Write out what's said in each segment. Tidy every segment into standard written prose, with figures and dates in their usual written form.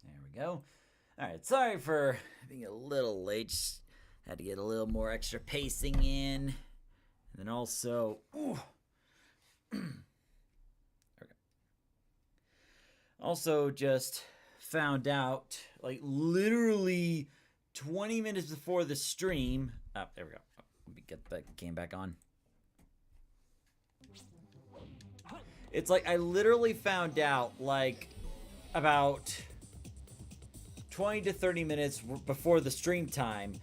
There we go. All right, sorry for being a little late. Just had to get a little more extra pacing in. And then also, okay. Also just found out, like literally 20 minutes before the stream. Oh, there we go. Let me get the game back on. It's like I literally found out like about 20 to 30 minutes before the stream time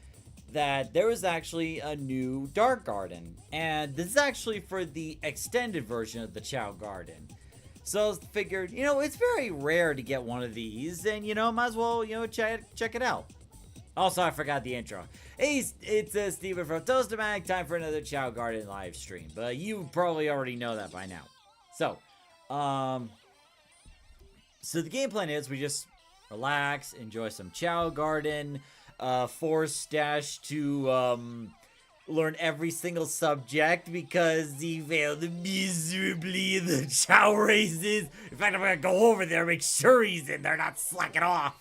that there was actually a new Dark Garden. And this is actually for the extended version of the Chao Garden. So I figured, you know, it's very rare to get one of these, and, you know, might as well, you know, check it out. Also, I forgot the intro. Hey, it's Steven from Toastamatic, time for another Chao Garden live stream. But you probably already know that by now. So, so the game plan is we just relax, enjoy some Chao Garden, force Dash to, learn every single subject because he failed miserably in the Chao races. In fact, I'm gonna go over there, make sure he's in there, not slacking off.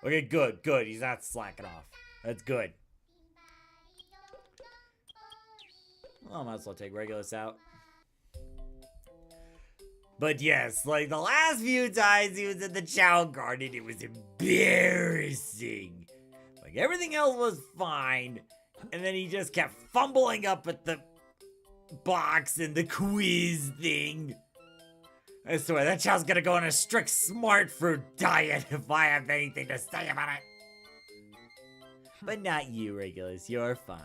Okay, good. He's not slacking off. That's good. Well, I might as well take Regulus out. But yes, like the last few times he was in the Chao Garden, it was embarrassing. Like everything else was fine, and then he just kept fumbling up at the box and the quiz thing. I swear, that Chao's gonna go on a strict smart fruit diet if I have anything to say about it. But not you, Regulus, you're fine.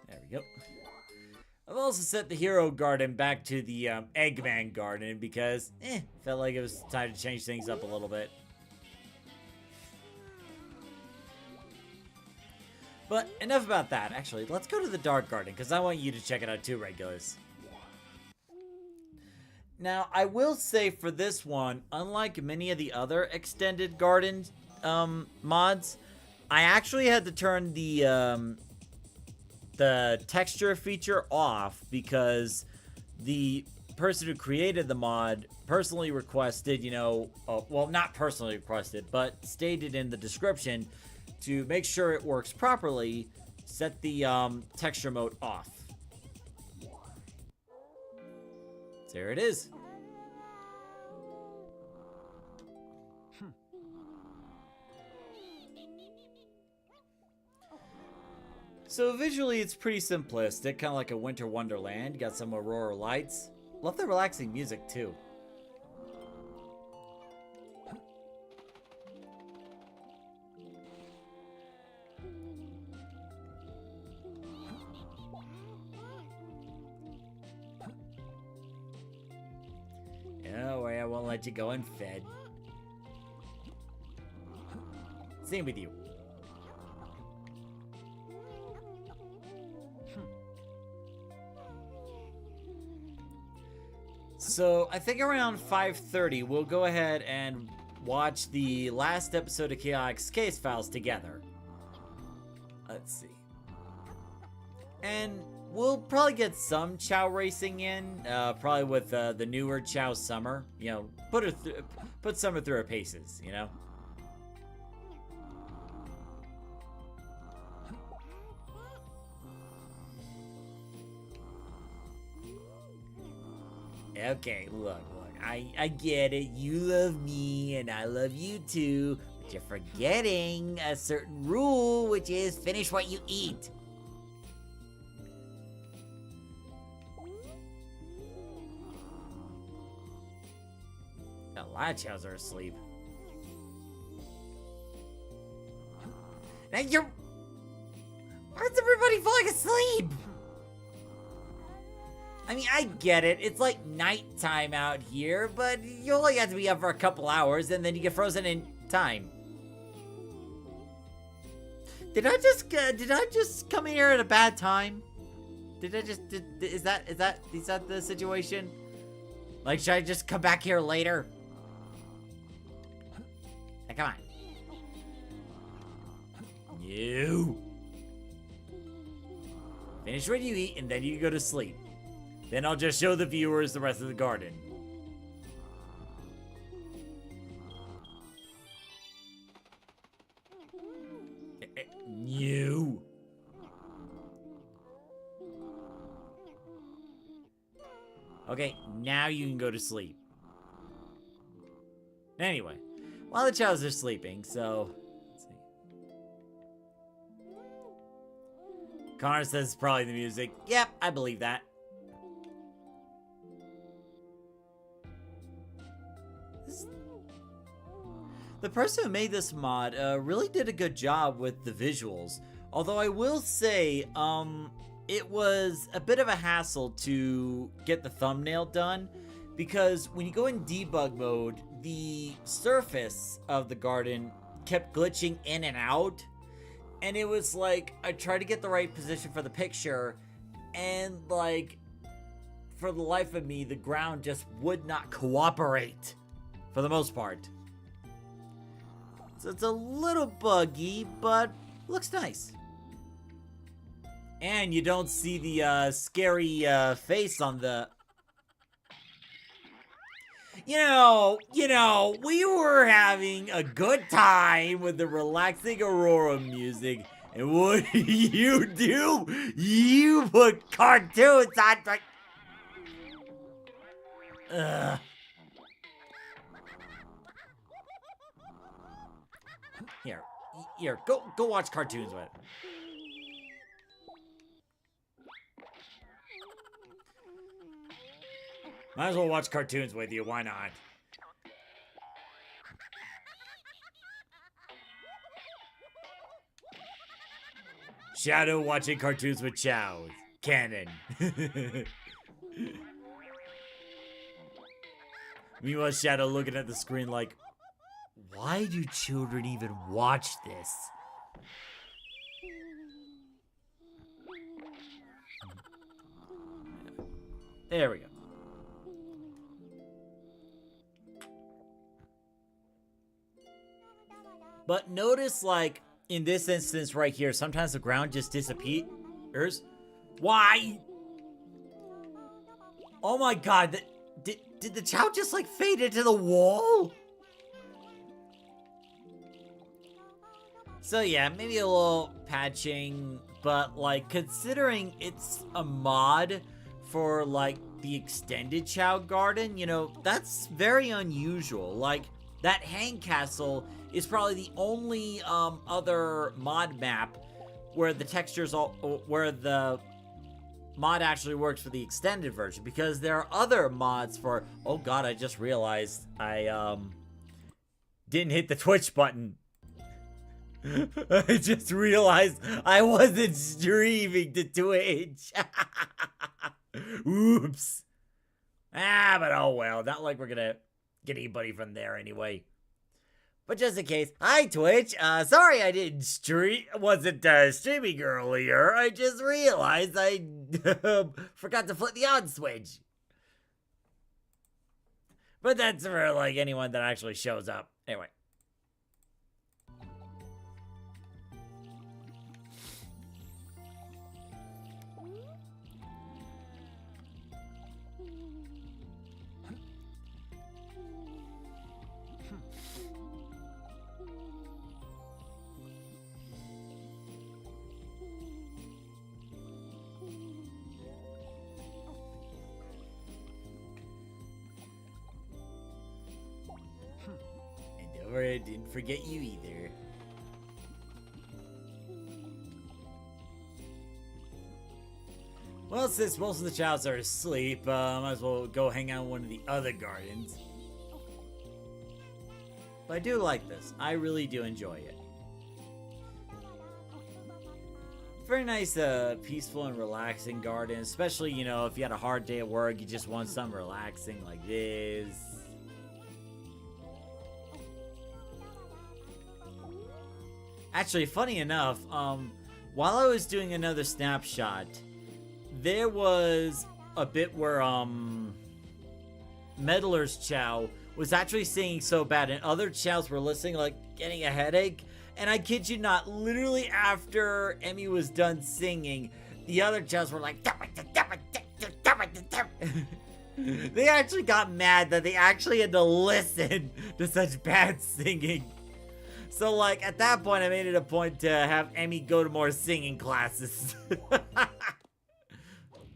There we go. I've also set the Hero Garden back to the Eggman Garden because, felt like it was time to change things up a little bit. But enough about that. Actually, let's go to the Dark Garden because I want you to check it out too, Regulus. Now, I will say for this one, unlike many of the other extended garden mods, I actually had to turn the texture feature off because the person who created the mod personally requested, you know, well, not personally requested, but stated in the description to make sure it works properly, set the texture mode off. There it is. So visually, it's pretty simplistic, kind of like a winter wonderland. You got some aurora lights. Love the relaxing music too. No way, I won't let you go unfed. Same with you. So, I think around 5:30, we'll go ahead and watch the last episode of Chaotix Case Files together. Let's see. And we'll probably get some Chao racing in, probably with the newer Chao Summer. You know, put Summer through her paces, you know? Okay, look, I get it. You love me, and I love you too. But you're forgetting a certain rule, which is finish what you eat. A lot of Chaos are asleep. Now you're... Why is everybody falling asleep? I mean, I get it. It's like nighttime out here, but you only have to be up for a couple hours, and then you get frozen in time. Did I just come here at a bad time? Is that the situation? Like, should I just come back here later? Now, come on. You. Finish what you eat, and then you go to sleep. Then I'll just show the viewers the rest of the garden. You. Okay, now you can go to sleep. Anyway, while the Chows are sleeping, so... Let's see. Connor says it's probably the music. Yep, I believe that. The person who made this mod really did a good job with the visuals. Although I will say, it was a bit of a hassle to get the thumbnail done. Because when you go in debug mode, the surface of the garden kept glitching in and out. And it was like, I tried to get the right position for the picture. And like, for the life of me, the ground just would not cooperate. For the most part. So it's a little buggy, but looks nice. And you don't see the scary face on the... You know, we were having a good time with the relaxing Aurora music. And what do? You put cartoons on... Ugh. Here, go watch cartoons with it. Might as well watch cartoons with you, why not? Shadow watching cartoons with Chao. Canon. Meanwhile, Shadow looking at the screen like, why do children even watch this? There we go. But notice, like, in this instance right here, sometimes the ground just disappears. Why? Oh my god, did the Chao just, like, fade into the wall? So yeah, maybe a little patching, but like considering it's a mod for like the extended Chao garden, you know, that's very unusual. Like that hang castle is probably the only other mod map where the textures where the mod actually works for the extended version, because there are other mods for... Oh god, I just realized I didn't hit the Twitch button. I just realized I wasn't streaming to Twitch. Oops. But oh well. Not like we're gonna get anybody from there anyway. But just in case, hi Twitch. Sorry I didn't wasn't streaming earlier. I just realized I forgot to flip the on switch. But that's for like anyone that actually shows up. Anyway. I didn't forget you either. Well, since most of the Chows are asleep, might as well go hang out in one of the other gardens. But I do like this. I really do enjoy it. Very nice, peaceful and relaxing garden. Especially, you know, if you had a hard day at work, you just want something relaxing like this. Actually, funny enough, while I was doing another snapshot, there was a bit where, Meddler's Chao was actually singing so bad, and other Chows were listening, like, getting a headache. And I kid you not, literally after Emmy was done singing, the other Chows were like, they actually got mad that they actually had to listen to such bad singing. So, like, at that point, I made it a point to have Emmy go to more singing classes.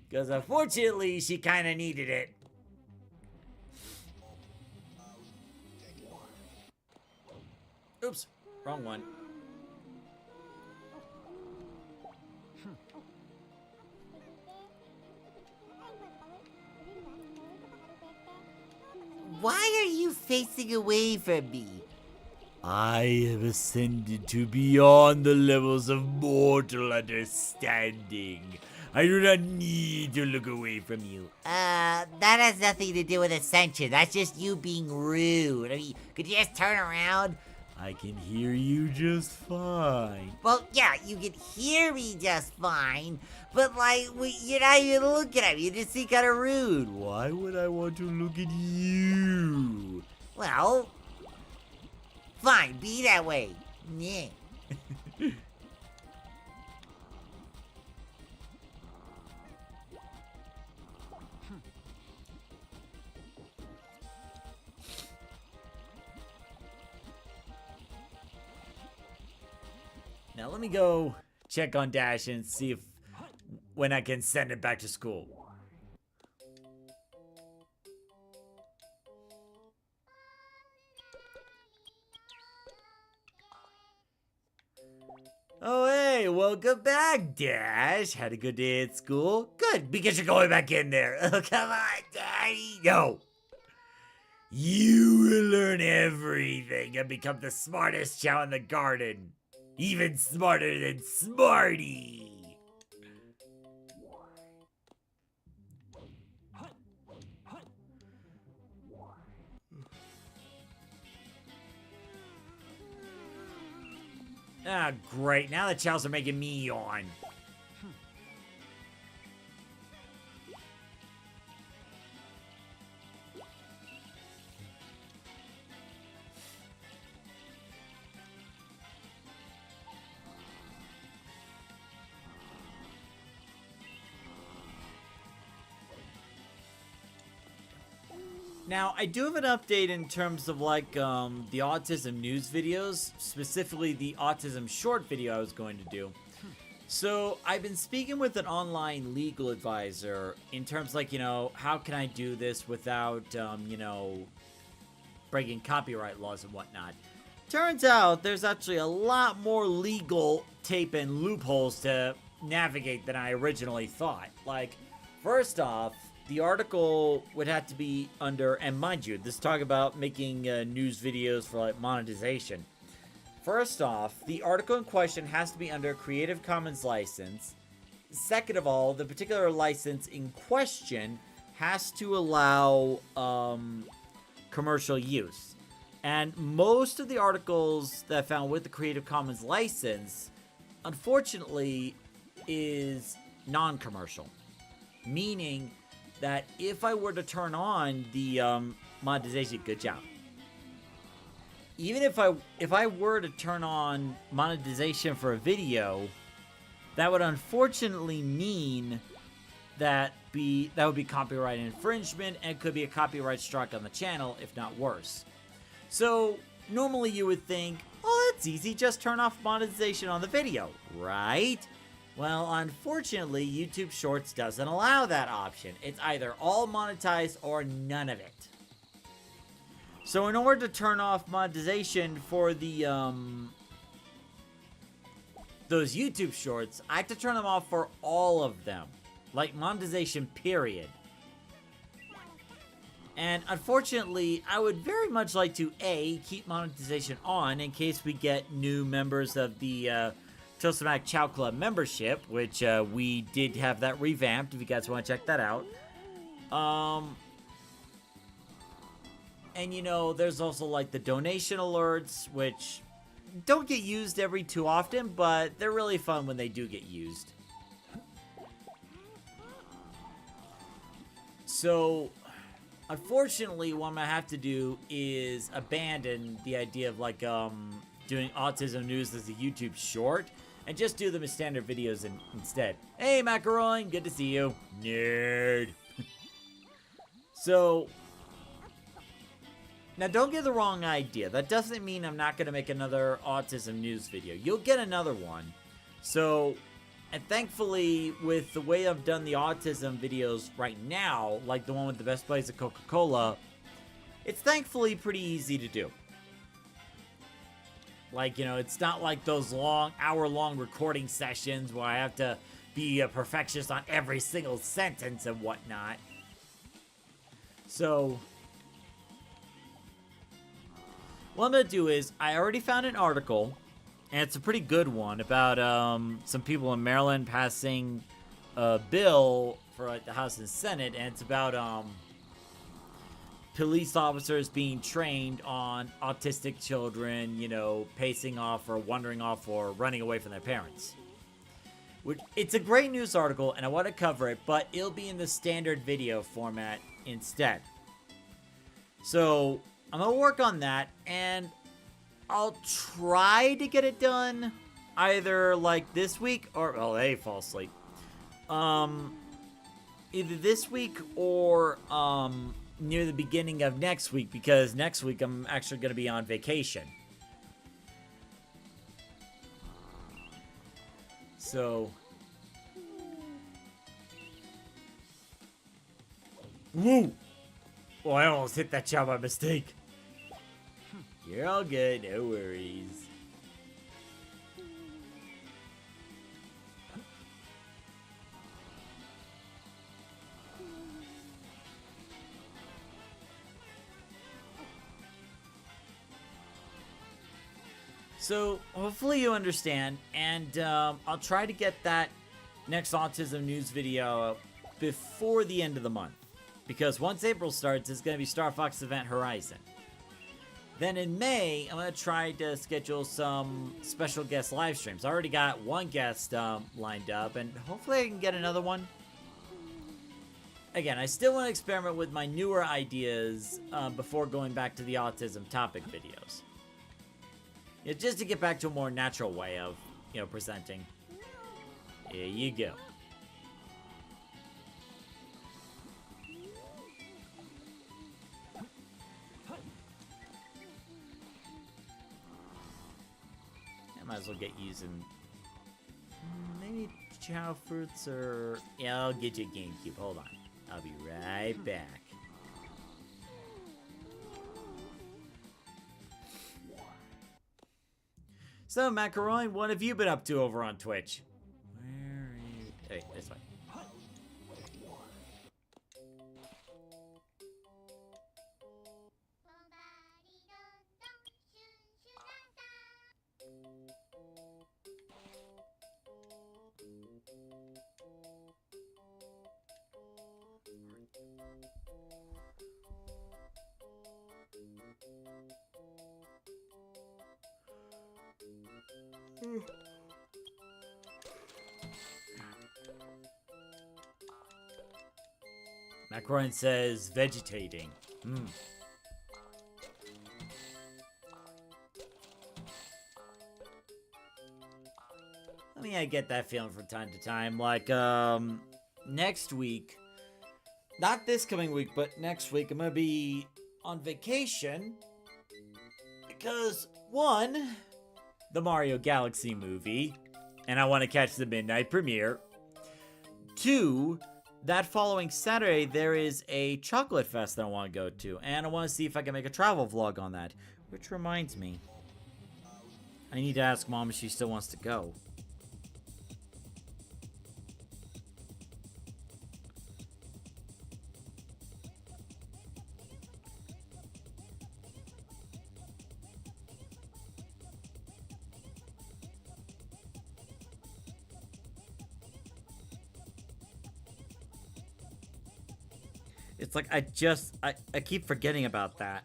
Because, unfortunately, she kind of needed it. Oops, wrong one. Why are you facing away from me? I have ascended to beyond the levels of mortal understanding. I do not need to look away from you. That has nothing to do with ascension. That's just you being rude. I mean, could you just turn around? I can hear you just fine. Well, yeah, you can hear me just fine, but like, you're not even looking at me. You just seem kind of rude. Why would I want to look at you? Well, fine, be that way. Yeah. Now let me go check on Dash and see if when I can send it back to school. Oh, hey, welcome back, Dash. Had a good day at school? Good, because you're going back in there. Oh, come on, Daddy. No. You will learn everything and become the smartest Chao in the garden. Even smarter than Smarty. Ah, great. Now the Chows are making me yawn. Now, I do have an update in terms of, like, the autism news videos, specifically the autism short video I was going to do. So, I've been speaking with an online legal advisor in terms, like, you know, how can I do this without, you know, breaking copyright laws and whatnot. Turns out there's actually a lot more legal tape and loopholes to navigate than I originally thought. Like, first off, the article would have to be under, and mind you, this talk about making news videos for like monetization. First off, the article in question has to be under Creative Commons license. Second of all, the particular license in question has to allow commercial use. And most of the articles that I found with the Creative Commons license, unfortunately, is non-commercial. Meaning that if I were to turn on the monetization, good job. Even if I were to turn on monetization for a video, that would unfortunately mean that would be copyright infringement and could be a copyright strike on the channel, if not worse. So normally you would think, oh, that's easy, just turn off monetization on the video, right? Well, unfortunately, YouTube Shorts doesn't allow that option. It's either all monetized or none of it. So in order to turn off monetization for the those YouTube Shorts, I have to turn them off for all of them. Like monetization, period. And unfortunately, I would very much like to A, keep monetization on in case we get new members of the Toastamatic Chao Club membership, which we did have that revamped if you guys want to check that out. And you know, there's also like the donation alerts, which don't get used every too often, but they're really fun when they do get used. So, unfortunately, what I'm gonna have to do is abandon the idea of like doing autism news as a YouTube short and just do them as standard videos instead. Hey, Macaroon, good to see you. Nerd. So, now don't get the wrong idea. That doesn't mean I'm not going to make another autism news video. You'll get another one. So, and thankfully, with the way I've done the autism videos right now, like the one with the best plays of Coca-Cola, it's thankfully pretty easy to do. Like, it's not like those hour-long recording sessions where I have to be a perfectionist on every single sentence and whatnot. So, what I'm going to do is, I already found an article, and it's a pretty good one, about some people in Maryland passing a bill for like the House and Senate, and it's about police officers being trained on autistic children, pacing off or wandering off or running away from their parents. It's a great news article, and I want to cover it, but it'll be in the standard video format instead. So, I'm going to work on that, and I'll try to get it done either, like, this week or... Oh, hey, fall asleep. Either this week or, near the beginning of next week, because next week I'm actually going to be on vacation. So... Woo! Oh, I almost hit that Chao by mistake. You're all good, no worries. So, hopefully you understand, and I'll try to get that next autism news video before the end of the month. Because once April starts, it's going to be Star Fox Event Horizon. Then in May, I'm going to try to schedule some special guest live streams. I already got one guest lined up, and hopefully I can get another one. Again, I still want to experiment with my newer ideas before going back to the autism topic videos. Just to get back to a more natural way of, presenting. Here you go. Might as well get using maybe Chao fruits or... Yeah, I'll get you a GameCube. Hold on. I'll be right back. So, Macaroni, what have you been up to over on Twitch? Where are you? Hey, this way. Macaron says vegetating. I mean, I get that feeling from time to time. Like, next week, not this coming week, but next week, I'm gonna be on vacation. Because, one, the Mario Galaxy movie, and I want to catch the midnight premiere. Two, that following Saturday, there is a chocolate fest that I want to go to, and I want to see if I can make a travel vlog on that. Which reminds me, I need to ask Mom if she still wants to go. It's like, I keep forgetting about that.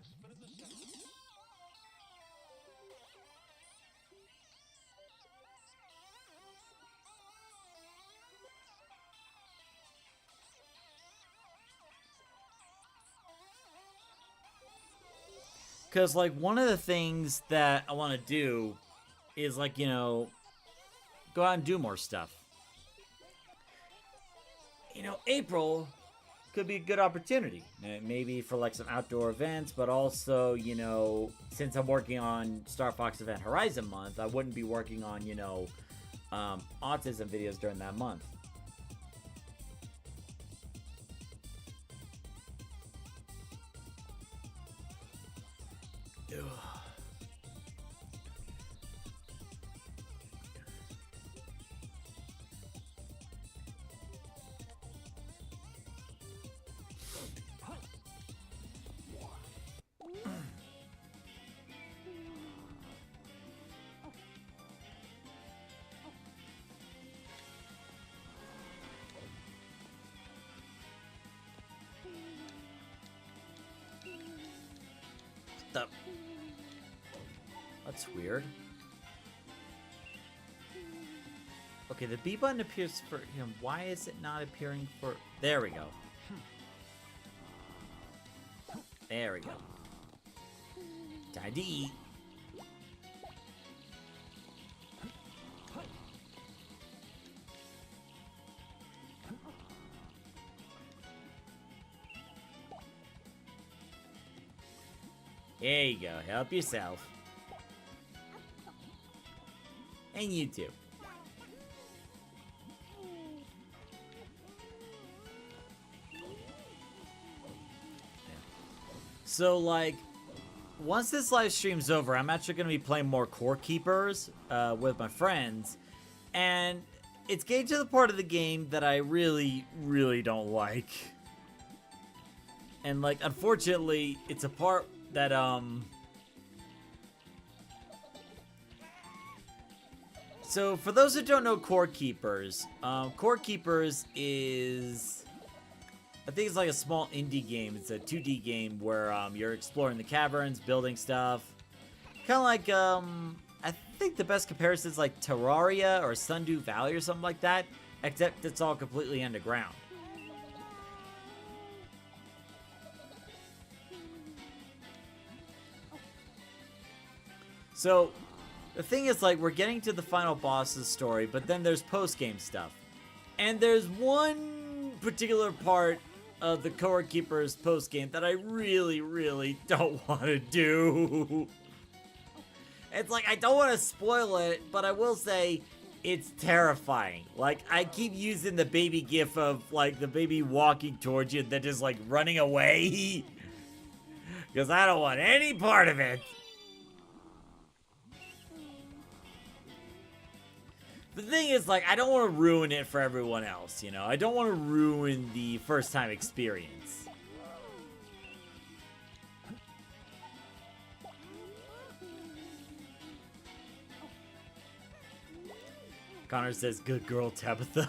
Because, like, one of the things that I want to do is, like, go out and do more stuff. April could be a good opportunity. Maybe for, like, some outdoor events, but also, since I'm working on Star Fox Event Horizon month, I wouldn't be working on, autism videos during that month. That's weird. Okay, the B button appears for him. Why is it not appearing for... There we go. There we go. Time to eat. There you go. Help yourself. And you too. So, like, once this live stream's over, I'm actually going to be playing more Core Keepers with my friends. And it's getting to the part of the game that I really, really don't like. And, like, unfortunately, it's a part that, So, for those who don't know Core Keepers is... I think it's like a small indie game. It's a 2D game where you're exploring the caverns, building stuff. Kind of like, I think the best comparison is like Terraria or Sundew Valley or something like that. Except it's all completely underground. So, the thing is, like, we're getting to the final boss's story, but then there's post-game stuff. And there's one particular part of the Core Keepers post-game that I really, really don't want to do. It's like, I don't want to spoil it, but I will say it's terrifying. Like, I keep using the baby gif of, like, the baby walking towards you and then just, like, running away. Because I don't want any part of it. The thing is, like, I don't want to ruin it for everyone else, you know? I don't want to ruin the first-time experience. Connor says, good girl, Tabitha.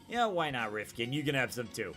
Yeah, why not, Rifkin? You can have some too.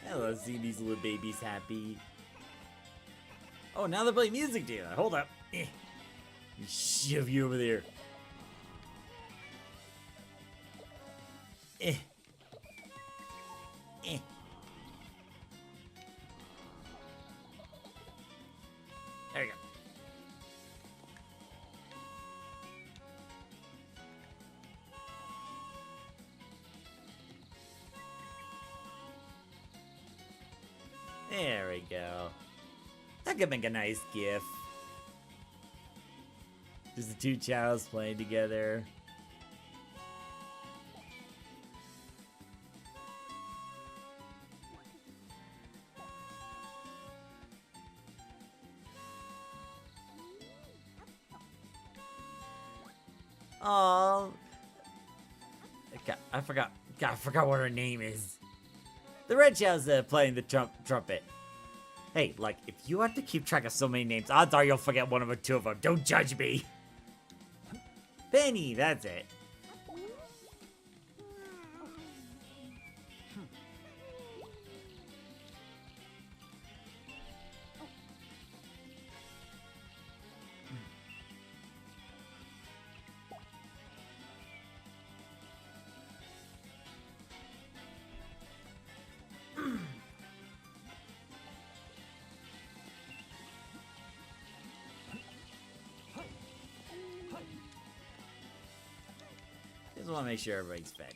Hello, seeing these little babies happy. Oh, now they're playing music together. Hold up. Shove you over there. Eh. There you go. There we go. That could make a nice gif. Just the two Chaos playing together. Oh, I forgot. God, I forgot what her name is. The red Chao's playing the trumpet. Hey, like, if you have to keep track of so many names, odds are you'll forget one of or two of them. Don't judge me. Benny, that's it. Just want to make sure everybody's fed.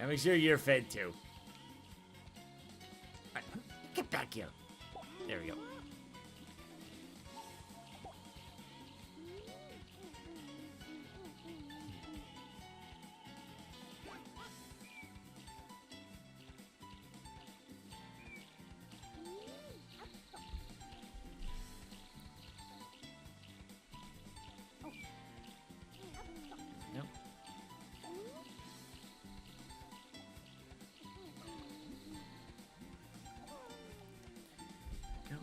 And make sure you're fed too. Alright, get back here. There we go. Nope. Go.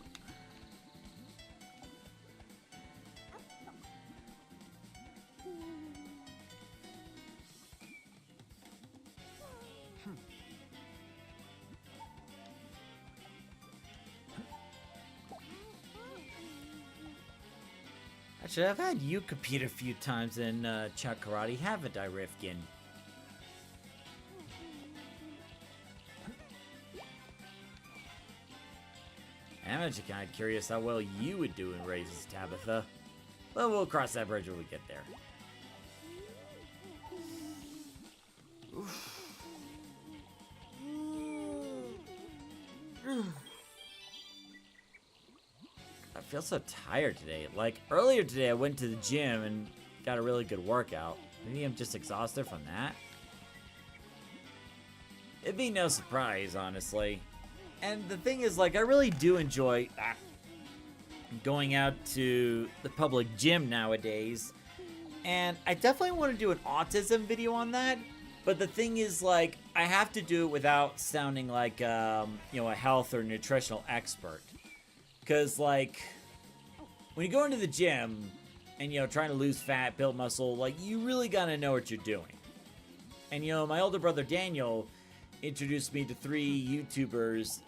Actually, I've had you compete a few times in Chao Karate, haven't I, Rifkin? I'm actually kind of curious how well you would do in races, Tabitha. But we'll cross that bridge when we get there. I feel so tired today. Like, earlier today I went to the gym and got a really good workout. Maybe I'm just exhausted from that? It'd be no surprise, honestly. And the thing is, like, I really do enjoy going out to the public gym nowadays. And I definitely want to do an autism video on that. But the thing is, like, I have to do it without sounding like, you know, a health or nutritional expert. Because, like, when you go into the gym and, you know, trying to lose fat, build muscle, like, you really gotta know what you're doing. And, you know, my older brother Daniel introduced me to 3 YouTubers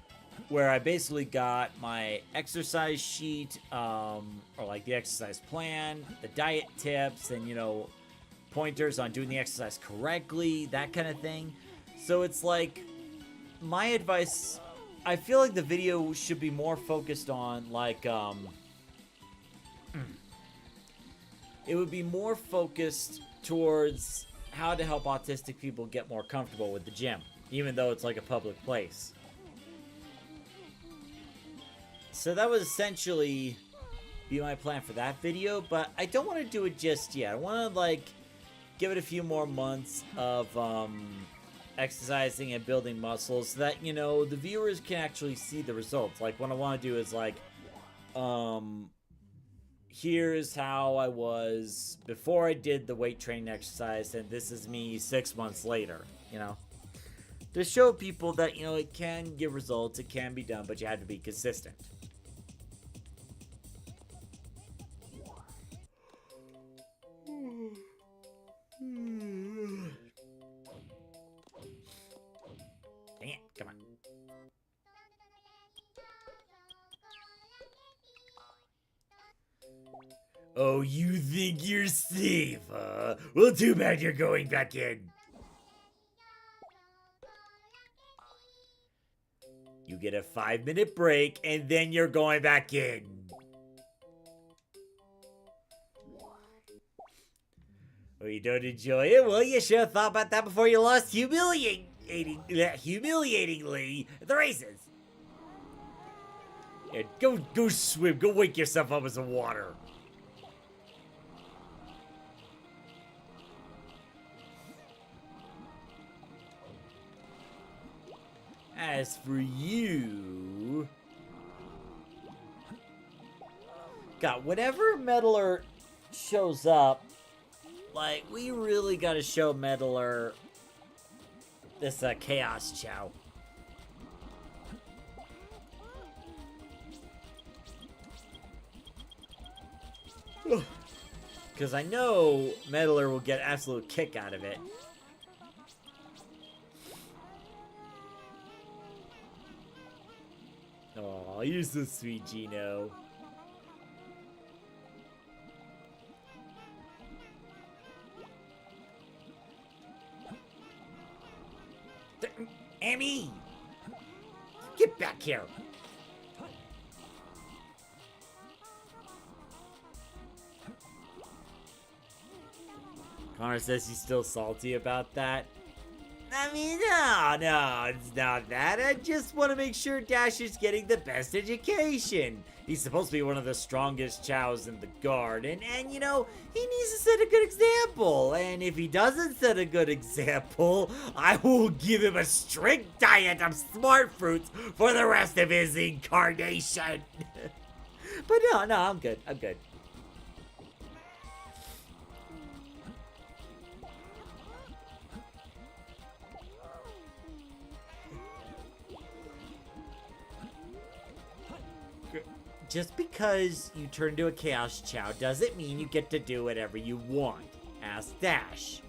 where I basically got my exercise sheet, or like the exercise plan, the diet tips, and, you know, pointers on doing the exercise correctly, that kind of thing. So it's like, my advice, I feel like the video should be more focused on, like, it would be more focused towards how to help autistic people get more comfortable with the gym, even though it's like a public place. So that would essentially be my plan for that video, but I don't want to do it just yet. I want to, like, give it a few more months of exercising and building muscles so that, you know, the viewers can actually see the results. Like, what I want to do is, like, here's how I was before I did the weight training exercise, and this is me 6 months later, you know? To show people that, you know, it can give results, it can be done, but you have to be consistent. Dang it, come on. Oh, you think you're safe, huh? Well, too bad you're going back in. You get a 5-minute break, and then you're going back in. Oh, you don't enjoy it? Well, you should have thought about that before you lost humiliatingly at the races. Yeah, go swim. Go wake yourself up with some water. As for you... God, whenever Meddler shows up, like, we really gotta show Meddler this Chaos Chao. Because I know Meddler will get an absolute kick out of it. Aw, you're so sweet, Gino. Amy! Get back here! Connor says he's still salty about that. I mean, no, it's not that. I just want to make sure Dash is getting the best education. He's supposed to be one of the strongest Chows in the guard, and you know, he needs to set a good example. And if he doesn't set a good example, I will give him a strict diet of smart fruits for the rest of his incarnation. But no, I'm good. I'm good. Just because you turn into a Chaos Chow doesn't mean you get to do whatever you want. Ask Dash.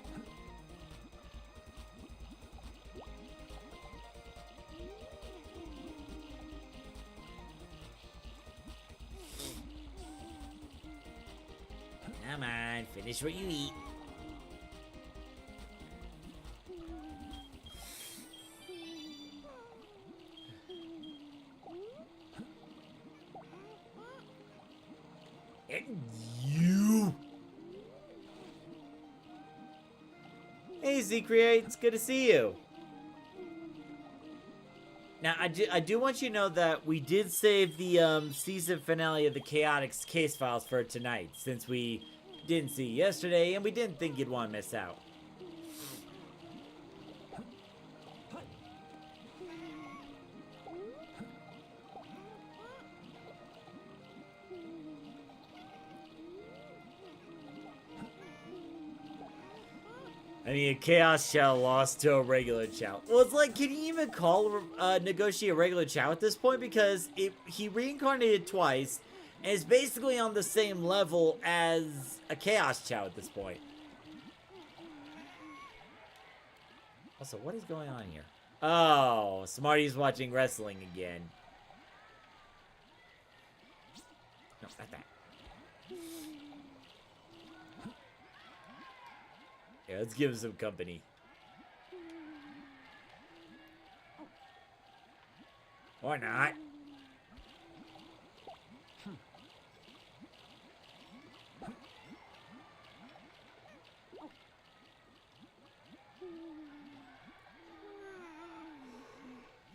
Come on, finish what you eat. And you. Hey, Z-Create, it's good to see you. Now, I do want you to know that we did save the season finale of the Chaotix case files for tonight, since we didn't see yesterday, and we didn't think you'd want to miss out. I mean, a Chaos Chow lost to a regular Chow. Well, it's like, can you even negotiate a regular Chow at this point? Because he reincarnated twice, and is basically on the same level as a Chaos Chow at this point. Also, what is going on here? Oh, Smarty's watching wrestling again. No, not that. Yeah, let's give him some company. Or not.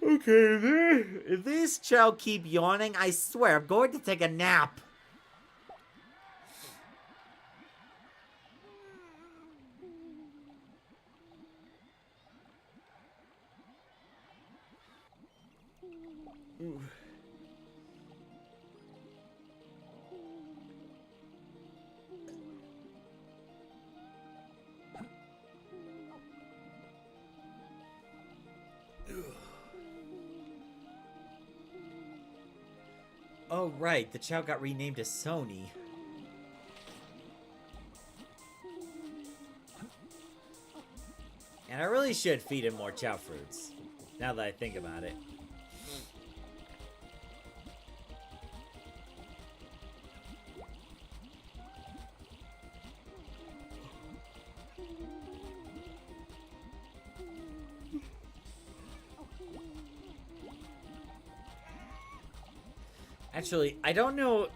Okay, if this Chow keep yawning, I swear I'm going to take a nap. Ooh. Oh, right. The Chow got renamed to Sony. And I really should feed him more Chow fruits, now that I think about it. Actually, I don't know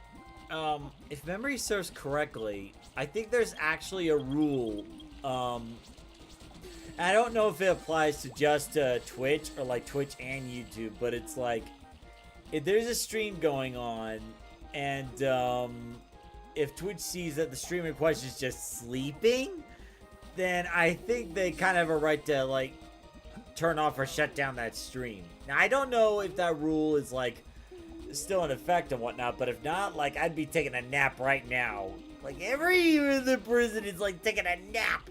if memory serves correctly. I think there's actually a rule. I don't know if it applies to just Twitch or like Twitch and YouTube, but it's like if there's a stream going on and if Twitch sees that the streamer in question is just sleeping, then I think they kind of have a right to like turn off or shut down that stream. Now, I don't know if that rule is like still in effect and whatnot, but if not, like, I'd be taking a nap right now. Like, every in the prison is like taking a nap.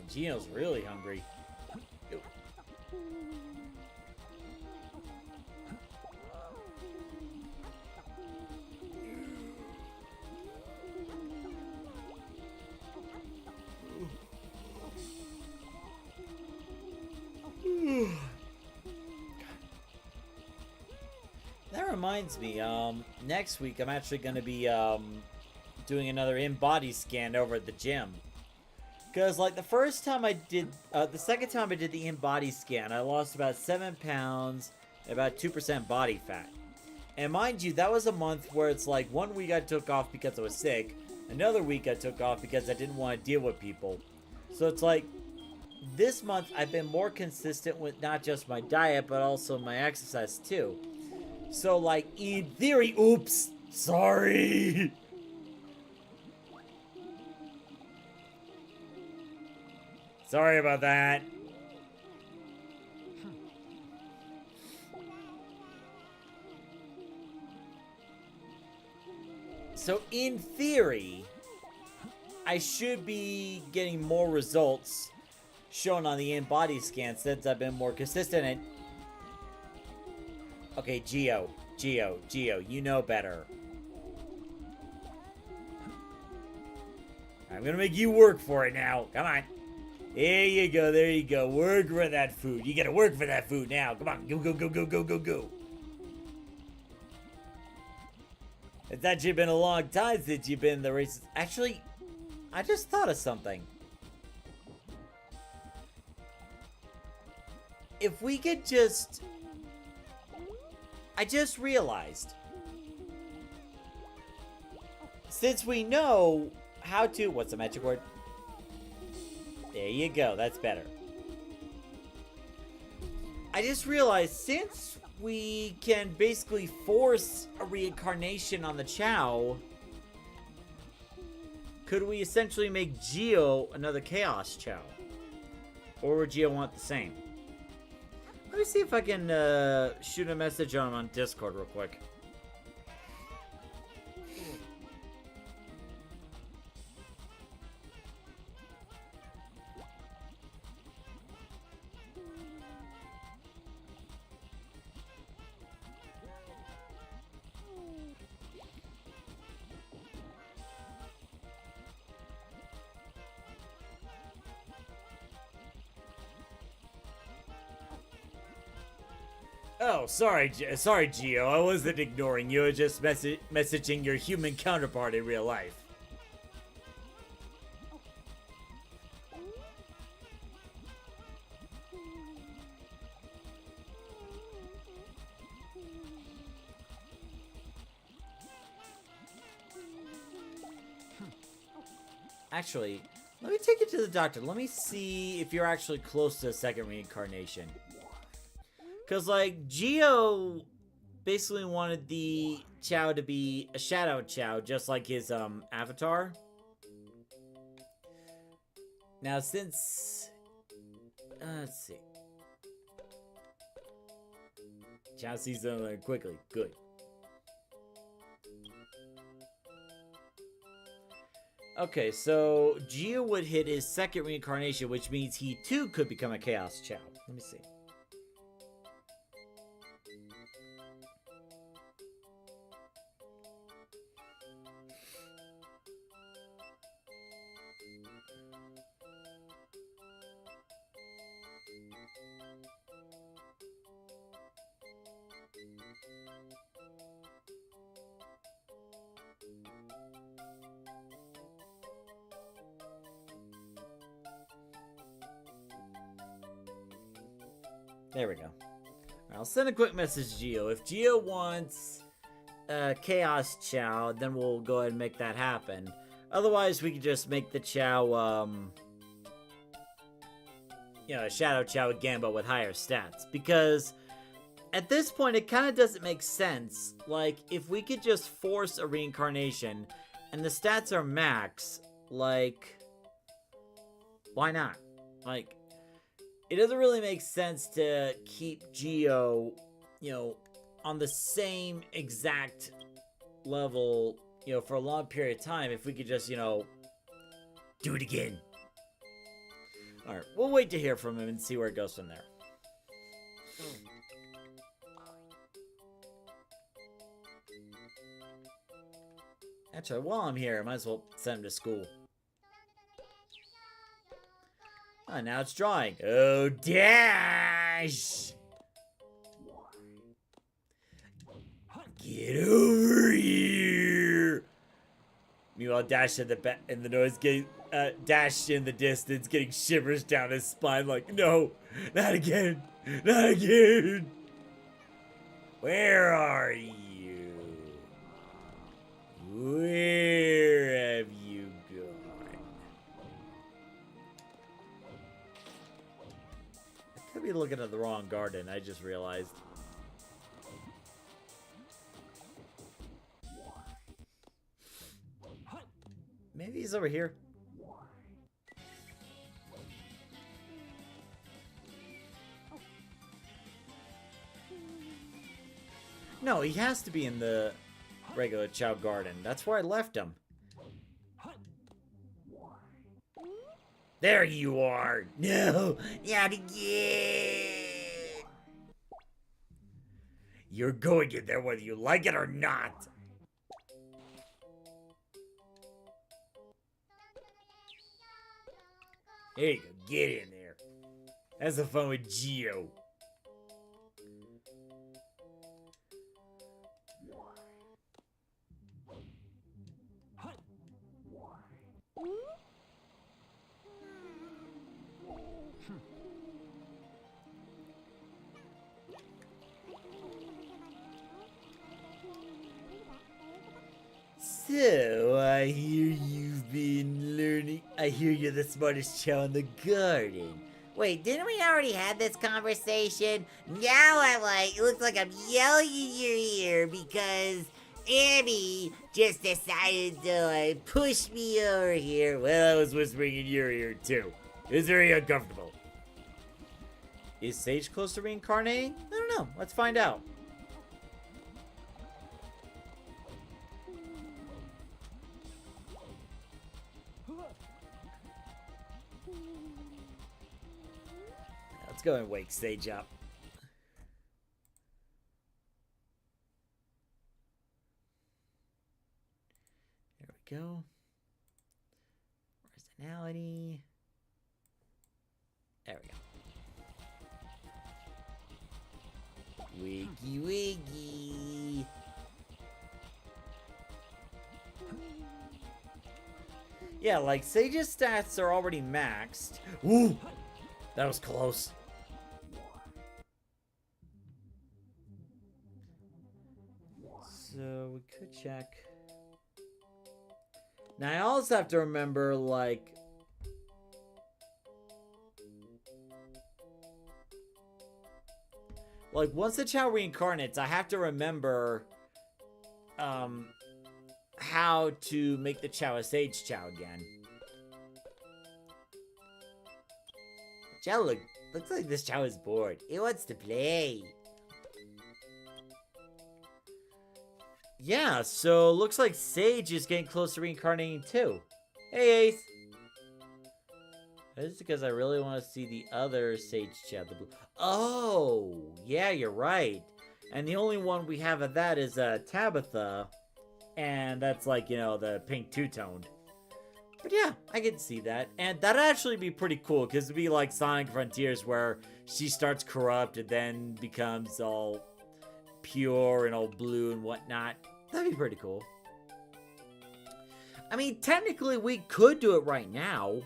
Gino's really hungry. Ew. That reminds me, next week I'm actually going to be, doing another in-body scan over at the gym. Because, like, the second time I did the in-body scan, I lost about 7 pounds, and about 2% body fat. And mind you, that was a month where it's like, 1 week I took off because I was sick, another week I took off because I didn't want to deal with people. So it's like, this month I've been more consistent with not just my diet, but also my exercise too. So, like, in theory, oops, sorry. Sorry about that. So, in theory, I should be getting more results shown on the in-body scan since I've been more consistent. And okay, Geo, you know better. I'm gonna make you work for it now. Come on. There you go. Work for that food. You gotta work for that food now. Come on, go. It's actually been a long time since you've been in the races. Actually, I just thought of something. If we could just... I just realized. Since we know how to... What's the magic word? There you go. That's better. I just realized since we can basically force a reincarnation on the Chao, could we essentially make Geo another Chaos Chao? Or would Geo want the same? Let me see if I can shoot a message on Discord real quick. Oh, sorry, Geo. I wasn't ignoring you. I was just messaging your human counterpart in real life. Actually, let me take you to the doctor. Let me see if you're actually close to a second reincarnation. Because, like, Geo basically wanted the Chao to be a Shadow Chao, just like his, avatar. Now, since... let's see. Chao sees them quickly. Good. Okay, so Geo would hit his second reincarnation, which means he, too, could become a Chaos Chao. Let me see. There we go. I'll send a quick message to Geo. If Geo wants Chaos Chao, then we'll go ahead and make that happen. Otherwise, we could just make the Chao, a Shadow Chao again, but with higher stats. Because at this point, it kind of doesn't make sense. Like, if we could just force a reincarnation and the stats are max, like, why not? Like, it doesn't really make sense to keep Geo, on the same exact level, for a long period of time if we could just, do it again. Alright, we'll wait to hear from him and see where it goes from there. Actually, while I'm here, I might as well send him to school. Oh, now it's drawing. Oh, dash! Get over here! Meanwhile, Dash in the noise getting Dash in the distance, getting shivers down his spine. Like, no, not again, not again. Where are you? Where have you gone? I could be looking at the wrong garden. I just realized. Maybe he's over here. No, he has to be in the regular Chao garden. That's where I left him. There you are. No, not again. You're going in there whether you like it or not. There you go. Get in there. Have some fun with Geo. So, I hear you've been learning. I hear you're the smartest Chao in the garden. Wait, didn't we already have this conversation? Now it looks like I'm yelling in your ear because Abby just decided to push me over here. Well, I was whispering in your ear too. It was very uncomfortable. Is Sage close to reincarnating? I don't know. Let's find out. Let's go and wake Sage up. There we go. Personality. There we go. Wiggy wiggy. Yeah, like Sage's stats are already maxed. Ooh, that was close. So we could check. Now I also have to remember, like, once the Chao reincarnates, I have to remember how to make the Chao a Sage Chao again. Chao looks like this Chao is bored. He wants to play. Yeah, so looks like Sage is getting close to reincarnating too. Hey, Ace. This is because I really want to see the other Sage Chao. The blue. Oh, yeah, you're right. And the only one we have of that is Tabitha. And that's like, you know, the pink two-toned. But yeah, I can see that. And that'd actually be pretty cool, because it'd be like Sonic Frontiers, where she starts corrupt and then becomes all pure and all blue and whatnot. That'd be pretty cool. I mean, technically, we could do it right now.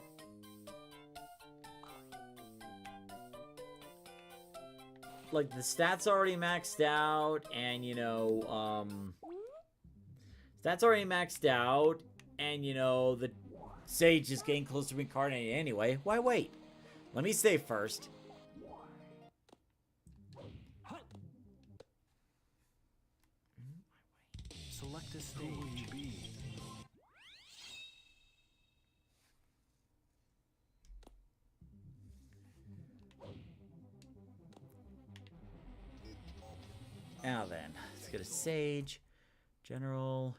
Like, the stats already maxed out, and, you know, stats already maxed out, and, you know, the Sage is getting close to reincarnating anyway. Why wait? Let me save first. Select a stage B. Now then, let's go to Sage, General.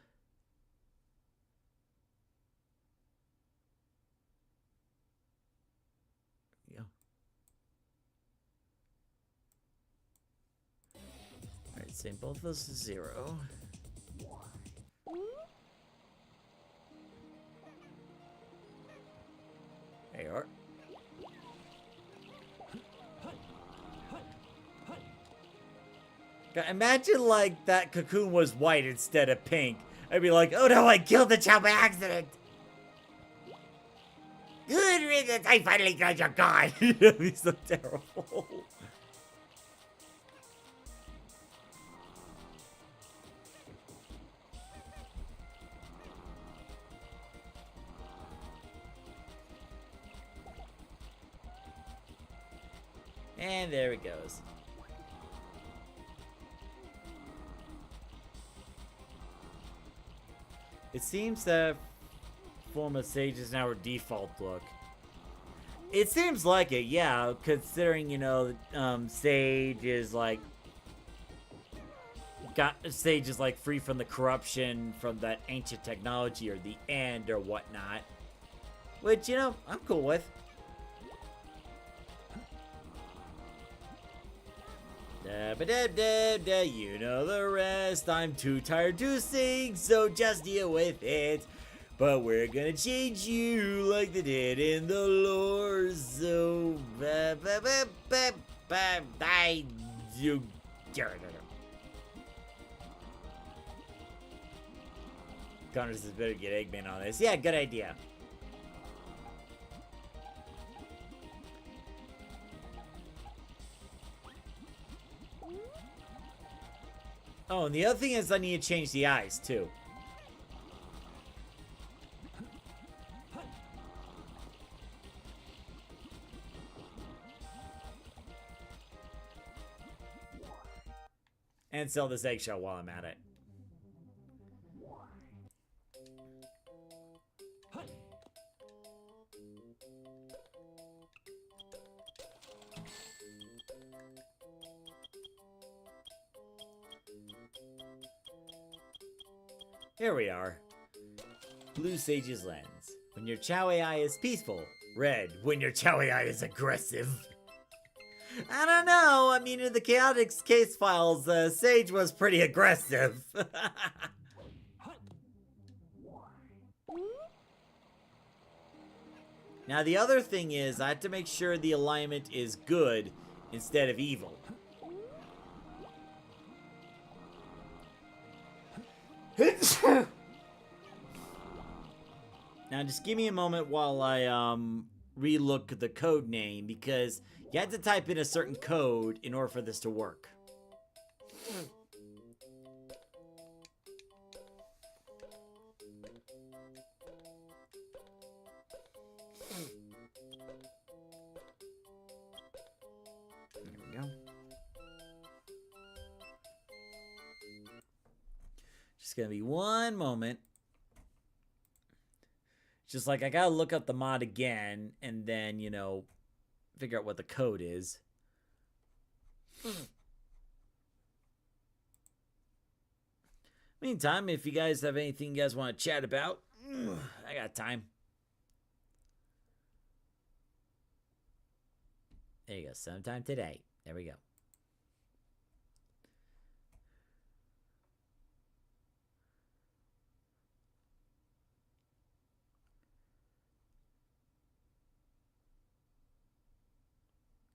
There we go. Alright, save both of those to 0. There you are. Imagine, like, that cocoon was white instead of pink. I'd be like, oh no, I killed the Chao by accident. Good riddance. I finally got your god. That'd be so terrible. And there it goes. It seems that form of Sage is now her default look. It seems like it, yeah, considering, you know, Sage is like... Sage is like free from the corruption from that ancient technology or the end or whatnot. Which, you know, I'm cool with. Da-ba-da-da-da, you know the rest. I'm too tired to sing, so just deal with it. But we're gonna change you like they did in the lore. So, Connor says better get Eggman on this. Yeah, good idea. Oh, and the other thing is I need to change the eyes, too. And sell this eggshell while I'm at it. Here we are. Blue Sage's lens. When your Chao AI is peaceful. Red. When your Chao AI is aggressive. I don't know. I mean, in the Chaotic case files, Sage was pretty aggressive. Now, the other thing is, I have to make sure the alignment is good instead of evil. Now, just give me a moment while I, relook the code name, because you had to type in a certain code in order for this to work. There we go. Just gonna be one moment. Just like, I gotta look up the mod again, and then, you know, figure out what the code is. Meantime, if you guys have anything you guys want to chat about, I got time. There you go, sometime today. There we go.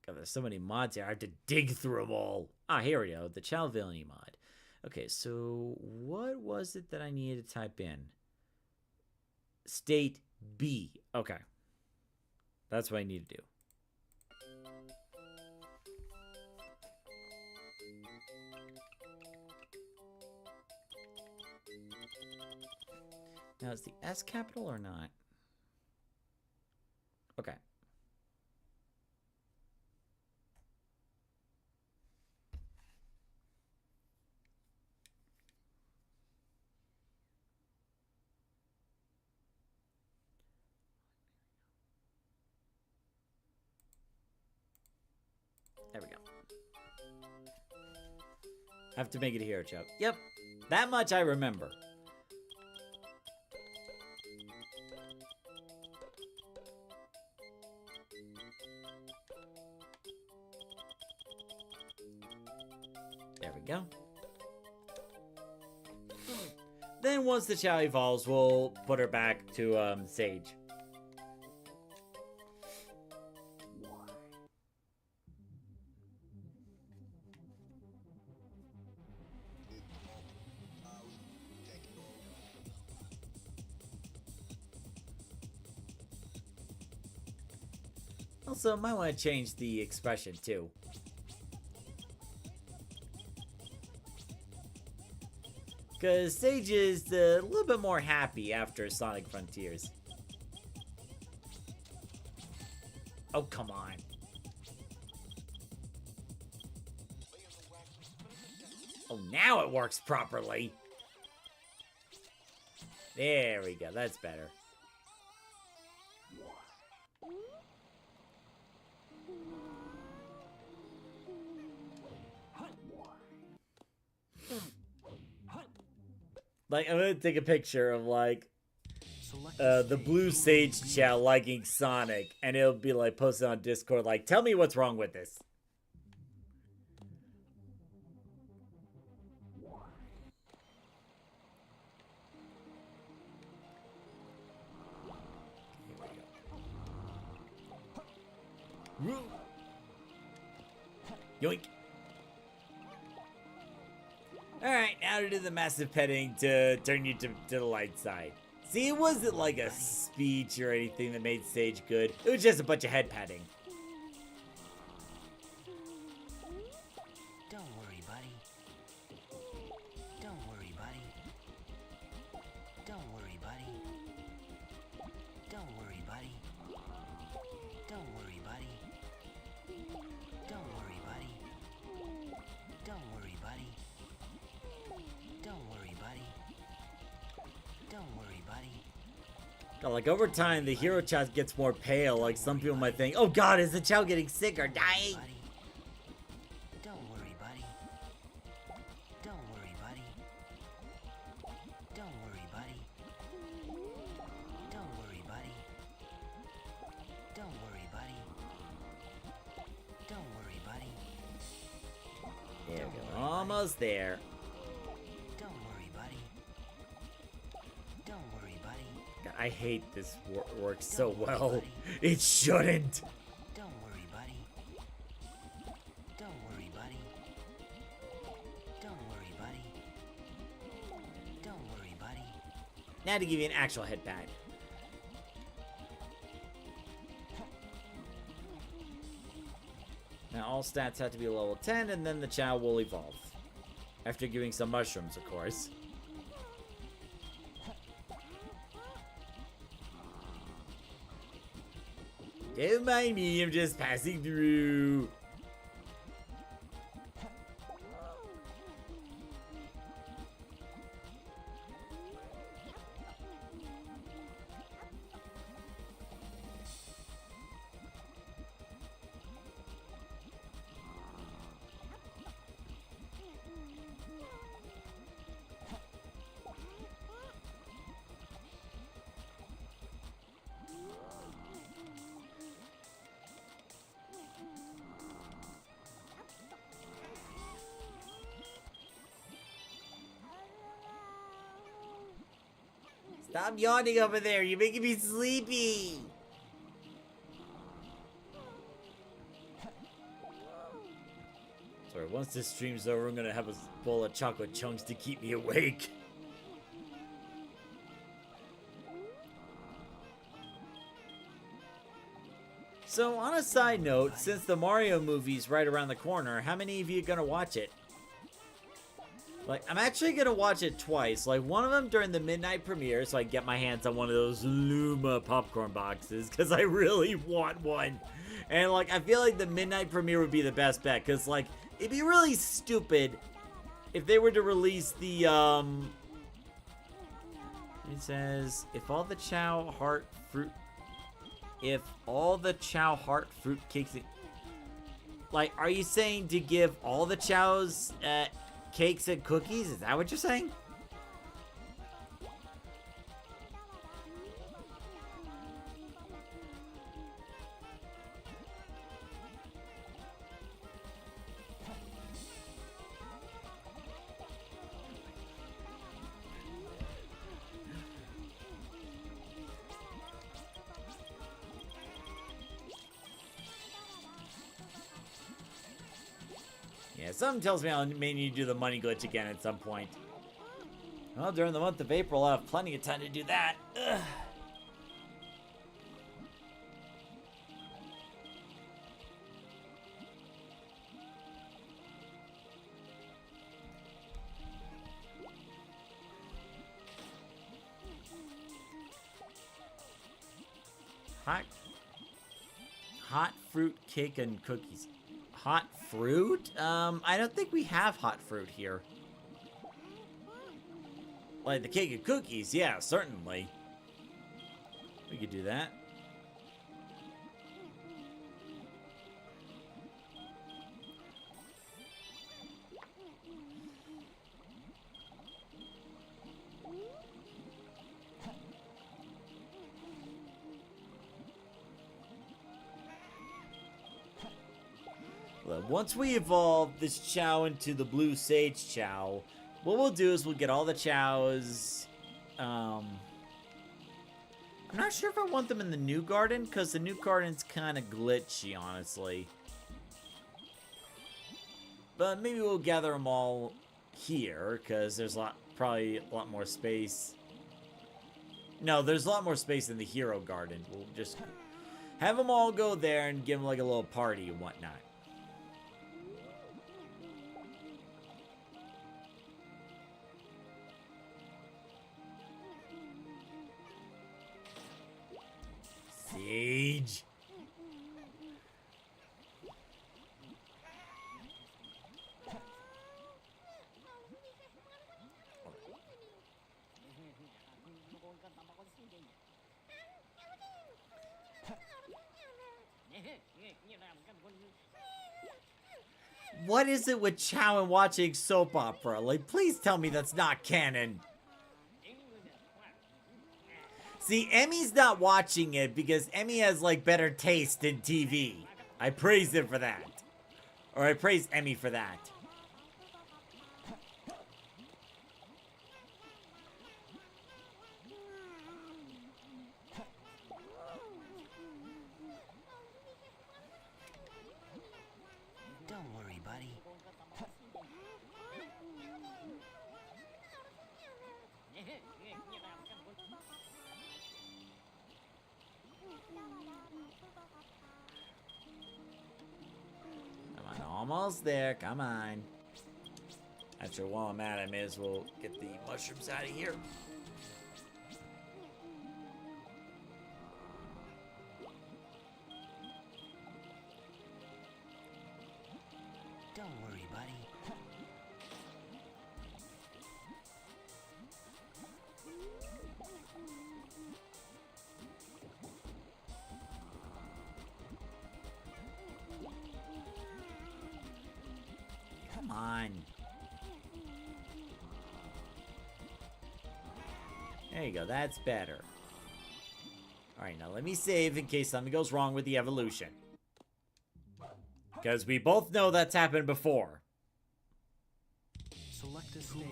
God, there's so many mods here. I have to dig through them all. Ah, here we go. The Chao Villainy mod. Okay, so what was it that I needed to type in? State B. Okay. That's what I need to do. Now, is the S capital or not? Okay. There we go. I have to make it a hero joke. Yep. That much I remember. There we go. Then once the Chao evolves, we'll put her back to Sage. Also, might want to change the expression too. Because Sage is a little bit more happy after Sonic Frontiers. Oh, come on. Oh, now it works properly. There we go. That's better. Like, I'm gonna take a picture of, like, the blue Sage Chao liking Sonic, and it'll be, like, posted on Discord, like, tell me what's wrong with this. Yoink. Alright, now to do the massive petting to turn you to the light side. See, it wasn't like a speech or anything that made Sage good. It was just a bunch of head patting. Don't worry, buddy. Don't worry, buddy. Don't worry, buddy. Don't worry, buddy. Don't worry, buddy. Don't worry, buddy. Don't worry, buddy. Don't worry, buddy. Don't worry, buddy. God, like over time, the hero Chao gets more pale. Like some people might think, oh God, is the Chao getting sick or dying? Buddy. Don't worry, buddy. Don't worry, buddy. Don't worry, buddy. Don't worry, buddy. Don't worry, buddy. Don't worry, buddy. There we go. Almost there. Don't worry, buddy. Don't worry, buddy. God, I hate this works so well. It shouldn't. Don't worry, buddy. Don't worry, buddy. Don't worry, buddy. Don't worry, buddy. Now to give you an actual head pat. Now all stats have to be level 10 and then the Chao will evolve. After giving some mushrooms, of course. Don't mind me, I'm just passing through. Stop yawning over there, you're making me sleepy. Sorry, once this stream's over, I'm gonna have a bowl of chocolate chunks to keep me awake. So, on a side note, since the Mario movie's right around the corner, how many of you are gonna watch it? Like, I'm actually gonna watch it twice. Like, one of them during the midnight premiere, so I get my hands on one of those Luma popcorn boxes, because I really want one. And, like, I feel like the midnight premiere would be the best bet, because, like, it'd be really stupid if they were to release the, It says, if all the Chao heart fruit cakes... Like, are you saying to give all the Chaos, cakes and cookies? Is that what you're saying? Yeah, something tells me I may need to do the money glitch again at some point. Well, during the month of April, I'll have plenty of time to do that. Ugh. Hot fruit cake and cookies. Hot fruit? I don't think we have hot fruit here. Like the cake and cookies, yeah, certainly. We could do that. Once we evolve this Chao into the blue sage Chao, what we'll do is we'll get all the Chaos. I'm not sure if I want them in the new garden, because the new garden's kind of glitchy, honestly. But maybe we'll gather them all here, because there's probably a lot more space. No, there's a lot more space in the hero garden. We'll just have them all go there and give them like a little party and whatnot. Sage. What is it with Chao and watching soap opera? Like, please tell me that's not canon. See, Emmy's not watching it because Emmy has, like, better taste in TV. I praise him for that. Or I praise Emmy for that. Don't worry, buddy. Come on, almost there. Come on. After while I'm at it, I may as well get the mushrooms out of here. Don't worry, buddy. Come on. There you go. That's better. Alright, now let me save in case something goes wrong with the evolution. Because we both know that's happened before. Select a stage.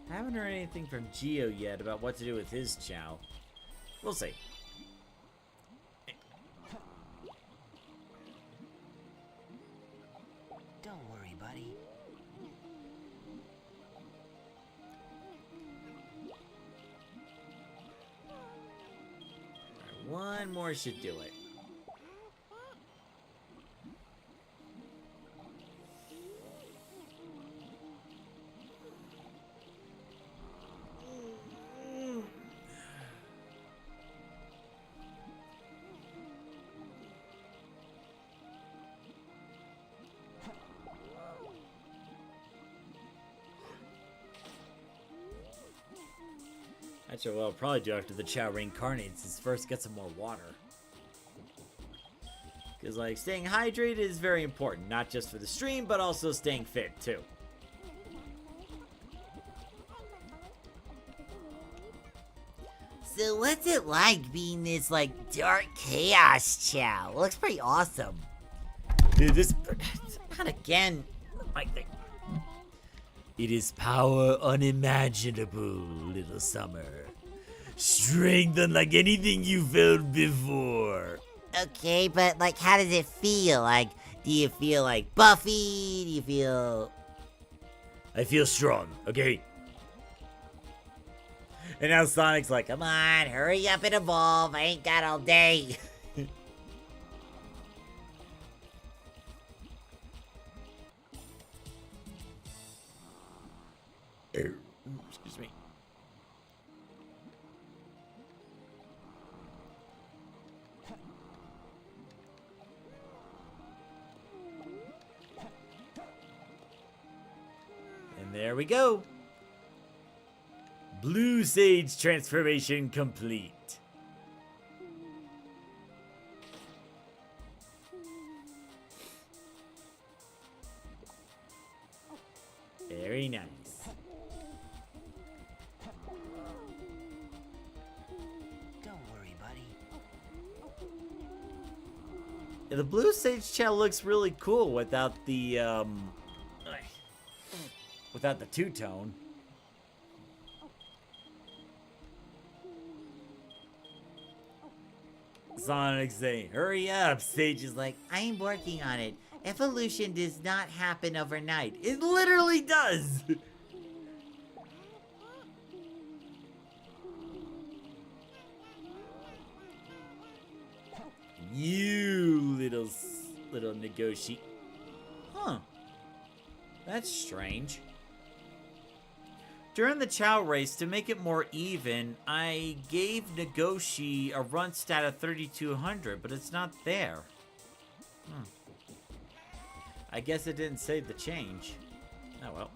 Haven't heard anything from Geo yet about what to do with his Chao. We'll see. Don't worry, buddy. Alright, one more should do it. Actually, what I'll probably do after the Chao reincarnates is first get some more water. Because, like, staying hydrated is very important, not just for the stream, but also staying fit, too. So what's it like being this, like, dark chaos Chao? Looks pretty awesome. Dude, this... Not again. mic thing. It is power unimaginable, little Summer. Strength unlike anything you felt before. Okay, but like, how does it feel? Like, do you feel like Buffy? Do you feel... I feel strong, okay? And now Sonic's like, Come on, hurry up and evolve. I ain't got all day. excuse me. And there we go. Blue Sage transformation complete. Very nice. Don't worry, buddy. Yeah, the Blue Sage Chao looks really cool without the two-tone. Sonic saying, hurry up. Sage is like, I'm working on it. Evolution does not happen overnight. it literally does. You little negotiate. Huh. That's strange. During the Chao race, to make it more even, I gave Negoshi a run stat of 3200, but it's not there. I guess it didn't save the change. Oh well.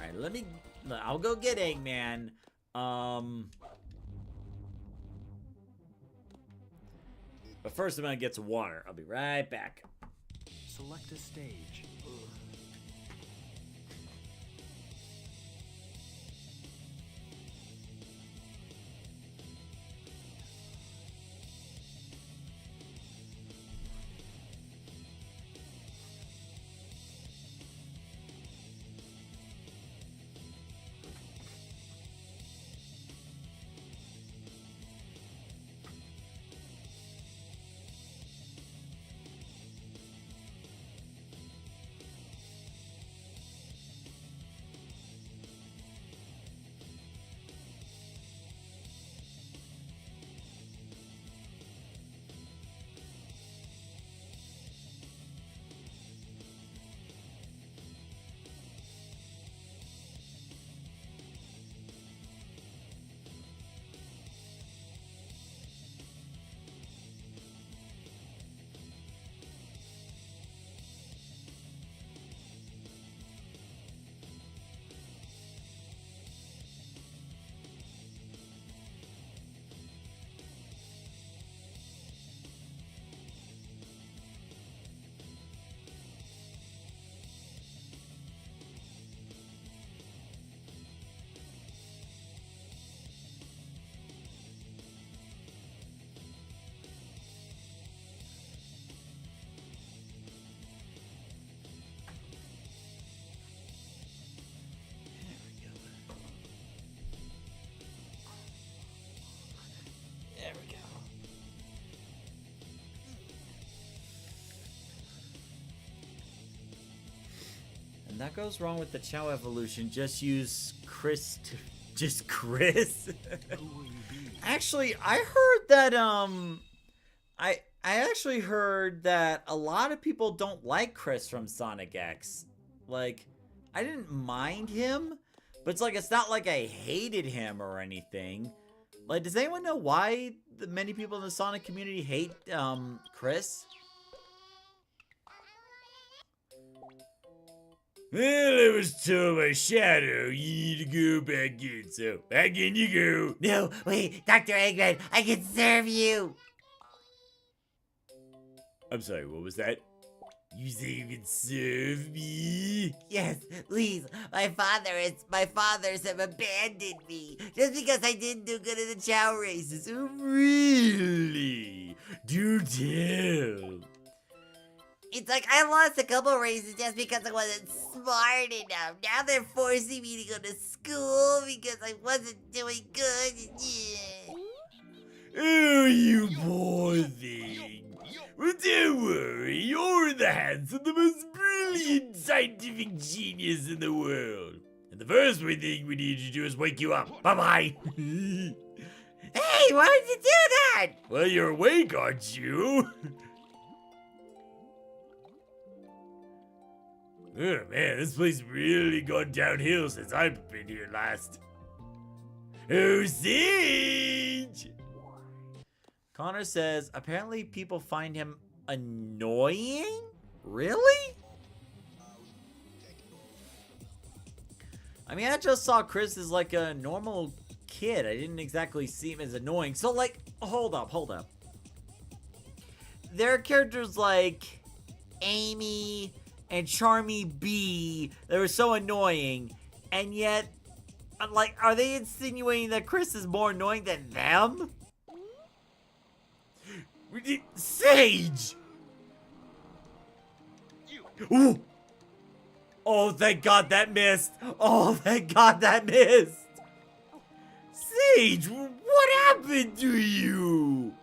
Alright, I'll go get Eggman. But first I'm gonna get some water. I'll be right back. Select a stage. There we go. And that goes wrong with the Chao evolution. Just use Chris to... Just Chris? Who will you be? Actually, I heard that, I actually heard that a lot of people don't like Chris from Sonic X. Like, I didn't mind him, but it's like, it's not like I hated him or anything. Like, does anyone know why the many people in the Sonic community hate, Chris? Well, it was told by Shadow you need to go back in, so back in you go. No, wait, Dr. Eggman, I can serve you. I'm sorry, what was that? You say you can serve me? Yes, please. My fathers have abandoned me just because I didn't do good in the Chao races. Really? Do tell. It's like I lost a couple races just because I wasn't smart enough. Now they're forcing me to go to school because I wasn't doing good. Yeah. Oh, you poor thing. Well, don't worry. You're in the hands of the most brilliant scientific genius in the world. And the first thing we need to do is wake you up. Bye-bye. Hey, why did you do that? Well, you're awake, aren't you? Oh, man, this place really gone downhill since I've been here last. Oh, Sage! Connor says, apparently people find him annoying? Really? I mean, I just saw Chris as like a normal kid. I didn't exactly see him as annoying. So, like, hold up. There are characters like Amy and Charmy B that were so annoying, and yet, like, are they insinuating that Chris is more annoying than them? Sage! Ooh. Oh, thank God that missed. Sage, what happened to you?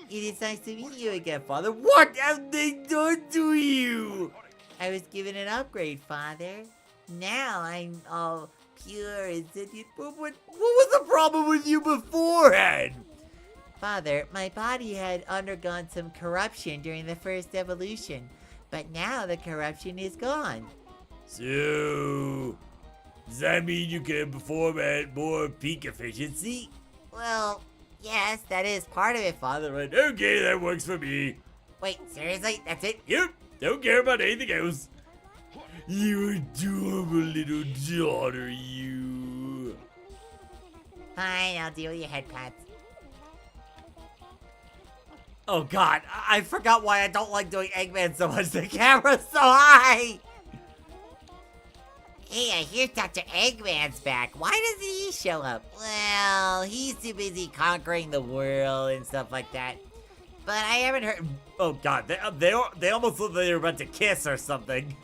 It is nice to meet you again, Father, what have they done to you? I was given an upgrade, Father. Now I'm all pure and sentient. What was the problem with you beforehand? Father, my body had undergone some corruption during the first evolution, but now the corruption is gone. So, does that mean you can perform at more peak efficiency? Well, yes, that is part of it, Father. Father went, okay, that works for me. Wait, seriously? That's it? Yep, don't care about anything else. You adorable little daughter, you. Fine, I'll deal with your head pats. Oh God, I forgot why I don't like doing Eggman so much. The camera's so high. Hey, I hear Dr. Eggman's back. Why doesn't he show up? Well, he's too busy conquering the world and stuff like that. But I haven't heard... Oh God, they almost looked like they were about to kiss or something.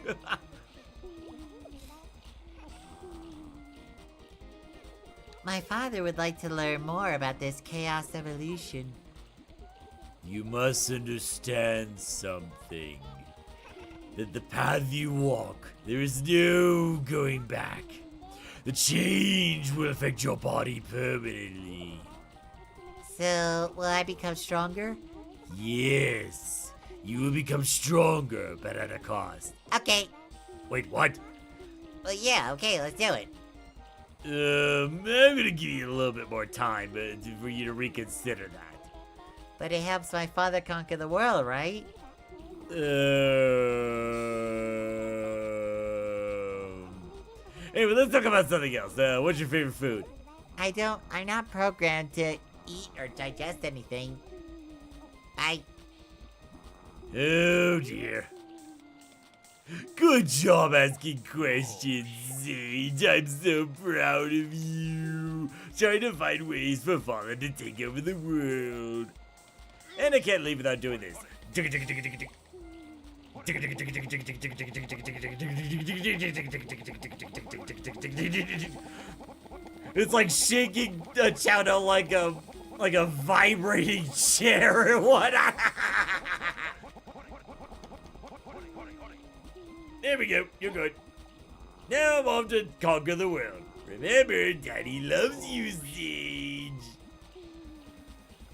My father would like to learn more about this chaos evolution. You must understand something. That the path you walk, there is no going back. The change will affect your body permanently. So, will I become stronger? Yes, you will become stronger, but at a cost. Okay. Wait, what? Well, yeah, okay, let's do it. I'm gonna give you a little bit more time for you to reconsider that. But it helps my father conquer the world, right? Anyway, let's talk about something else. What's your favorite food? I'm not programmed to eat or digest anything. Oh dear. Good job asking questions, Sage. I'm so proud of you. Trying to find ways for Father to take over the world. And I can't leave without doing this. It's like shaking a Chao like a vibrating chair or what? There we go. You're good. Now I'm off to conquer the world. Remember, Daddy loves you, Sage.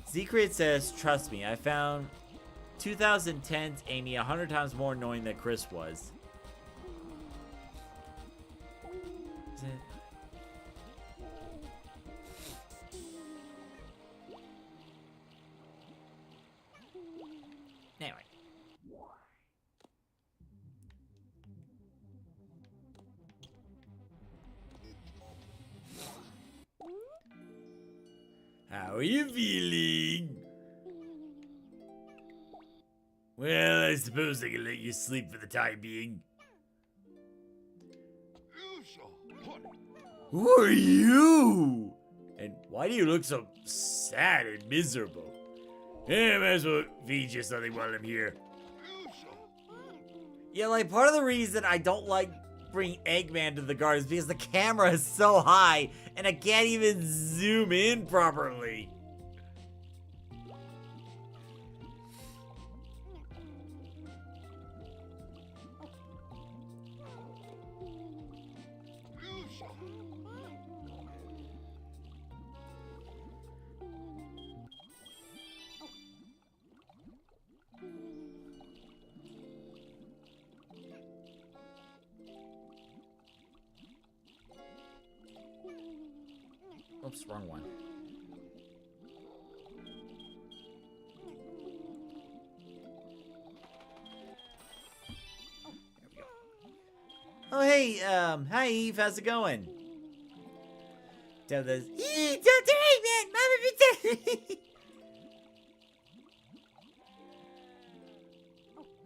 Secret says, trust me, I found 2010's Amy 100 times more annoying than Chris was. Is it? Anyway. How are you feeling? Well, I suppose I can let you sleep for the time being. Who are you? And why do you look so sad and miserable? Yeah, might as well feed you something while I'm here. Yeah, like, part of the reason I don't like bringing Eggman to the garden is because the camera is so high, and I can't even zoom in properly. Oops, wrong one. There we go. Oh, hey, hi Eve, how's it going? Down this. Dr. Eggman, Mama protect.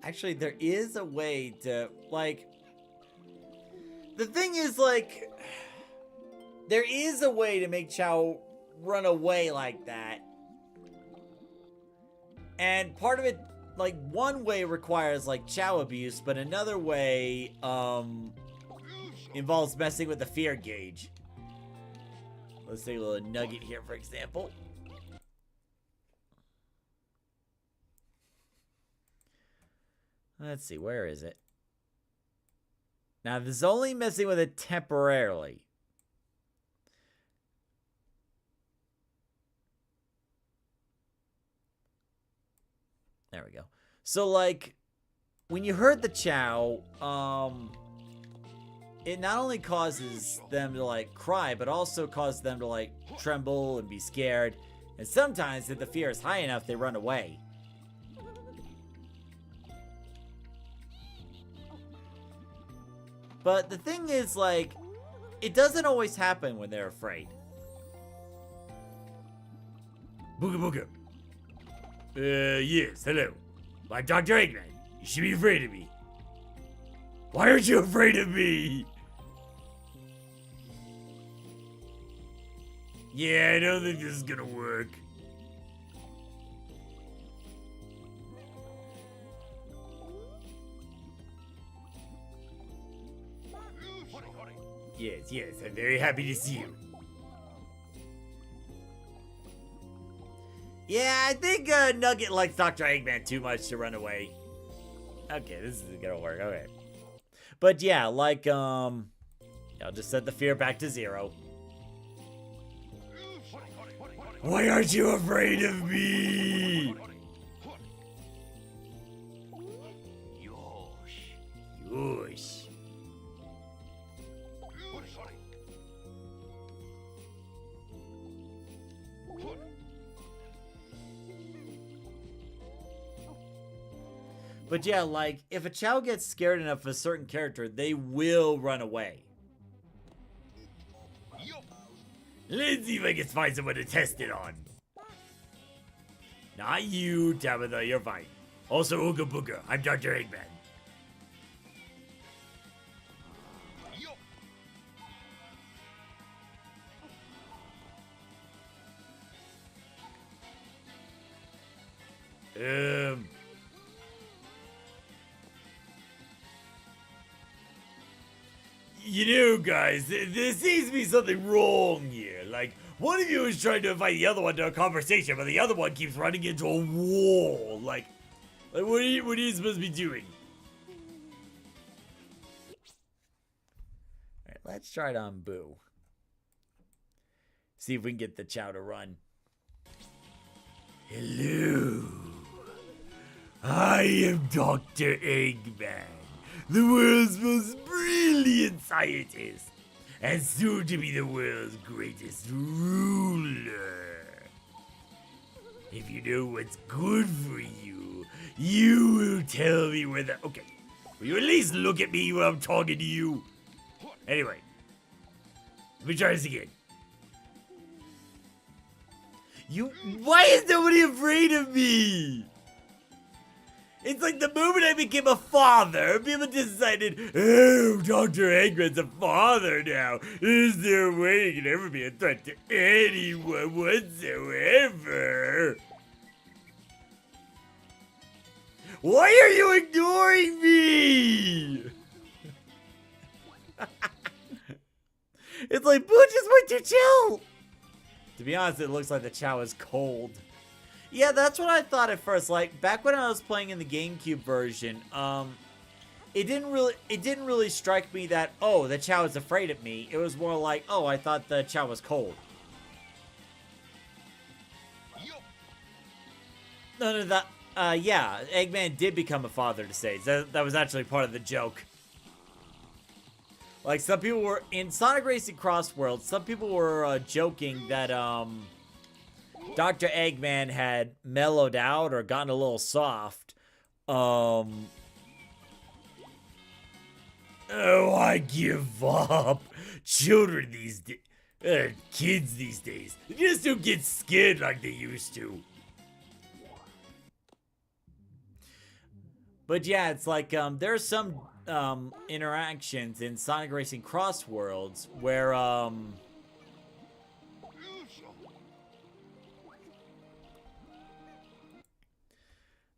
Actually, there is a way to, like, the thing is, like, there is a way to make Chao run away like that. And part of it, like, one way requires, like, Chao abuse, but another way, involves messing with the fear gauge. Let's take a little nugget here, for example. Let's see, where is it? Now, this is only messing with it temporarily. There we go. So, like, when you hurt the Chao, it not only causes them to, like, cry, but also causes them to, like, tremble and be scared. And sometimes, if the fear is high enough, they run away. But the thing is, like, it doesn't always happen when they're afraid. Booga booga. Yes, hello. I'm Dr. Eggman. You should be afraid of me. Why aren't you afraid of me? Yeah, I don't think this is gonna work. Yes, yes, I'm very happy to see you. Yeah, I think Nugget likes Dr. Eggman too much to run away. Okay, this isn't gonna work, okay. But yeah, like, I'll just set the fear back to 0. Why aren't you afraid of me? Yosh. But yeah, like, if a Chao gets scared enough of a certain character, they will run away. Let's see if I can find someone to test it on. Not you, Tabitha, you're fine. Also, Ooga Booga, I'm Dr. Eggman. You know, guys, there seems to be something wrong here. Like, one of you is trying to invite the other one to a conversation, but the other one keeps running into a wall. Like what are you supposed to be doing? Alright, let's try it on Boo. See if we can get the Chao to run. Hello. I am Dr. Eggman, the world's most brilliant scientist, and soon to be the world's greatest ruler. If you know what's good for you, you will tell me whether... Okay, will you at least look at me when I'm talking to you? Anyway, let me try this again. Why is nobody afraid of me? It's like the moment I became a father, people decided, oh, Dr. Eggman's a father now. There's no way he can ever be a threat to anyone whatsoever. Why are you ignoring me? It's like, Boo just went to chill. To be honest, it looks like the Chao is cold. Yeah, that's what I thought at first. Like, back when I was playing in the GameCube version, it didn't really strike me that, oh, the Chao is afraid of me. It was more like, oh, I thought the Chao was cold. No, that, yeah, Eggman did become a father to Sage. That was actually part of the joke. Like, some people were, in Sonic Racing Cross World, some people were joking that, Dr. Eggman had mellowed out or gotten a little soft. Oh, I give up. Children these days, kids these days, they just don't get scared like they used to. But yeah, it's like, there are some, interactions in Sonic Racing Cross Worlds where,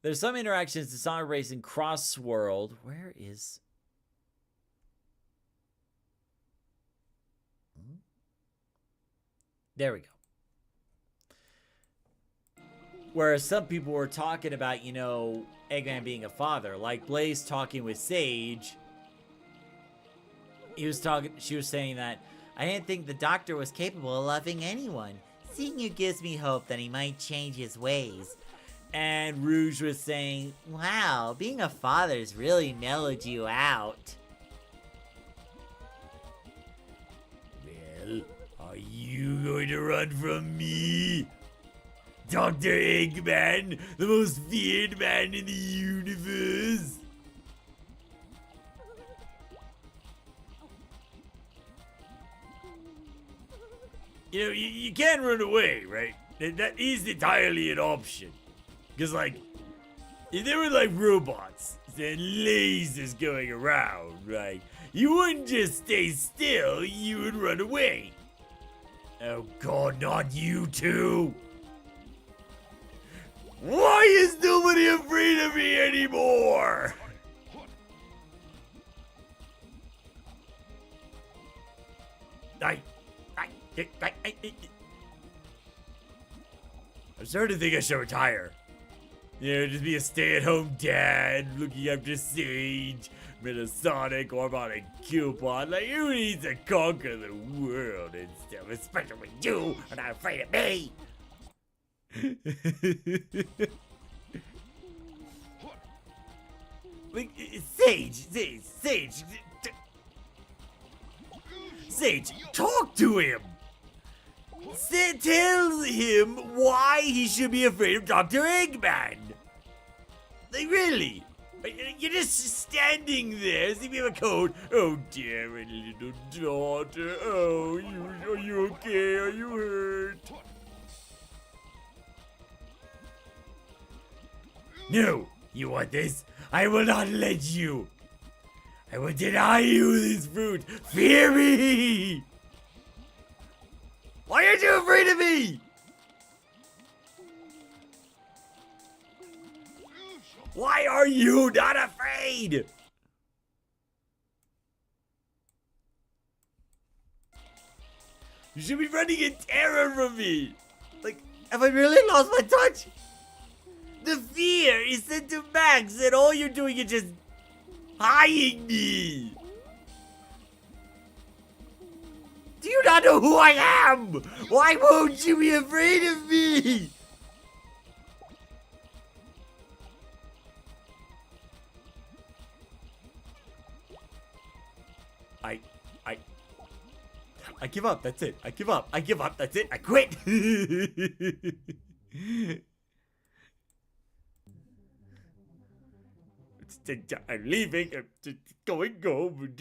there's some interactions in Sonic Racing Cross World. Where is... There we go. Where some people were talking about, you know, Eggman being a father. Like Blaze talking with Sage. She was saying that, I didn't think the doctor was capable of loving anyone. Seeing you gives me hope that he might change his ways. And Rouge was saying, wow, being a father's really mellowed you out. Well, are you going to run from me? Dr. Eggman, the most feared man in the universe. You know, you can't run away, right? That is entirely an option. Because, like, if there were, like, robots and lasers going around, right, you wouldn't just stay still, you would run away. Oh, God, not you two. Why is nobody afraid of me anymore? I'm starting to think I should retire. You know, just be a stay-at-home dad, looking after Sage, Sonic, or I'm on a coupon. Like, who needs to conquer the world and stuff, especially when you are not afraid of me? Like, Sage, talk to him! Tell him why he should be afraid of Dr. Eggman! Like, really? You're just standing there as if you have a cold. Oh, dear little daughter. Oh, are you okay? Are you hurt? No! You want this? I will not let you! I will deny you this fruit! Fear me! Why aren't you afraid of me? Why are you not afraid? You should be running in terror from me! Like, have I really lost my touch? The fear is set to max and all you're doing is just eyeing me! Do you not know who I am? Why won't you be afraid of me? I give up, that's it. I give up, that's it. I quit! I'm leaving. I'm just going home.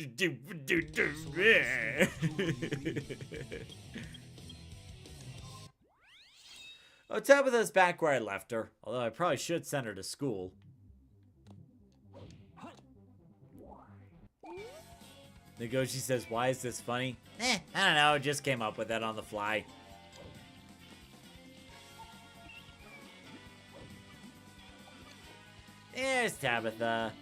Oh, Tabitha's back where I left her. Although I probably should send her to school. Nagoshi says, why is this funny? I don't know. Just came up with that on the fly. There's Tabitha.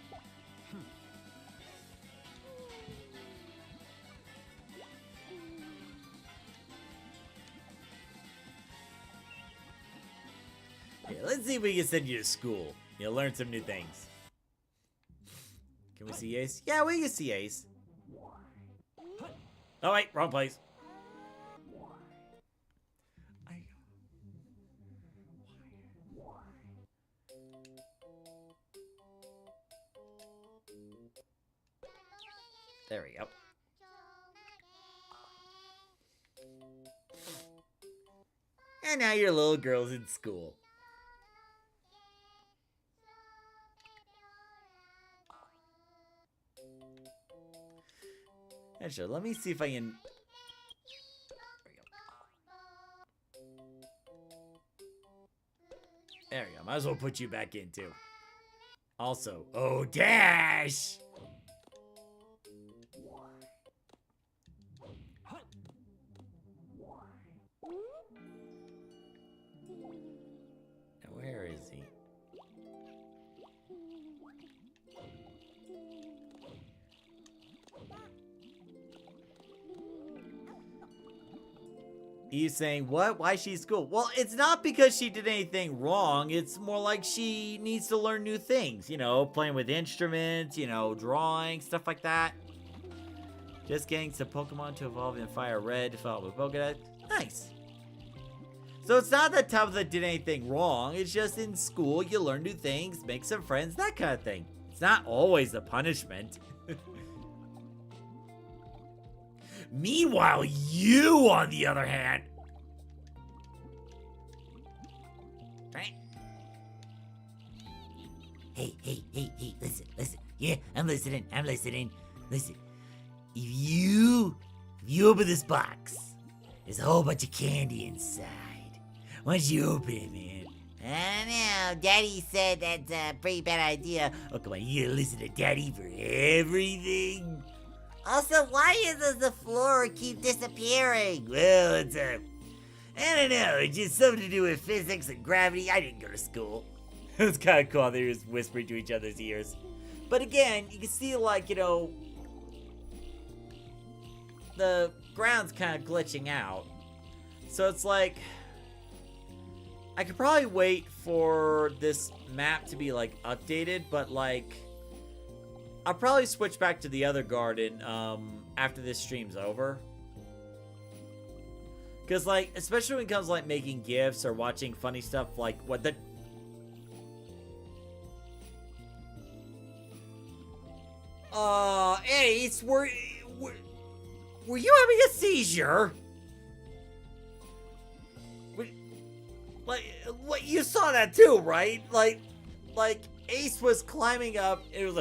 Yeah, let's see if we can send you to school. You'll learn some new things. Can we see Ace? Yeah, we can see Ace. Oh, wait, wrong place. There we go. And now your little girl's in school. And sure, let me see if I can... There we go. Might as well put you back in, too. Also, oh, Dash! Now, where is he? He's saying, what? Why is she in school? Well, it's not because she did anything wrong. It's more like she needs to learn new things. You know, playing with instruments, you know, drawing, stuff like that. Just getting some Pokemon to evolve in Fire Red, followed with Pokedex. Nice. So it's not that Tabitha did anything wrong. It's just in school, you learn new things, make some friends, that kind of thing. It's not always a punishment. Meanwhile, you, on the other hand... Hey, listen. Yeah, I'm listening. Listen, if you open this box, there's a whole bunch of candy inside. Why don't you open it, man? I don't know. Daddy said that's a pretty bad idea. Oh, come on, you gotta listen to Daddy for everything. Also, why does the floor keep disappearing? Well, I don't know, it's just something to do with physics and gravity. I didn't go to school. It's kind of cool. They were just whispering to each other's ears. But again, you can see, like, you know, the ground's kind of glitching out. So it's like, I could probably wait for this map to be, like, updated, but, like, I'll probably switch back to the other garden after this stream's over. Because, like, especially when it comes to, like, making gifts or watching funny stuff, like, what the... Ace, were you having a seizure? Like, you saw that too, right? Like, Ace was climbing up, and it was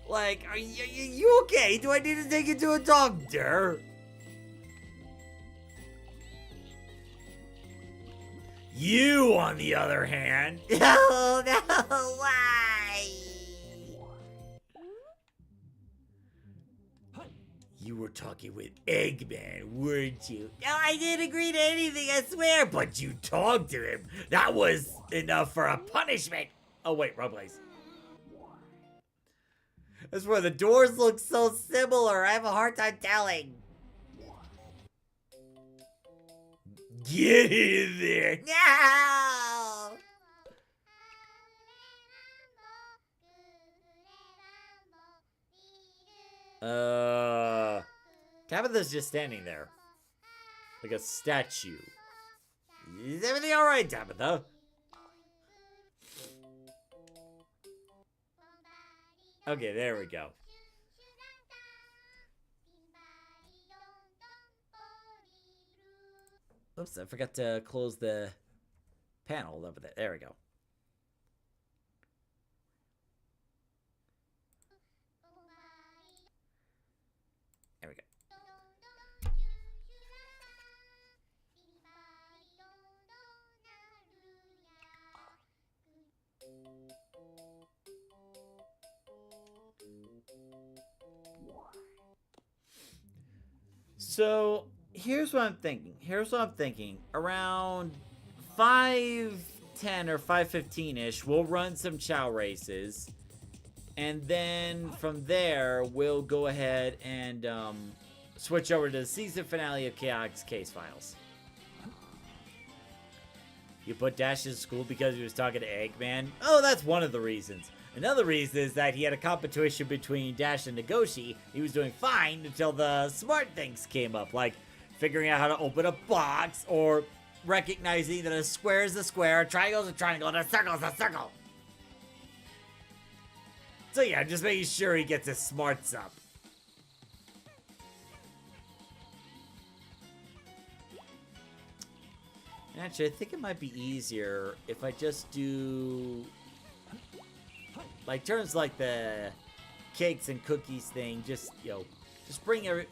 like, are you okay? Do I need to take you to a doctor? You, on the other hand... No, why? You were talking with Eggman, weren't you? No, I didn't agree to anything, I swear. But you talked to him. That was enough for a punishment. Oh, wait, wrong place. That's where the doors look so similar. I have a hard time telling. Get in there. No! Tabitha's just standing there. Like a statue. Is everything alright, Tabitha? Okay, there we go. Oops, I forgot to close the panel over there. There we go. There we go. So, here's what I'm thinking. Around 5:10 or 5:15-ish, we'll run some Chao races. And then from there, we'll go ahead and switch over to the season finale of Chaotix Case Files. You put Dash in school because he was talking to Eggman? Oh, that's one of the reasons. Another reason is that he had a competition between Dash and Nagoshi. He was doing fine until the smart things came up, like figuring out how to open a box, or recognizing that a square is a square, a triangle is a triangle, and a circle is a circle. So yeah, just making sure he gets his smarts up. Actually, I think it might be easier if I just do... like, turns like the cakes and cookies thing, just, you know, just bring every...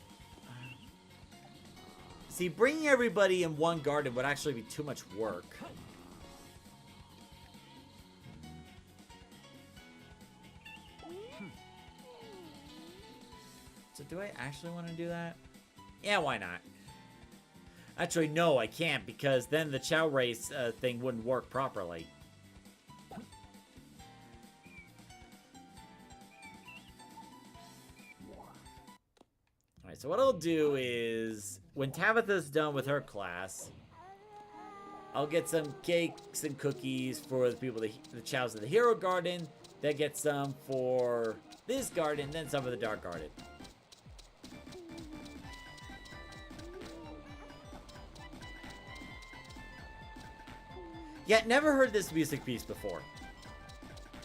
See, bringing everybody in one garden would actually be too much work. So do I actually want to do that? Yeah, why not? Actually, no, I can't, because then the Chao race thing wouldn't work properly. Alright, so what I'll do is, when Tabitha's done with her class, I'll get some cakes and cookies for the people, the Chaos of the Hero Garden, then get some for this garden, then some for the Dark Garden. Yet, never heard this music piece before.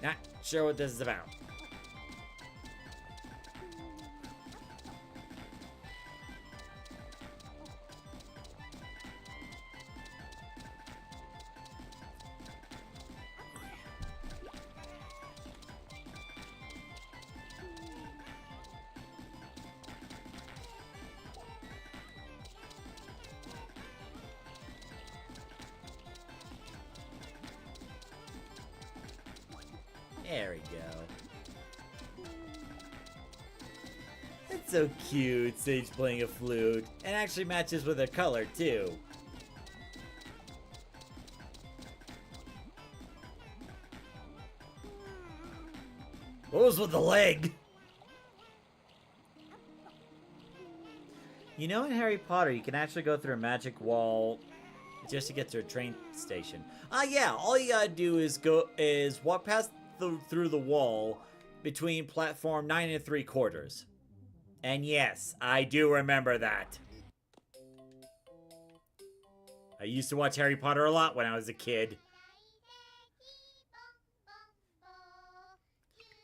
Not sure what this is about. There we go. That's so cute, Sage playing a flute. And actually matches with her color, too. What was with the leg? You know, in Harry Potter, you can actually go through a magic wall just to get to a train station. Yeah, all you gotta do is walk past through the wall between platform 9 3/4. And yes, I do remember that. I used to watch Harry Potter a lot when I was a kid.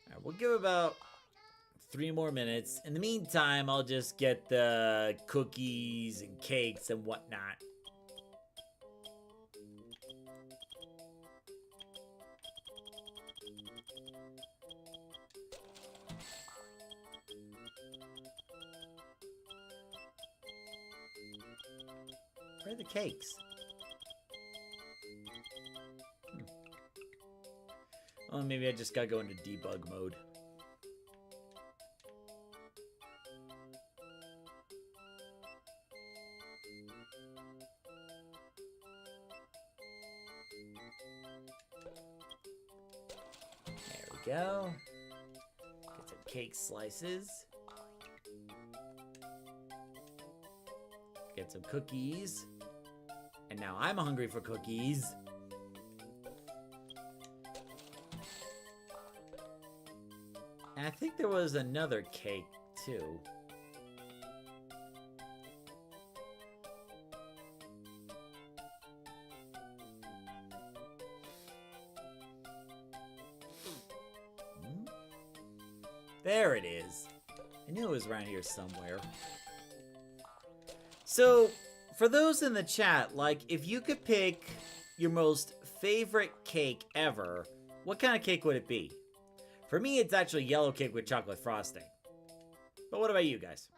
Alright, we'll give about 3 more minutes. In the meantime, I'll just get the cookies and cakes and whatnot. Where are the cakes? Oh, maybe I just gotta go into debug mode. There we go. Get some cake slices. Get some cookies. And now I'm hungry for cookies. And I think there was another cake, too. There it is. I knew it was around here somewhere. So, for those in the chat, like, if you could pick your most favorite cake ever, what kind of cake would it be? For me, it's actually yellow cake with chocolate frosting. But what about you guys?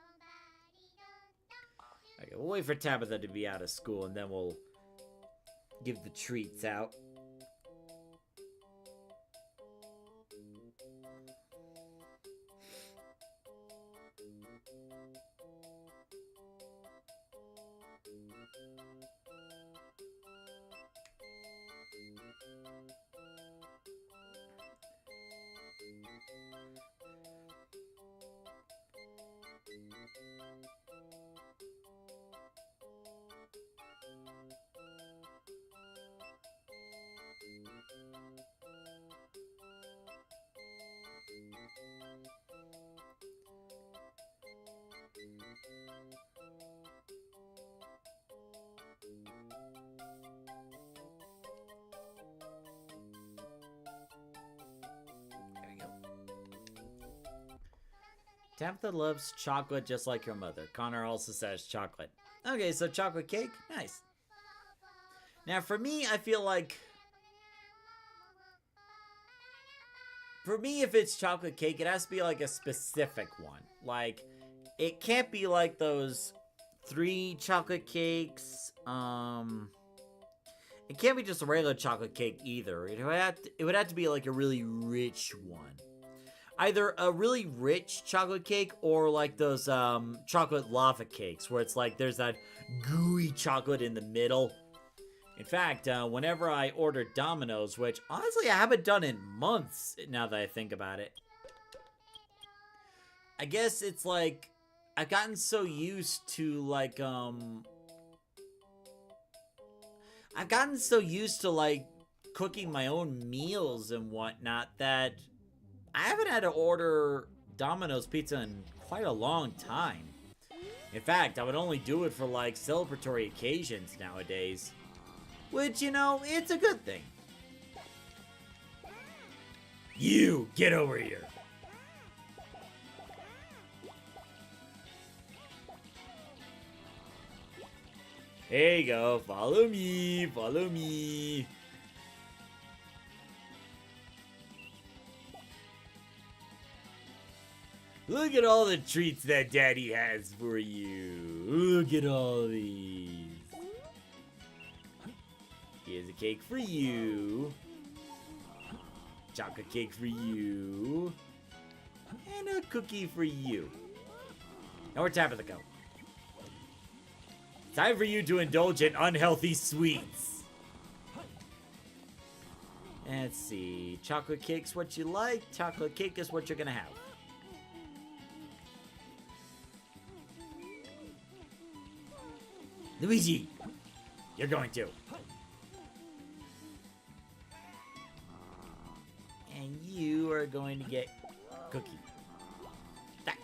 Okay, we'll wait for Tabitha to be out of school, and then we'll give the treats out. Tabitha loves chocolate just like your mother. Connor also says chocolate. Okay, so chocolate cake? Nice. Now, for me, I feel like... For me, if it's chocolate cake, it has to be like a specific one. Like, it can't be like those 3 chocolate cakes. It can't be just a regular chocolate cake either. It would have to be like a really rich one. Either a really rich chocolate cake or like those chocolate lava cakes where it's like there's that gooey chocolate in the middle. In fact, whenever I order Domino's, which honestly I haven't done in months now that I think about it. I guess it's like I've gotten so used to like I've gotten so used to like cooking my own meals and whatnot that I haven't had to order Domino's pizza in quite a long time. In fact, I would only do it for like celebratory occasions nowadays. Which, you know, it's a good thing. You, get over here. There you go, follow me, follow me. Look at all the treats that Daddy has for you. Look at all these. Here's a cake for you. Chocolate cake for you. And a cookie for you. Now where'd Tabitha go? Time for you to indulge in unhealthy sweets. Let's see. Chocolate cake's what you like. Chocolate cake is what you're gonna have. Luigi, you're going to. And you are going to get cookie. That.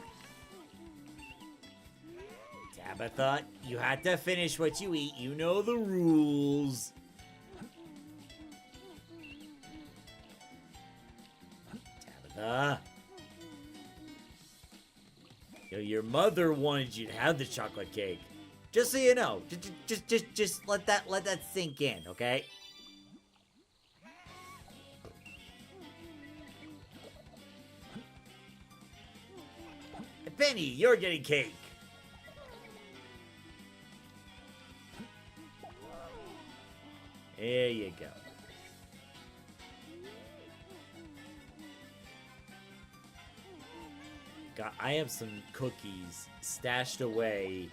Tabitha, you have to finish what you eat. You know the rules. Tabitha. Your mother wanted you to have the chocolate cake. Just so you know, just let that sink in, okay? Penny, you're getting cake. There you go. I have some cookies stashed away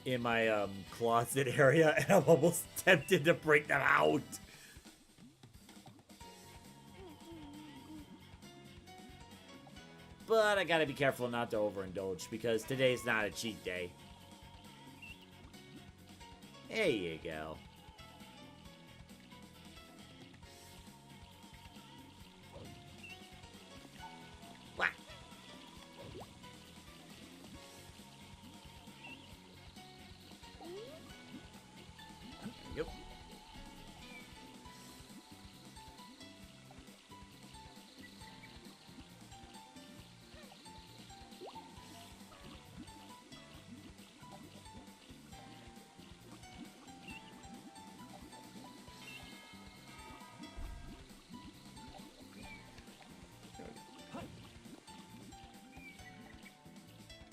in my closet area, and I'm almost tempted to bring them out. But I gotta be careful not to overindulge, because today's not a cheat day. There you go. Wow. Yep.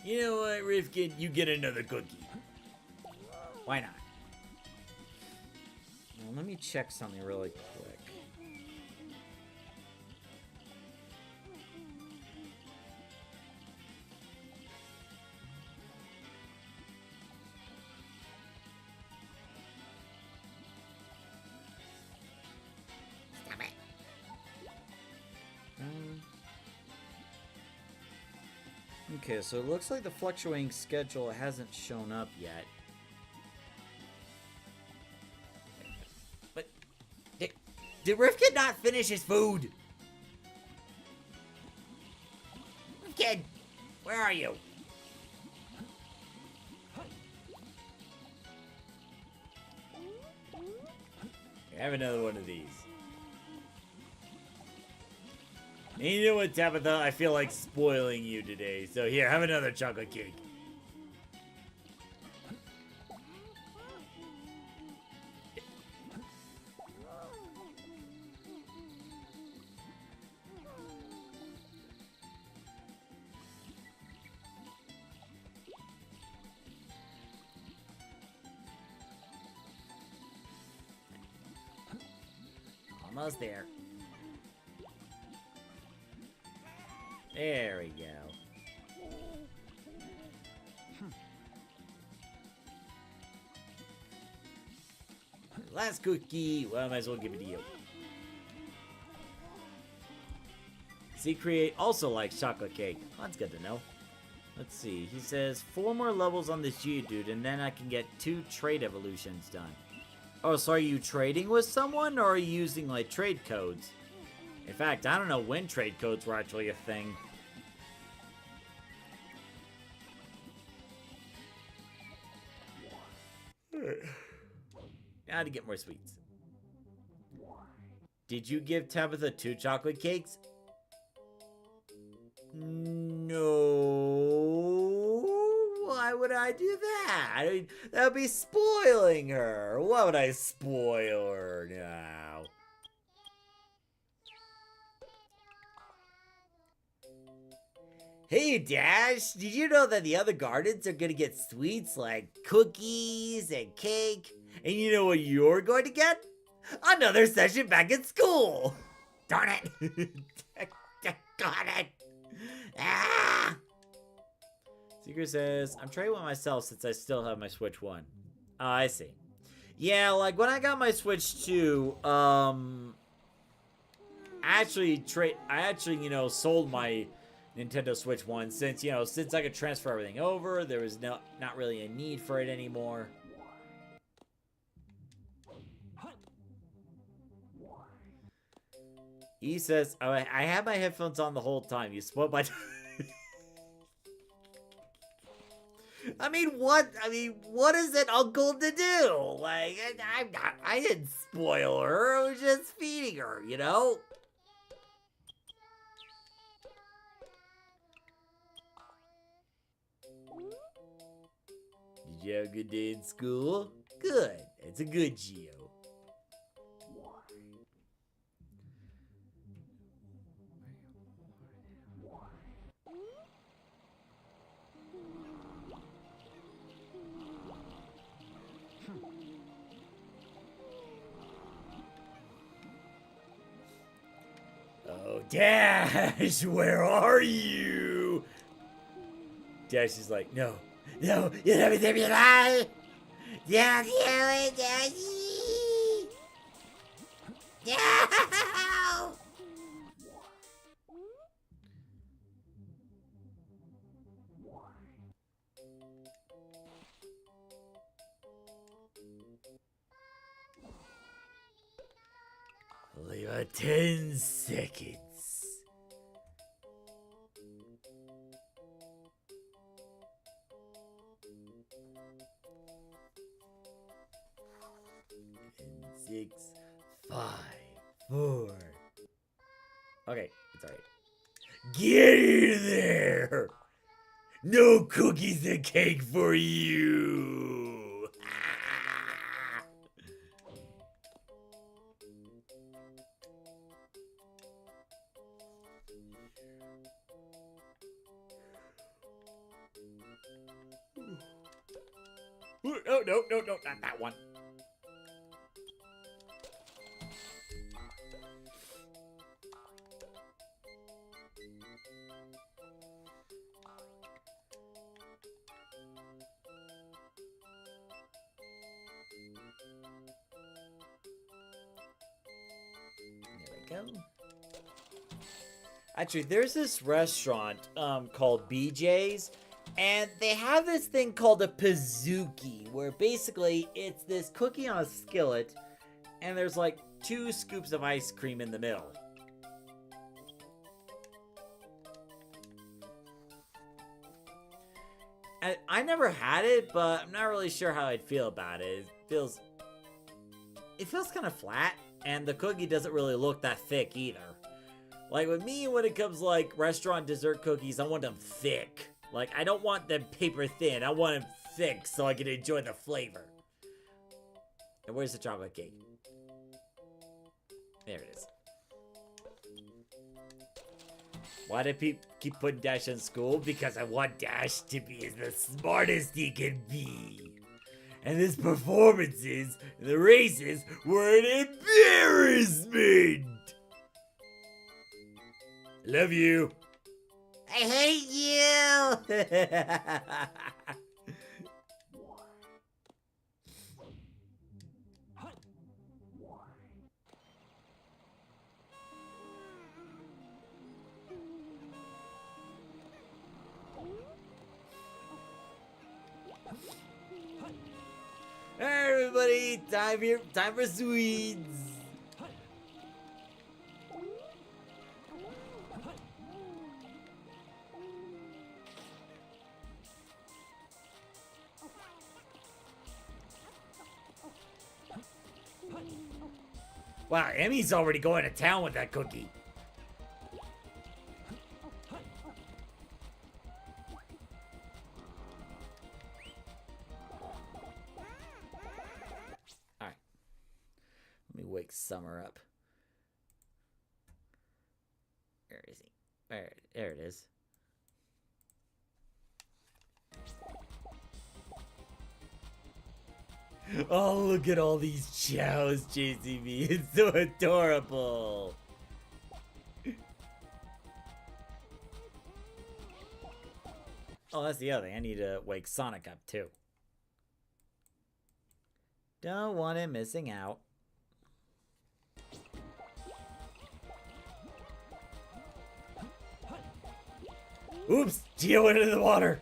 You know what, Rifkin? You get another cookie. Why not? Well, let me check something really quick. Stop it. Okay, so it looks like the fluctuating schedule hasn't shown up yet. But did Rifkin not finish his food? Kid, where are you? Have another one of these. And you know what, Tabitha? I feel like spoiling you today. So here, have another chocolate cake. Almost there. There we go. Last cookie. Well, I might as well give it to you. See, Create also likes chocolate cake. Oh, that's good to know. Let's see. He says 4 more levels on this Geodude, and then I can get 2 trade evolutions done. Oh, so are you trading with someone, or are you using, like, trade codes? In fact, I don't know when trade codes were actually a thing. Now to get more sweets. Did you give Tabitha 2 chocolate cakes? No. Why would I do that? I mean, that would be spoiling her. Why would I spoil her now? Hey, Dash, did you know that the other gardens are gonna get sweets like cookies and cake? And you know what you're going to get? Another session back at school! Darn it! Got it! Ah! Seeker says, I'm trading with myself since I still have my Switch 1. Oh, I see. Yeah, like when I got my Switch 2, I actually, you know, sold my Nintendo Switch 1 since, you know, since I could transfer everything over, there was not really a need for it anymore. He says, oh, I had my headphones on the whole time. You spoiled my... I mean, what is it uncle to do? Like, I didn't spoil her. I was just feeding her, you know? Did you have a good day in school? Good. It's a good Geo. Oh, Dash, where are you? Dash is like, no, you never did me lie. Don't do it, Daddy! No! Only about 10 seconds. And 6, 5, 4. Okay, it's alright. Get in there! No cookies and cake for you! Ah! No, not that one. There we go. Actually, there's this restaurant called BJ's, and they have this thing called a pizookie, where basically it's this cookie on a skillet, and there's like 2 scoops of ice cream in the middle. I never had it, but I'm not really sure how I'd feel about it. It feels kind of flat, and the cookie doesn't really look that thick either. Like with me, when it comes like restaurant dessert cookies, I want them thick. Like I don't want them paper thin. I want them thick so I can enjoy the flavor. And where's the chocolate cake? There it is. Why do people keep putting Dash in school? Because I want Dash to be the smartest he can be. And his performances in the races were an embarrassment. I love you. I hate you! Alright, everybody, time for sweets. Wow, Emmy's already going to town with that cookie. Alright. Let me wake Summer up. Where is he? There it is. Oh, look at all these chows chasing me. It's so adorable. Oh, that's the other thing. I need to wake Sonic up, too. Don't want him missing out. Oops! Geo went into the water!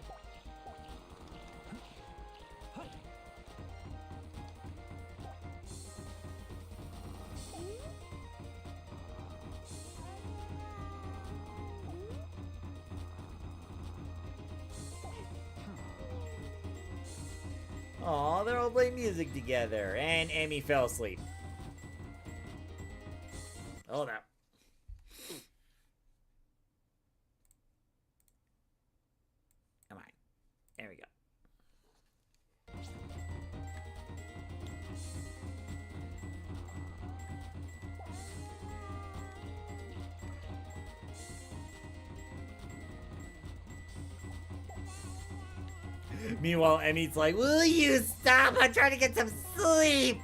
Aw, they're all playing music together, and Amy fell asleep. Hold up. Come on. There we go. Meanwhile, Emmy's like, Will you stop? I'm trying to get some sleep!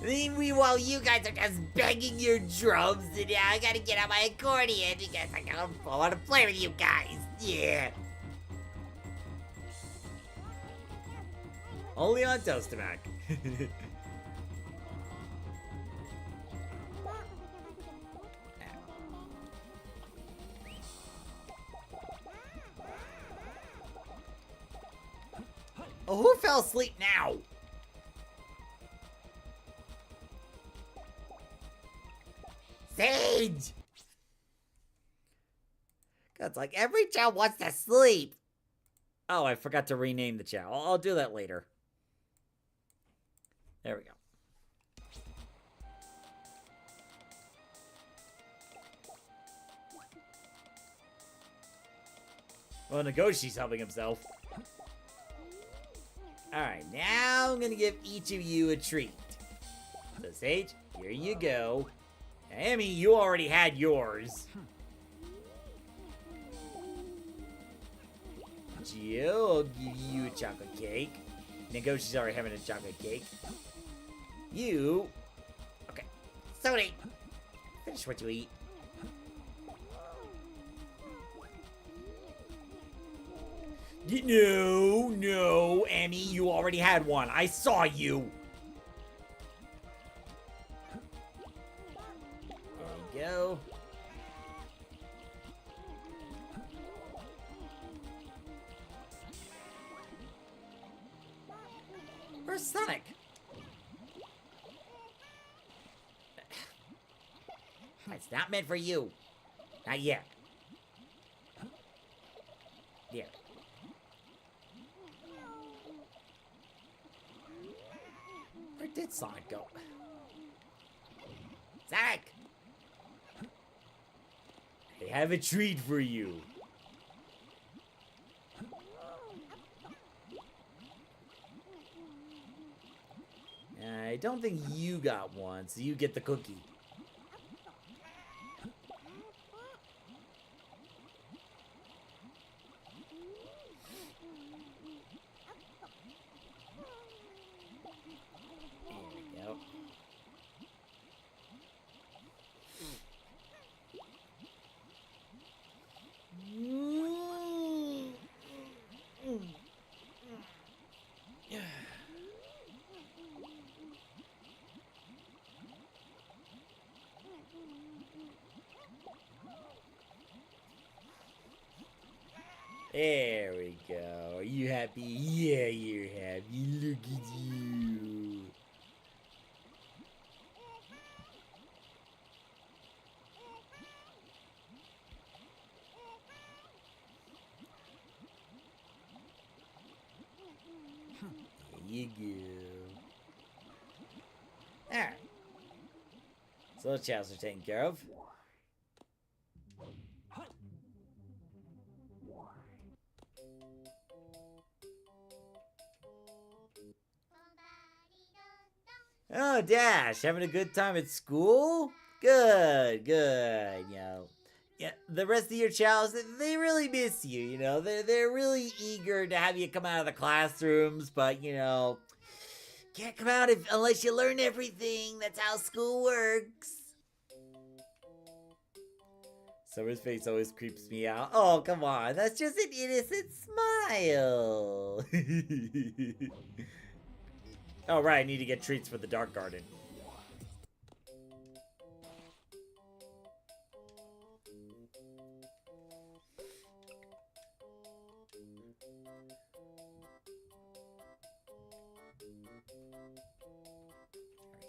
Meanwhile, you guys are just banging your drums, and now I gotta get out my accordion because I want to play with you guys. Yeah. only on Toastamac. Oh, who fell asleep now? Sage! God, it's like every child wants to sleep. Oh, I forgot to rename the Chao. I'll do that later. There we go. Well, Nagoshi's helping himself. Alright, now I'm gonna give each of you a treat. So, Sage, here you go. Amy, you already had yours. Jill, I'll give you a chocolate cake. Nagoshi's already having a chocolate cake. You... Okay. Sony, Finish what you eat. No, Amy, you already had one. I saw you. There you go. Where's Sonic? It's not meant for you. Not yet. There. Where did Sonic go? Sonic! have a treat for you. I don't think you got one, so you get the cookie. There we go. There we go. Are you happy? Yeah, you're happy. Look at you. There you go. Alright. So those chows are taken care of. Oh, Dash, having a good time at school? Good, good, you know. Yeah, the rest of your chows, they really miss you, you know. They're really eager to have you come out of the classrooms, but, you know, can't come out unless you learn everything. That's how school works. Summer's face always creeps me out. Oh, come on. That's just an innocent smile. Oh, right. I need to get treats for the Dark Garden.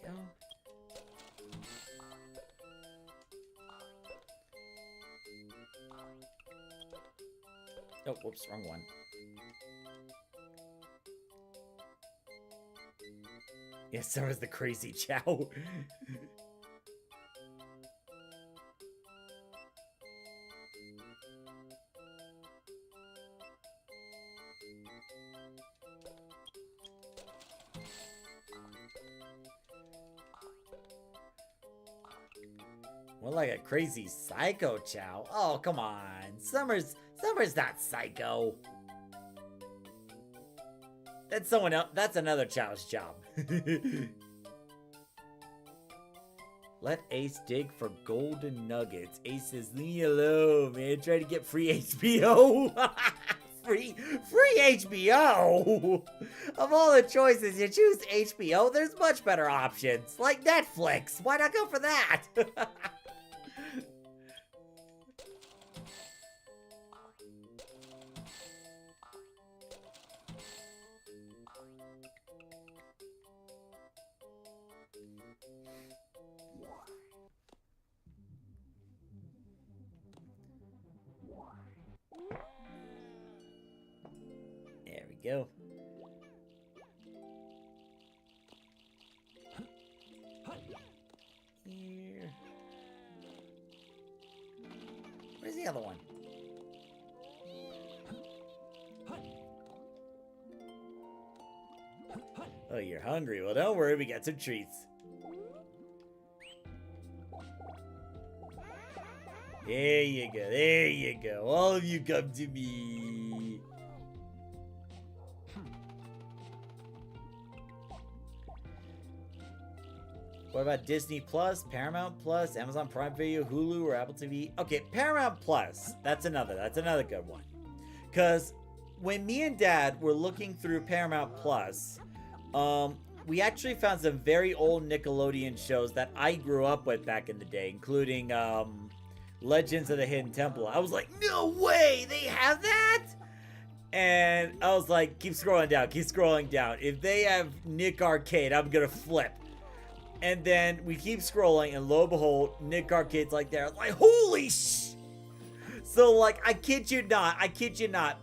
There we go. Oh, whoops, wrong one. Yes, so is the crazy Chao. More like a crazy psycho Chao. Oh, come on. Summer's not psycho. That's someone else. That's another Chao's job. Let Ace dig for golden nuggets. Ace says, leave me alone, man. Try to get free HBO. free HBO. Of all the choices, you choose HBO. There's much better options, like Netflix. Why not go for that? There we go. Here. Where's the other one? Oh, you're hungry. Well, don't worry. We got some treats. There you go. There you go. All of you come to me. What about Disney Plus, Paramount Plus, Amazon Prime Video, Hulu, or Apple TV? Okay, Paramount Plus. That's another good one. Because when me and Dad were looking through Paramount Plus, we actually found some very old Nickelodeon shows that I grew up with back in the day, including Legends of the Hidden Temple. I was like, no way, they have that? And I was like, keep scrolling down, keep scrolling down. If they have Nick Arcade, I'm gonna flip. And then we keep scrolling, and lo and behold, Nick Arcade's like there. Like, holy sh! So, like, I kid you not.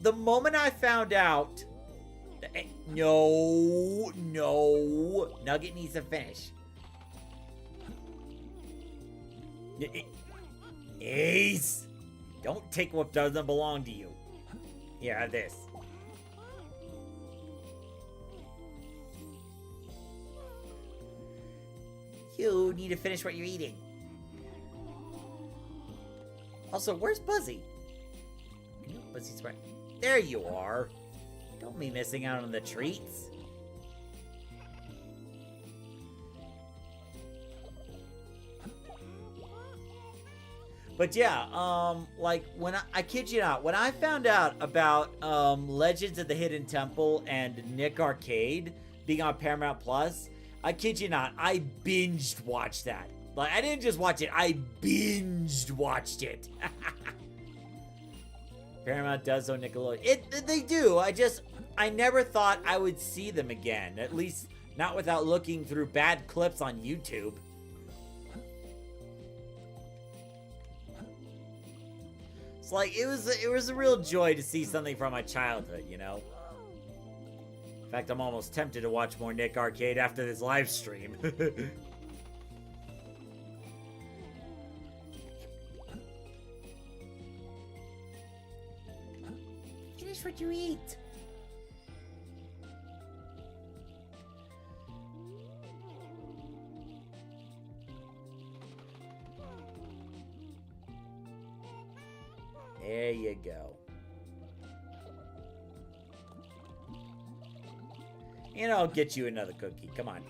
The moment I found out... No. Nugget needs to finish. Ace! Don't take what doesn't belong to you. Here, have this. You need to finish what you're eating. Also, where's Buzzy? Buzzy's right. There you are. Don't be missing out on the treats. But yeah, like when I kid you not, when I found out about Legends of the Hidden Temple and Nick Arcade being on Paramount Plus, I kid you not, I binged watched that. Like I didn't just watch it, I binged watched it. Paramount does own Nickelodeon. They do. I never thought I would see them again. At least not without looking through bad clips on YouTube. It's like it was a real joy to see something from my childhood, you know? In fact, I'm almost tempted to watch more Nick Arcade after this live stream. Finish what you eat. There you go. And I'll get you another cookie. Come on.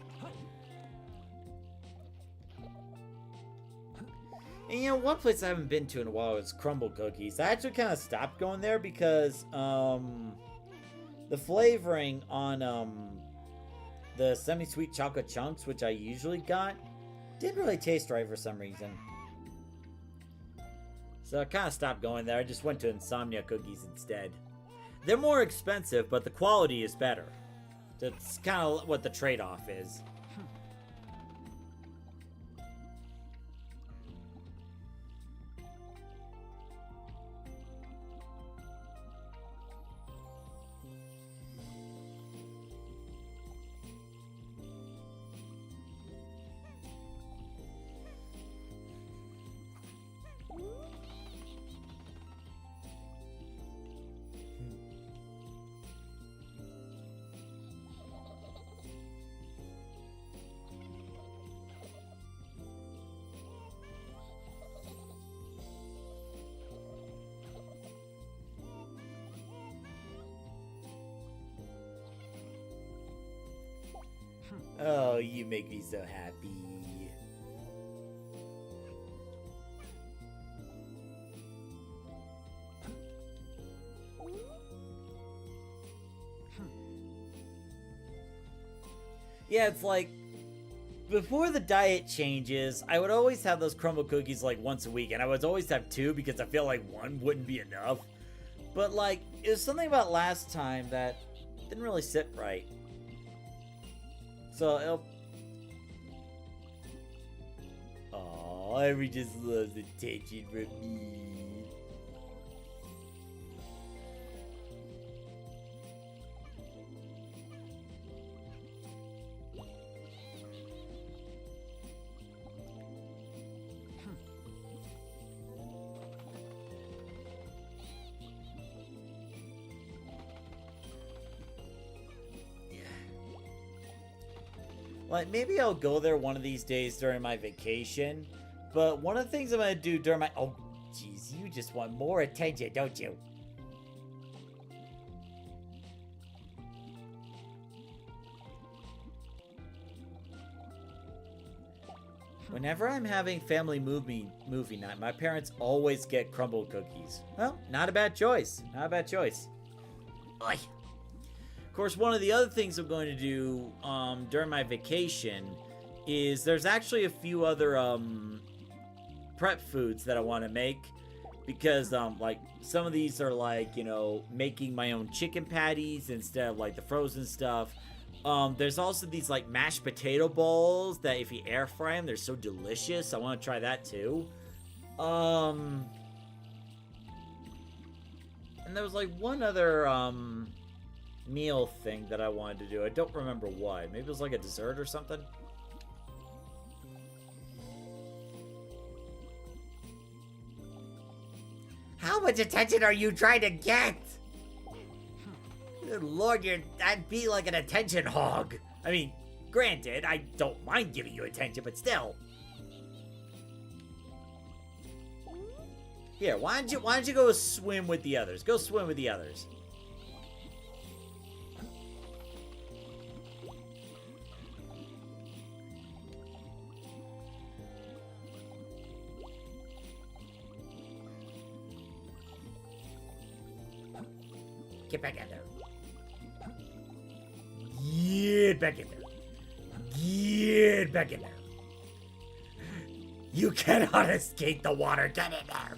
And you know, one place I haven't been to in a while is Crumble Cookies. I actually kind of stopped going there because the flavoring on the semi-sweet chocolate chunks, which I usually got, didn't really taste right for some reason. So I kind of stopped going there. I just went to Insomnia Cookies instead. They're more expensive, but the quality is better. That's kind of what the trade-off is. Oh, you make me so happy. Yeah, it's like, before the diet changes, I would always have those crumble cookies like once a week, and I would always have two because I feel like one wouldn't be enough. But like, it was something about last time that didn't really sit right. So it'll... Aww, Ivy just loves attention from me. Like, maybe I'll go there one of these days during my vacation. But one of the things I'm going to do during my... Oh, jeez, you just want more attention, don't you? Whenever I'm having family movie night, my parents always get crumble cookies. Well, not a bad choice. Not a bad choice. Oy. Of course, one of the other things I'm going to do during my vacation is there's actually a few other prep foods that I want to make, because like some of these are like, you know, making my own chicken patties instead of like the frozen stuff. There's also these like mashed potato balls that if you air fry them, they're so delicious. I want to try that too. And there was like one other meal thing that I wanted to do. I don't remember what. Maybe it was like a dessert or something. much attention are you trying to get? Good Lord, I'd be like an attention hog. I mean, granted, I don't mind giving you attention, but still. Here, why don't you go swim with the others? Go swim with the others. Get back in there. Get back in there. Get back in there. You cannot escape the water. Get in there.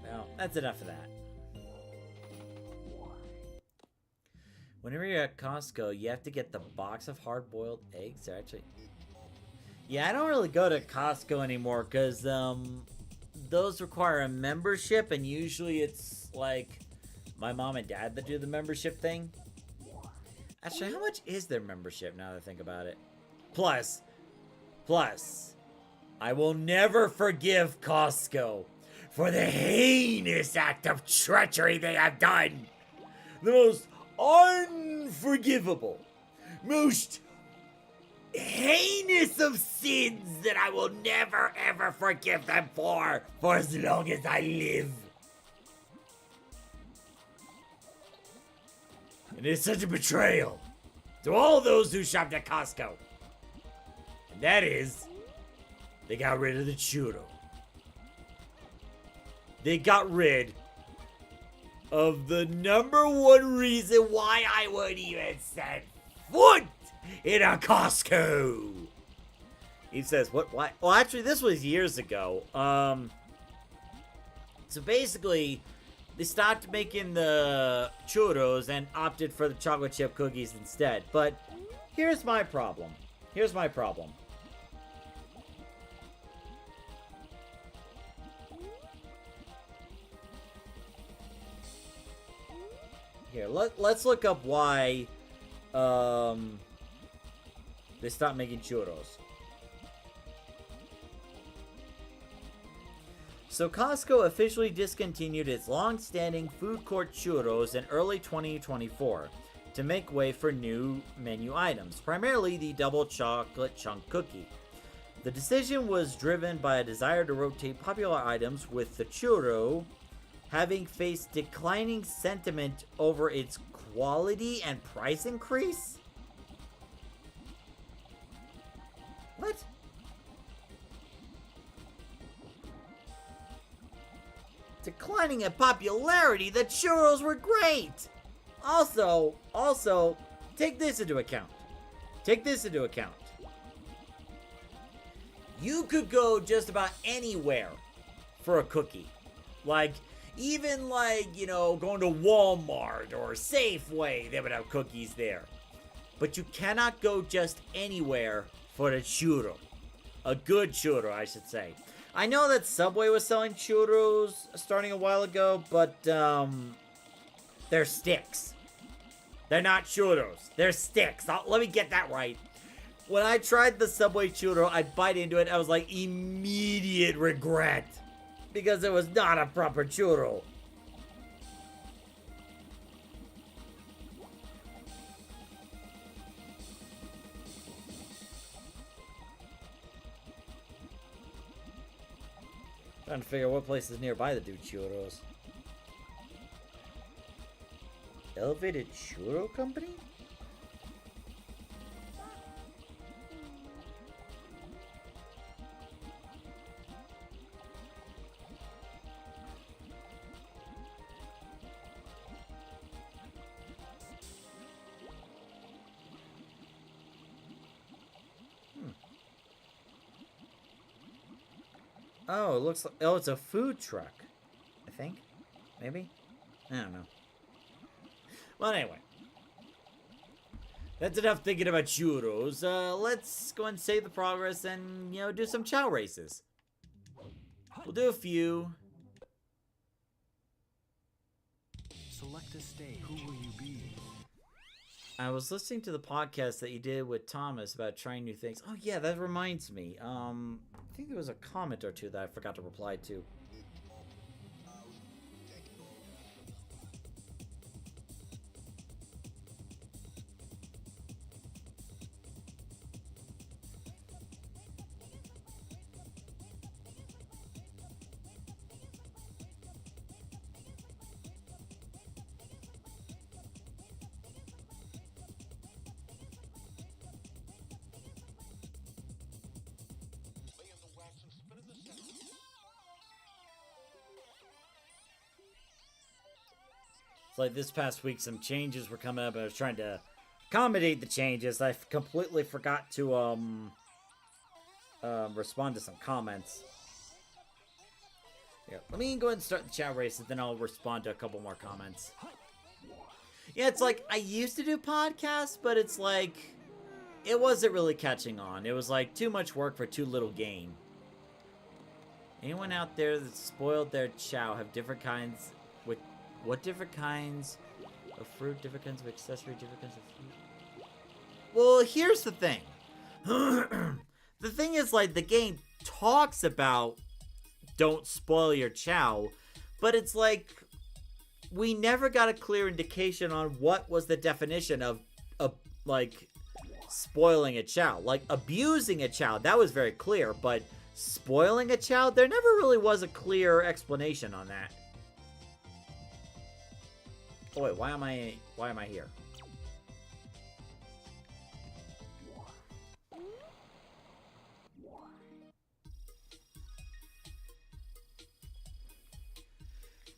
Well, that's enough of that. Whenever you're at Costco, you have to get the box of hard-boiled eggs. They're actually... Yeah, I don't really go to Costco anymore because those require a membership, and usually it's like my mom and dad that do the membership thing. Actually, how much is their membership now that I think about it? Plus, I will never forgive Costco for the heinous act of treachery they have done. The most unforgivable, most heinous of sins that I will never ever forgive them for as long as I live. And it's such a betrayal to all those who shopped at Costco. And that is, they got rid of the churro. They got rid of the #1 reason why I would even set foot in a Costco. He says, what, why? Well, actually, this was years ago. So basically, they stopped making the churros and opted for the chocolate chip cookies instead. But here's my problem. Here, let's look up why they stopped making churros. So Costco officially discontinued its long-standing food court churros in early 2024 to make way for new menu items, primarily the double chocolate chunk cookie. The decision was driven by a desire to rotate popular items, with the churro having faced declining sentiment over its quality and price increase? What? Declining in popularity, the churros were great! Also, take this into account. You could go just about anywhere for a cookie. Like, even like, you know, going to Walmart or Safeway, they would have cookies there. But you cannot go just anywhere for a churro. A good churro, I should say. I know that Subway was selling churros starting a while ago, but they're sticks. They're not churros. They're sticks. Let me get that right. When I tried the Subway churro, I bite into it. I was like, immediate regret. Because it was not a proper churro. Trying to figure out what place is nearby that do churros. Elevated Churro Company? Oh, it looks like... Oh, it's a food truck. I think? Maybe? I don't know. Well, anyway. That's enough thinking about churros. Let's go and save the progress and, do some Chao races. We'll do a few. Select a stage. Who will you be? I was listening to the podcast that you did with Thomas about trying new things. Oh yeah, that reminds me. I think there was a comment or two that I forgot to reply to. It's like this past week, some changes were coming up, and I was trying to accommodate the changes. I completely forgot to respond to some comments. Yeah, let me go ahead and start the chat race, and then I'll respond to a couple more comments. Yeah, it's like I used to do podcasts, but it's like it wasn't really catching on. It was like too much work for too little gain. Anyone out there that spoiled their Chao have different kinds with what different kinds of fruit, different kinds of accessory, different kinds of food? Well, here's the thing. The thing is, like, the game talks about don't spoil your Chao, but it's like we never got a clear indication on what was the definition of like spoiling a Chao. Like abusing a Chao, that was very clear, but spoiling a Chao, there never really was a clear explanation on that. Oh wait, why am I here?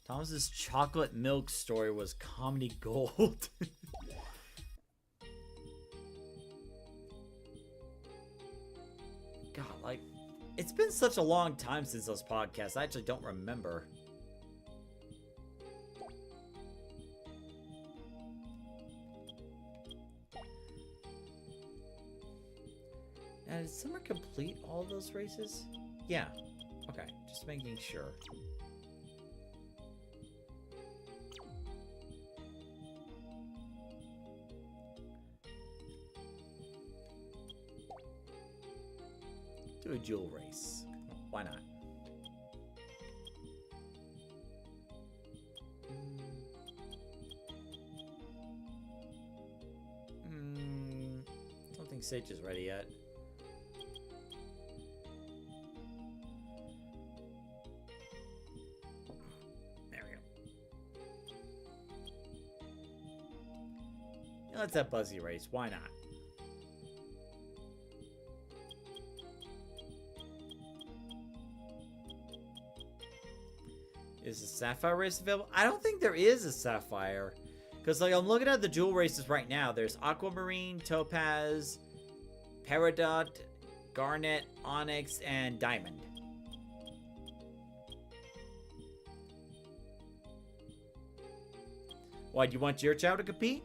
Thomas's chocolate milk story was comedy gold. God, like, it's been such a long time since those podcasts. I actually don't remember. Now, did Summer complete all those races? Yeah. Okay, just making sure. Do a duel race. Why not? Don't think Sage is ready yet. There we go. Yeah, let's have Buzzy race. Why not? Is a Sapphire race available? I don't think there is a Sapphire. Because, like, I'm looking at the jewel races right now. There's Aquamarine, Topaz, Peridot, Garnet, Onyx, and Diamond. Why, do you want your Chao to compete?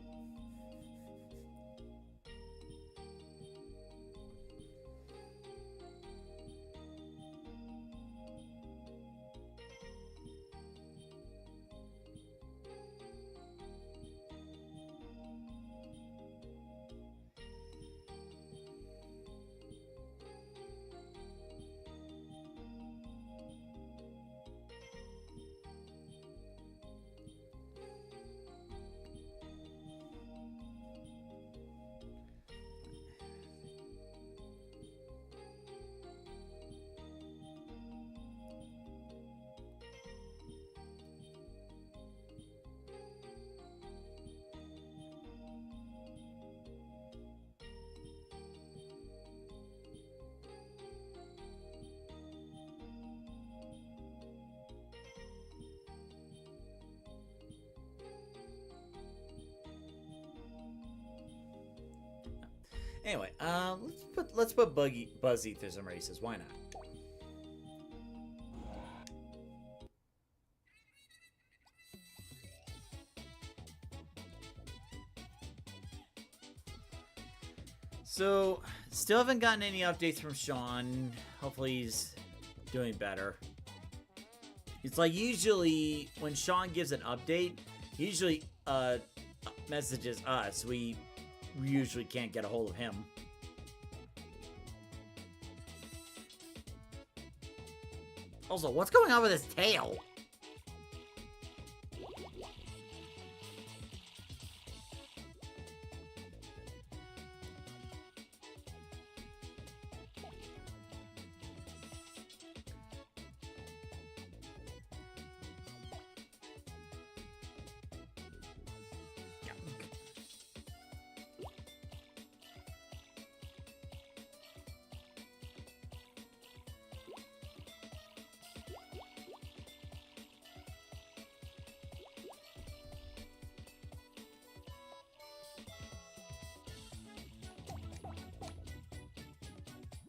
Anyway, let's put Buzzy through some races. Why not? So, still haven't gotten any updates from Sean. Hopefully he's doing better. It's like usually when Sean gives an update, he usually messages us. We usually can't get a hold of him. Also, what's going on with his tail?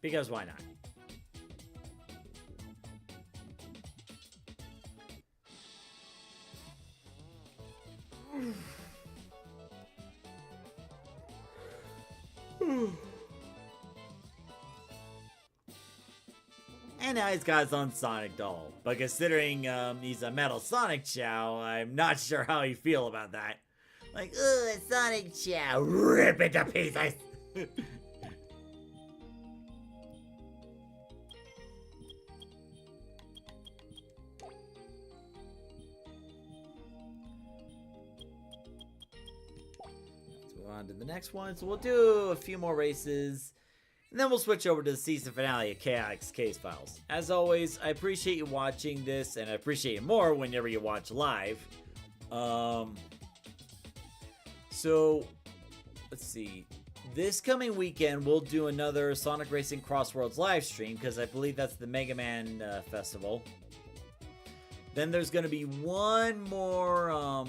Because why not? And now he's got his own Sonic doll. But considering he's a Metal Sonic Chao, I'm not sure how you feel about that. Like, ugh, Sonic Chao, rip it to pieces! On to the next one. So we'll do a few more races, and then we'll switch over to the season finale of KX Case Files. As always, I appreciate you watching this, and I appreciate it more whenever you watch live. So let's see. This coming weekend, we'll do another Sonic Racing Cross Worlds live stream, because I believe that's the Mega Man Festival. Then there's going to be one more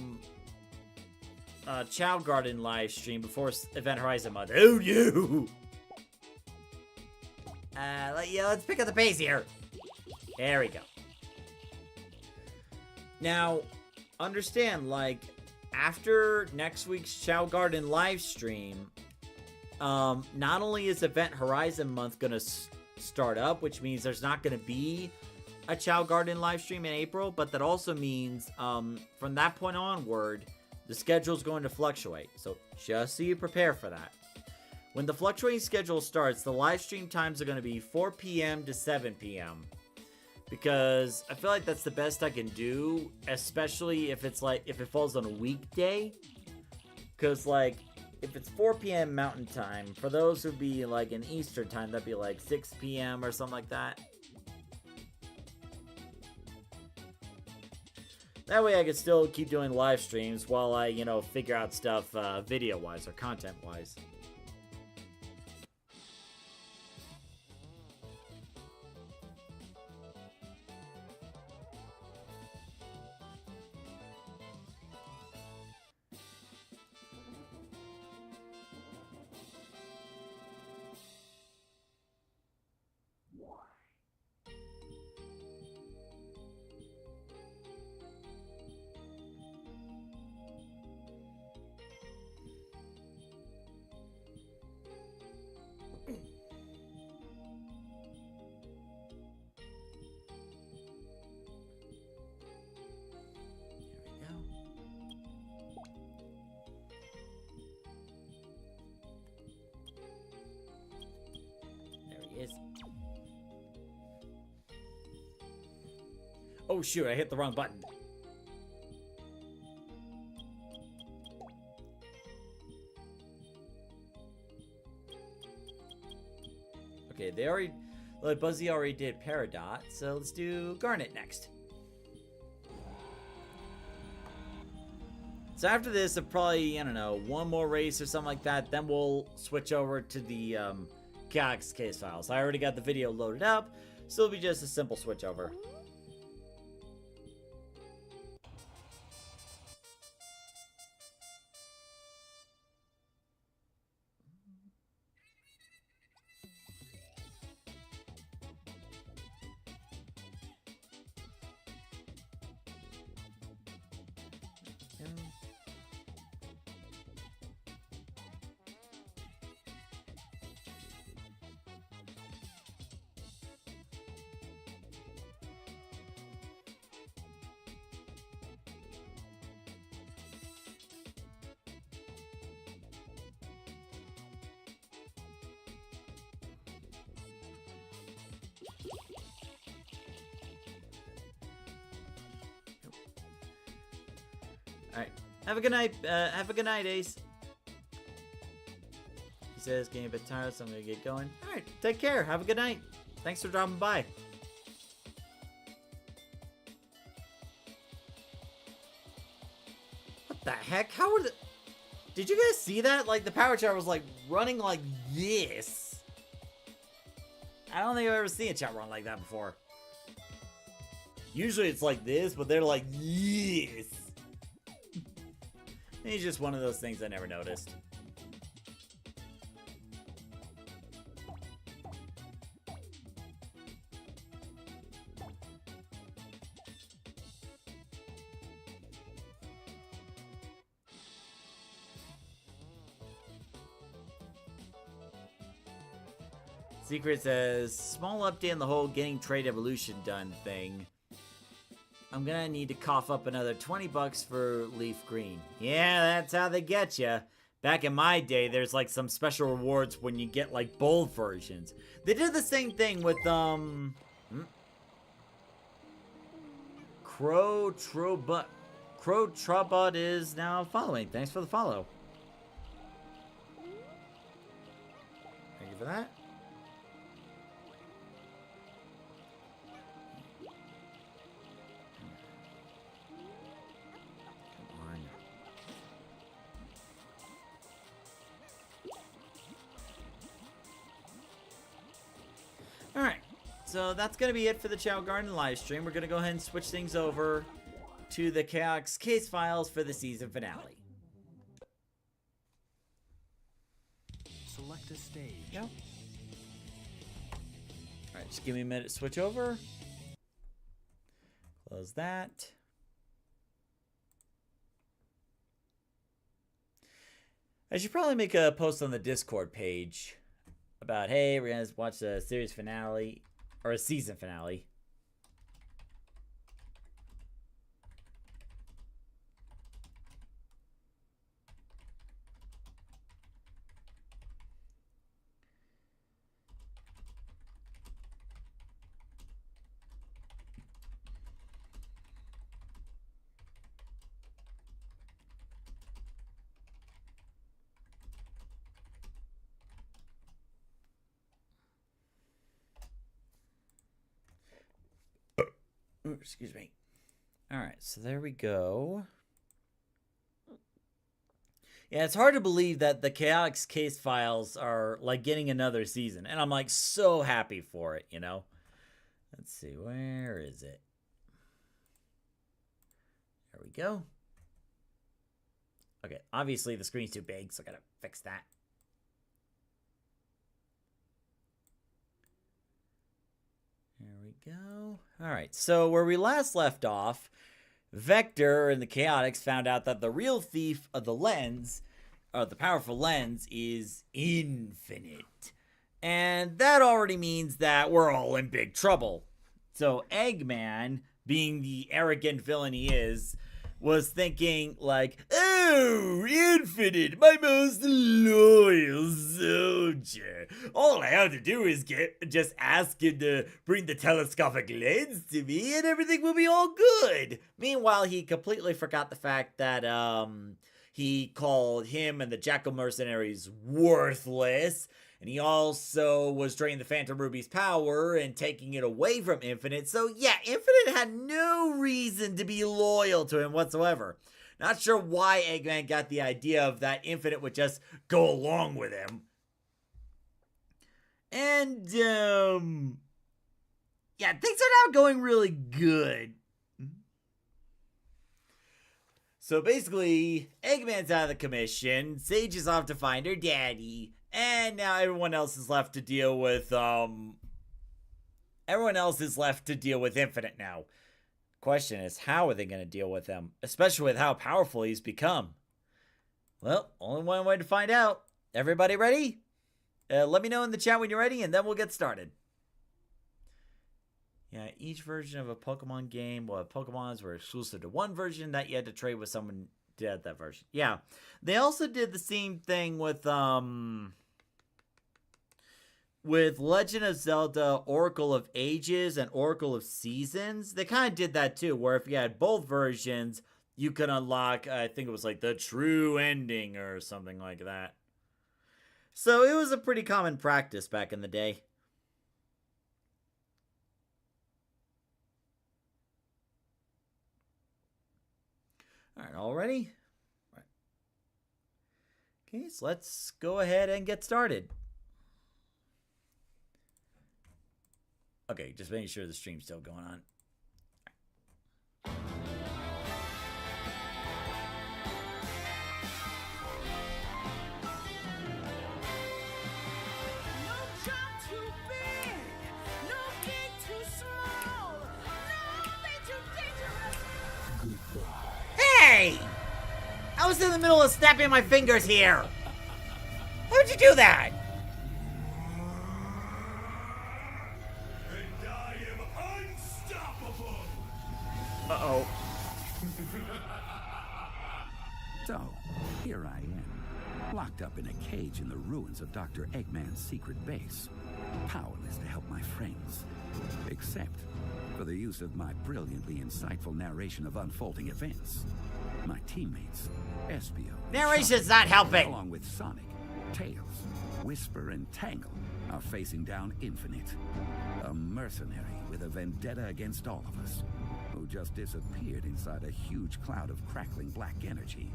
Chao Garden live stream before Event Horizon Month. Oh no! Let's pick up the pace here. There we go. Now, understand, like, after next week's Chao Garden live stream, not only is Event Horizon Month gonna start up, which means there's not gonna be a Chao Garden live stream in April, but that also means, from that point onward, the schedule is going to fluctuate, so just so you prepare for that. When the fluctuating schedule starts, the live stream times are going to be 4 p.m. to 7 p.m. Because I feel like that's the best I can do, especially if it's like, if it falls on a weekday. Because, like, if it's 4 p.m. Mountain Time, for those who'd be, like, in Eastern Time, that'd be, like, 6 p.m. or something like that. That way I can still keep doing live streams while I, figure out stuff video-wise or content-wise. Is. Oh shoot, I hit the wrong button. Okay, they already, like, Buzzy already did Peridot, so let's do Garnet next. So after this, I'll probably, I don't know, one more race or something like that, then we'll switch over to the, KX Case Files. I already got the video loaded up, so it'll be just a simple switch over. Alright. Have a good night. Have a good night, Ace. He says, getting a bit tired, so I'm gonna get going. Alright, take care. Have a good night. Thanks for dropping by. What the heck? How would it... Did you guys see that? Like, the power chair was, like, running like this. I don't think I've ever seen a chat run like that before. Usually it's like this, but they're like this. It's just one of those things I never noticed. Secret says, small update on the whole getting trade evolution done thing. I'm gonna need to cough up another 20 bucks for Leaf Green. Yeah, that's how they get you. Back in my day, there's like some special rewards when you get like bold versions. They did the same thing with Crow Trobot is now following. Thanks for the follow. Thank you for that. Alright, so that's going to be it for the Chao Garden live stream. We're going to go ahead and switch things over to the Chaos case files for the season finale. Select a stage. Yep. Alright, just give me a minute to switch over. Close that. I should probably make a post on the Discord page about, hey, we're going to watch a series finale, or a season finale. Ooh, excuse me. Alright, so there we go. Yeah, it's hard to believe that the Chaotix case files are like getting another season. And I'm like so happy for it, you know? Let's see, where is it? There we go. Okay, obviously the screen's too big, so I gotta fix that. There we go. Alright, so where we last left off, Vector and the Chaotix found out that the real thief of the lens, or the powerful lens, is infinite. And that already means that we're all in big trouble. So Eggman, being the arrogant villain he is, was thinking like, oh, Infinite, my most loyal soldier. All I have to do is just ask him to bring the telescopic lens to me and everything will be all good. Meanwhile, he completely forgot the fact that he called him and the Jackal mercenaries worthless. And he also was draining the Phantom Ruby's power and taking it away from Infinite. So yeah, Infinite had no reason to be loyal to him whatsoever. Not sure why Eggman got the idea of that Infinite would just go along with him. And, yeah, things are now going really good. So basically, Eggman's out of the commission, Sage is off to find her daddy, and now everyone else is left to deal with, Infinite now. Question is, how are they going to deal with him? Especially with how powerful he's become. Well, only one way to find out. Everybody ready? Let me know in the chat when you're ready, and then we'll get started. Yeah, each version of a Pokemon game, well, Pokemons were exclusive to one version that you had to trade with someone to get that version. Yeah, they also did the same thing with Legend of Zelda Oracle of Ages and Oracle of Seasons. They kind of did that too, where if you had both versions, you could unlock, I think it was like the true ending or something like that. So it was a pretty common practice back in the day. All right, all ready? All right. Okay, so let's go ahead and get started. Okay, just making sure the stream's still going on. Hey! I was in the middle of snapping my fingers here. How'd you do that? And I am unstoppable! Uh-oh. So, here I am, locked up in a cage in the ruins of Dr. Eggman's secret base, powerless to help my friends, except for the use of my brilliantly insightful narration of unfolding events. My teammates, Espio, Narration's Chao, not helping. along with Sonic, Tails, Whisper, and Tangle, are facing down Infinite, a mercenary with a vendetta against all of us, who just disappeared inside a huge cloud of crackling black energy.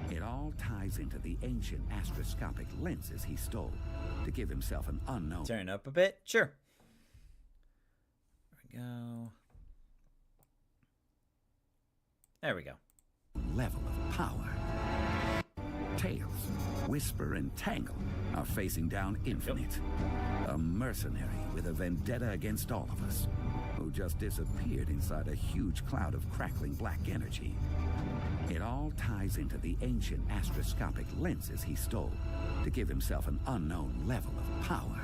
It all ties into the ancient astroscopic lenses he stole to give himself an unknown... Turn it up a bit? Sure. There we go. There we go. level of power. Tails, Whisper, and Tangle are facing down Infinite, a mercenary with a vendetta against all of us, who just disappeared inside a huge cloud of crackling black energy. It all ties into the ancient astroscopic lenses he stole to give himself an unknown level of power.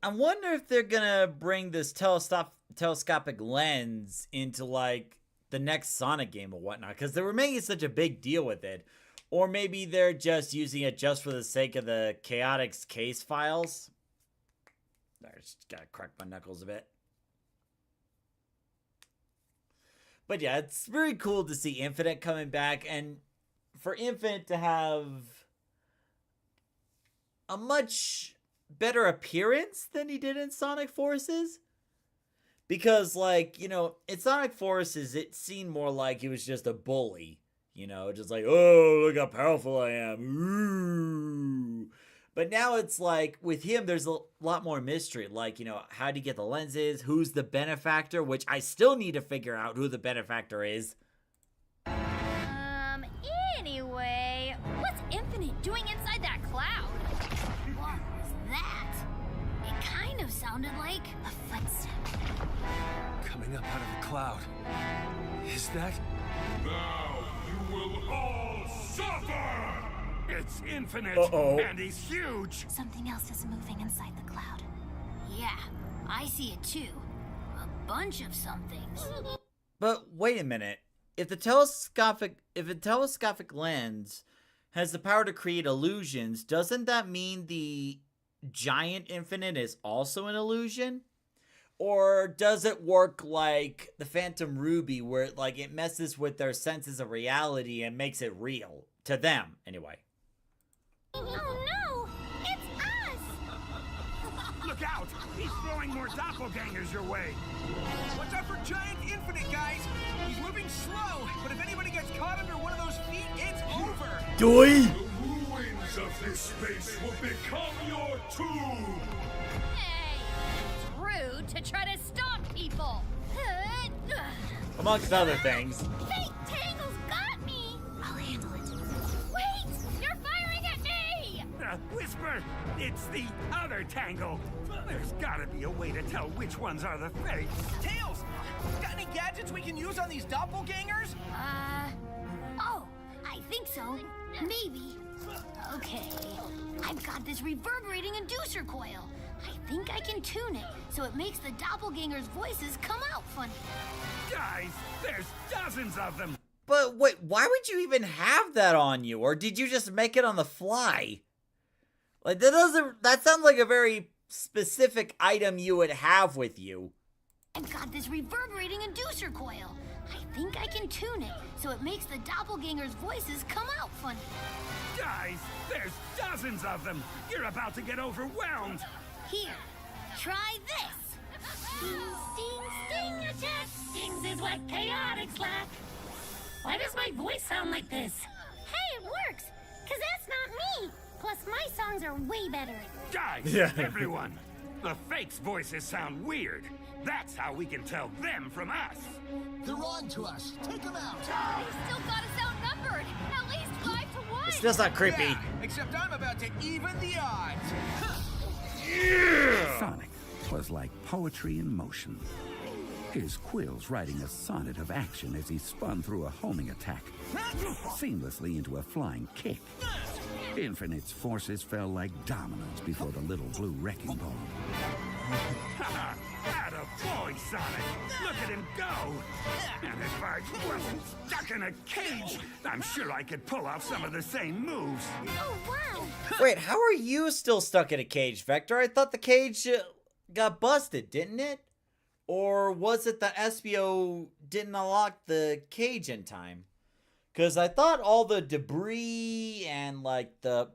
I wonder if they're gonna bring this telescopic lens into, like, the next Sonic game or whatnot, because they were making such a big deal with it. Or maybe they're just using it just for the sake of the Chaotix case files. I just gotta crack my knuckles a bit. But yeah, it's very cool to see Infinite coming back, and for Infinite to have a much better appearance than he did in Sonic Forces. Because, like, you know, in Sonic Forces, it seemed more like he was just a bully. You know, just like, oh, look how powerful I am. Ooh. But now it's like, with him, there's a lot more mystery. Like, you know, how do you get the lenses? Who's the benefactor? Which I still need to figure out who the benefactor is. Anyway, what's Infinite doing inside that cloud? What was that? It kind of sounded like a footstep. Coming up out of the cloud. Is that? Now you will all suffer! It's Infinite, Uh-oh. and he's huge. Something else is moving inside the cloud. Yeah, I see it too. A bunch of somethings. But wait a minute. If the telescopic lens has the power to create illusions, doesn't that mean the giant Infinite is also an illusion? Or does it work like the Phantom Ruby, where it messes with their senses of reality and makes it real to them anyway? Oh no! It's us! Look out! He's throwing more doppelgangers your way. Watch out for Giant Infinite, guys! He's moving slow, but if anybody gets caught under one of those feet, it's over! Doi! The ruins of this space will become your tomb! Hey! It's rude to try to stop people! Amongst other things. Hey, Tangle's got me! I'll handle it. Wait! You're firing at me! Whisper, it's the other Tangle. There's gotta be a way to tell which ones are the fakes. Tails! Got any gadgets we can use on these doppelgangers? Oh, I think so. Maybe. Okay. I've got this reverberating inducer coil. I think I can tune it so it makes the doppelgangers' voices come out funny. Guys, there's dozens of them. But wait, why would you even have that on you? Or did you just make it on the fly? Like, that sounds like a very specific item you would have with you. I've got this reverberating inducer coil. I think I can tune it so it makes the doppelganger's voices come out funny. Guys, there's dozens of them. You're about to get overwhelmed. Here, try this. Sting, sting, attack. Stings is what chaotics lack. Why does my voice sound like this? Hey, it works, because that's not me. Plus, my songs are way better. Guys, everyone, the fakes' voices sound weird. That's how we can tell them from us. They're on to us. Take them out. They still got us outnumbered. At least 5-1. It's just not creepy. Yeah, except I'm about to even the odds. Sonic was like poetry in motion. His quills writing a sonnet of action as he spun through a homing attack, seamlessly into a flying kick. Infinite's forces fell like dominoes before the little blue wrecking ball. Attaboy, Sonic! Look at him go! And if I wasn't stuck in a cage, I'm sure I could pull off some of the same moves. Oh, wow. Wait, how are you still stuck in a cage, Vector? I thought the cage got busted, didn't it? Or was it the SBO didn't unlock the cage in time? Because I thought all the debris and, like, the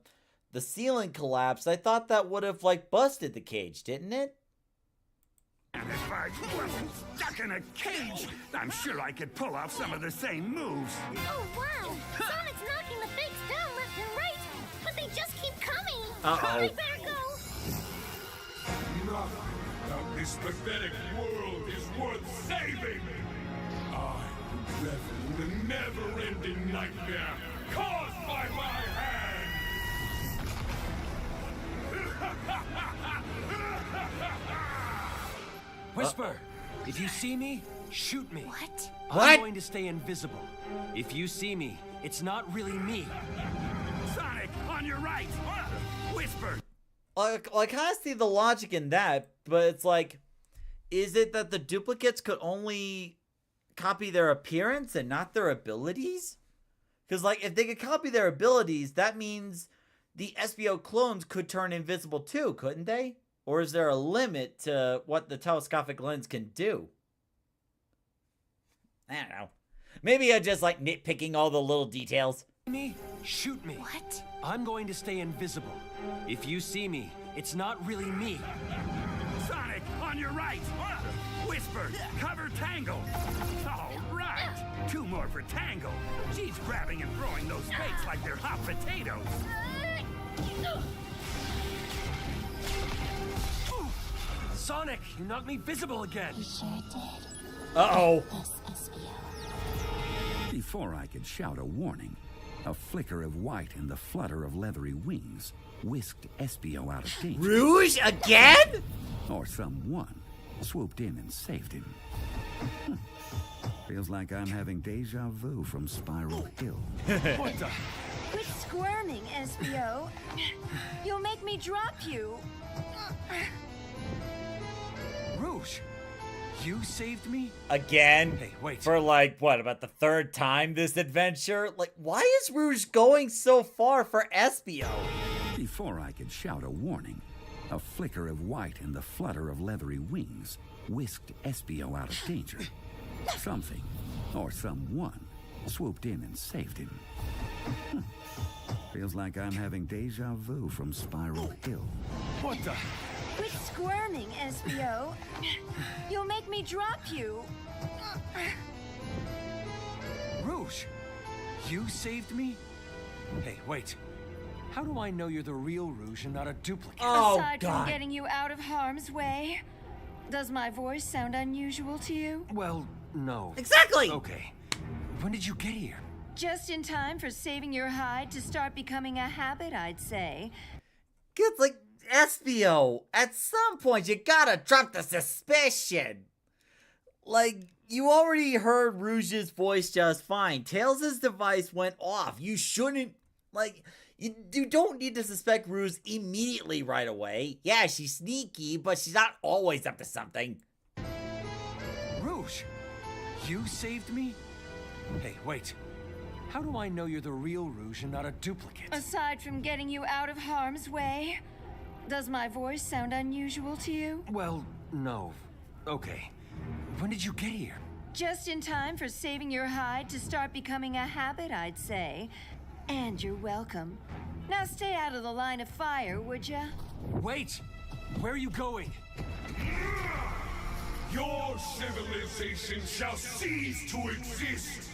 ceiling collapsed. I thought that would have, like, busted the cage, didn't it? And if I wasn't stuck in a cage, I'm sure I could pull off some of the same moves. Oh, wow. Sonic's knocking the fakes down left and right, but they just keep coming. Uh-oh. I better go. Nothing about this pathetic world is worth saving. I revel in the never-ending nightmare caused by my hand. Whisper, if you see me, shoot me. What? I'm going to stay invisible. If you see me, it's not really me. Sonic, on your right! Whisper! I kind of see the logic in that, but it's like, is it that the duplicates could only copy their appearance and not their abilities? Because, like, if they could copy their abilities, that means the SBO clones could turn invisible too, couldn't they? Or is there a limit to what the telescopic lens can do? I don't know. Maybe I'm just, like, nitpicking all the little details. Me, shoot me. What? I'm going to stay invisible. If you see me, it's not really me. Sonic, on your right! Whisper, cover Tangle! All right! 2 more for Tangle. She's grabbing and throwing those fakes like they're hot potatoes. Sonic, you knocked me visible again. Sure did. Uh-oh. This SBO. Before I could shout a warning, a flicker of white and the flutter of leathery wings whisked Espio out of danger. Rouge again? Or someone swooped in and saved him. Feels like I'm having deja vu from Spiral Hill. What the? Quit squirming, SBO. You'll make me drop you. Rouge, you saved me? Again? Hey, wait. For like, what, about the 3rd time this adventure? Like, why is Rouge going so far for Espio? Before I could shout a warning, a flicker of white and the flutter of leathery wings whisked Espio out of danger. Something, or someone, swooped in and saved him. Feels like I'm having deja vu from Spiral Hill. What the? Quit squirming, SBO. You'll make me drop you. Rouge, you saved me? Hey, wait. How do I know you're the real Rouge and not a duplicate? Oh, Aside God. from getting you out of harm's way, does my voice sound unusual to you? Well, no. Exactly! Okay. When did you get here? Just in time for saving your hide to start becoming a habit, I'd say. It's like, Espio, at some point you gotta drop the suspicion. Like, you already heard Rouge's voice just fine. Tails' device went off. You shouldn't, like, you don't need to suspect Rouge immediately right away. Yeah, she's sneaky, but she's not always up to something. Rouge, you saved me? Hey, wait. How do I know you're the real Rouge and not a duplicate? Aside from getting you out of harm's way, does my voice sound unusual to you? Well, no. Okay. When did you get here? Just in time for saving your hide to start becoming a habit, I'd say. And you're welcome. Now stay out of the line of fire, would ya? Wait! Where are you going? Your civilization shall cease to exist.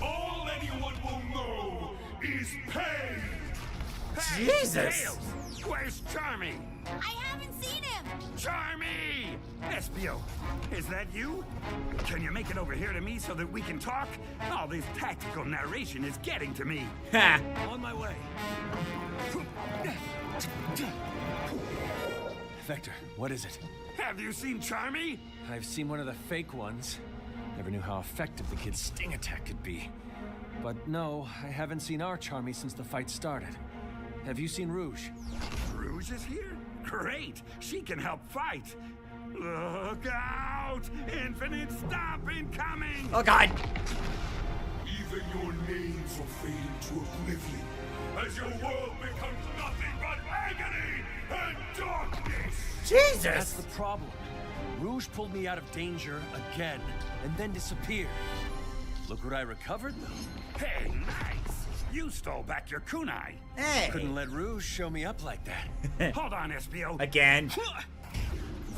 All anyone will know is pain. Hey, Jesus. Tails, where's Charmy? I haven't seen him. Charmy! Espio, is that you? Can you make it over here to me so that we can talk? All this tactical narration is getting to me. Ha! On my way. Vector, what is it? Have you seen Charmy? I've seen one of the fake ones. Never knew how effective the kid's sting attack could be. But no, I haven't seen our Charmy since the fight started. Have you seen Rouge? Rouge is here? Great! She can help fight! Look out! Infinite Stomp incoming! Oh God! Even your names will fade into oblivion as your world becomes nothing but agony and darkness! Jesus! That's the problem. Rouge pulled me out of danger again, and then disappeared. Look what I recovered, though. Hey, nice! You stole back your kunai. Hey! Couldn't let Rouge show me up like that. Hold on, Espio. Again.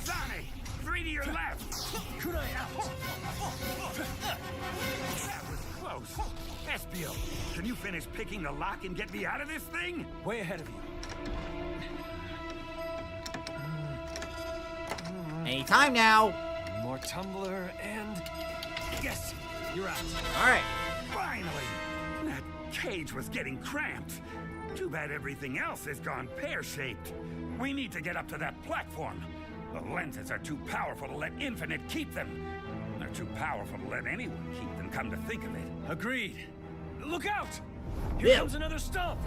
Sonic, 3 to your left. Kunai out! That was close. Espio, can you finish picking the lock and get me out of this thing? Way ahead of you. Anytime now. One more tumbler, and... Yes! You're out. All right. Finally! That cage was getting cramped. Too bad everything else has gone pear-shaped. We need to get up to that platform. The lenses are too powerful to let Infinite keep them. They're too powerful to let anyone keep them, come to think of it. Agreed. Look out! Here Yeah. comes another stomp!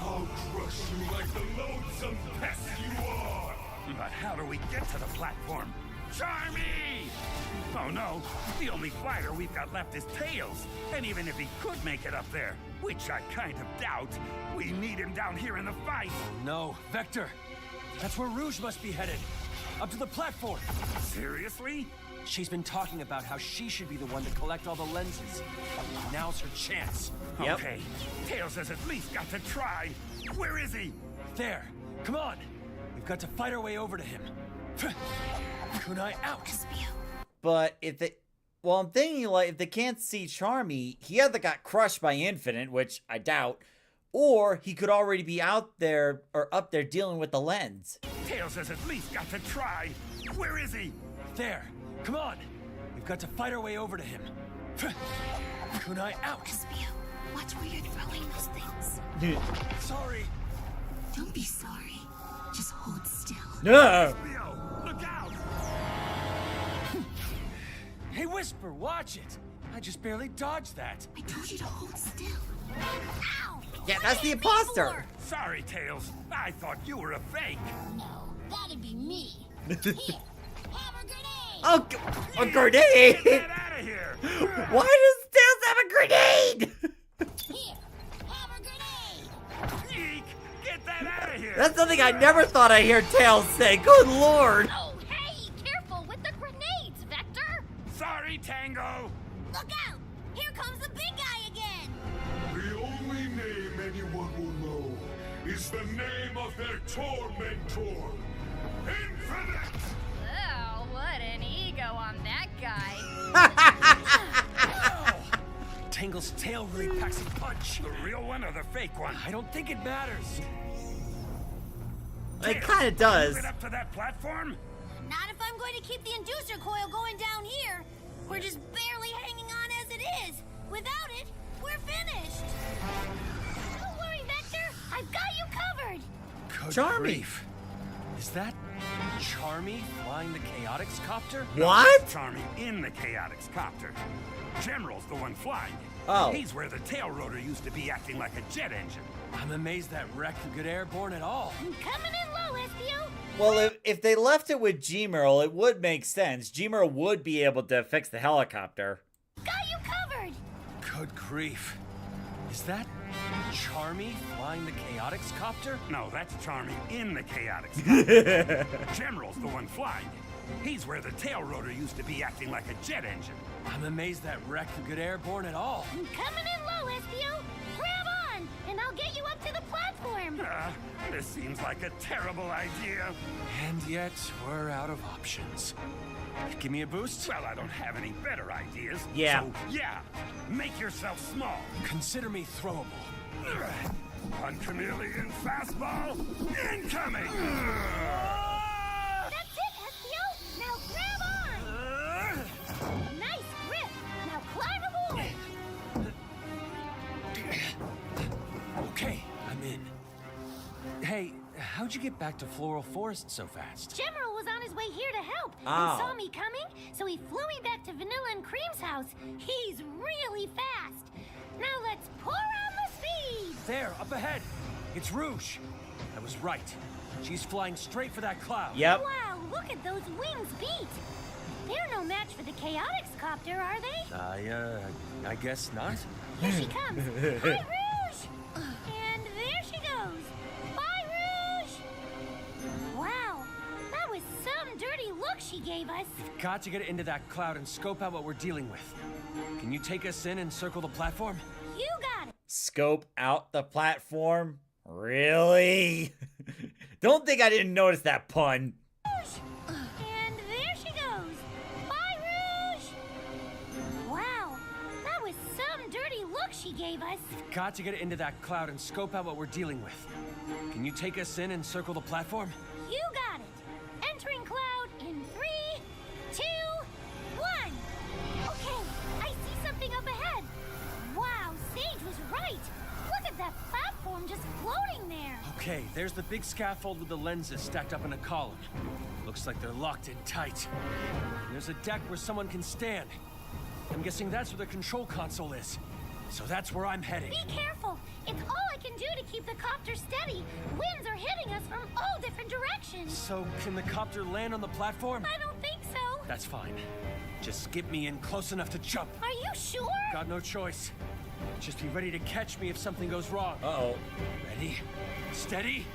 I'll crush you like the loathsome pest you are! But how do we get to the platform? Charmy! Oh no, the only fighter we've got left is Tails. And even if he could make it up there, which I kind of doubt, we need him down here in the fight. No, Vector! That's where Rouge must be headed. Up to the platform. Seriously? She's been talking about how she should be the one to collect all the lenses. Now's her chance. Yep. Okay, Tails has at least got to try. Where is he? There. Come on. We've got to fight our way over to him. Kunai out. But if they, well, I'm thinking like if they can't see Charmy, he either got crushed by Infinite, which I doubt, or he could already be out there or up there dealing with the lens. Tails has at least got to try. Where is he? There. Come on. We've got to fight our way over to him. Kunai out. Espio, watch where you're throwing those things. Sorry. Don't be sorry. Just hold still. No. Leo, look out! Hey, Whisper, watch it. I just barely dodged that. I told you to hold still. Ow! Yeah, that's the imposter. Sorry, Tails. I thought you were a fake. No, that'd be me. Here, have a grenade. Oh, a grenade! Get out of here! Why does Tails have a grenade? Here, have a grenade. Eek! Get that out of here! That's something I never thought I'd hear Tails say. Good lord! Oh, hey, careful with the grenades, Vector. Sorry, Tango! Look out! Here comes the big guy again. The only name anyone will know is the name of their tormentor, Infinite! Oh, what an ego on that guy. Tangle's tail really packs a punch. The real one or the fake one? I don't think it matters. It kind of does. Move it up to that platform? Not if I'm going to keep the inducer coil going down here. We're just barely hanging on as it is. Without it, we're finished. Don't worry, Vector. I've got you covered. Good Charmy. grief. Is that Charmy flying the Chaotix copter? What? Charmy in the Chaotix copter. General's the one flying it. Oh. He's where the tail rotor used to be, acting like a jet engine. I'm amazed that wreck could get airborne at all. Coming in low, Espio. Well, if they left it with G-Merle, it would make sense. G-Merle would be able to fix the helicopter. Got you covered. Good grief. Is that Charmy flying the Chaotix copter? No, that's Charmy in the Chaotix copter. General's the one flying it. He's where the tail rotor used to be, acting like a jet engine. I'm amazed that wreck could get airborne at all. I'm coming in low, Espio. Grab on, and I'll get you up to the platform. This seems like a terrible idea. And yet, we're out of options. Give me a boost? Well, I don't have any better ideas. Yeah. So, yeah, make yourself small. Consider me throwable. One chameleon fastball incoming! That's it, Espio. Now grab on. Nice grip. Now climb aboard. Okay, I'm in. Hey, how'd you get back to Floral Forest so fast? General was on his way here to help Oh. and saw me coming, so he flew me back to Vanilla and Cream's house. He's really fast. Now let's pour on the speed. There, up ahead. It's Rouge. I was right. She's flying straight for that cloud. Yep. Wow, look at those wings beat. They're no match for the Chaotix copter, are they? I guess not. Here she comes. Hi, Rouge! And there she goes. Bye, Rouge! Wow, that was some dirty look she gave us. Got to get into that cloud and scope out what we're dealing with. Can you take us in and circle the platform? You got it. Scope out the platform? Really? Don't think I didn't notice that pun. Rouge! And there she goes. Bye, Rouge! Wow, that was some dirty look she gave us. Got to get into that cloud and scope out what we're dealing with. Can you take us in and circle the platform? You got it. Entering cloud in 3, 2, 1. Okay, I see something up ahead. Wow, Sage was right. Look at that platform just floating there. Okay, there's the big scaffold with the lenses stacked up in a column. Looks like they're locked in tight. There's a deck where someone can stand. I'm guessing that's where the control console is. So that's where I'm headed. Be careful. It's all I can do to keep the copter steady. Winds are hitting us from all different directions. So can the copter land on the platform? I don't think so. That's fine. Just get me in close enough to jump. Are you sure? Got no choice. Just be ready to catch me if something goes wrong. Uh-oh. Ready? Steady?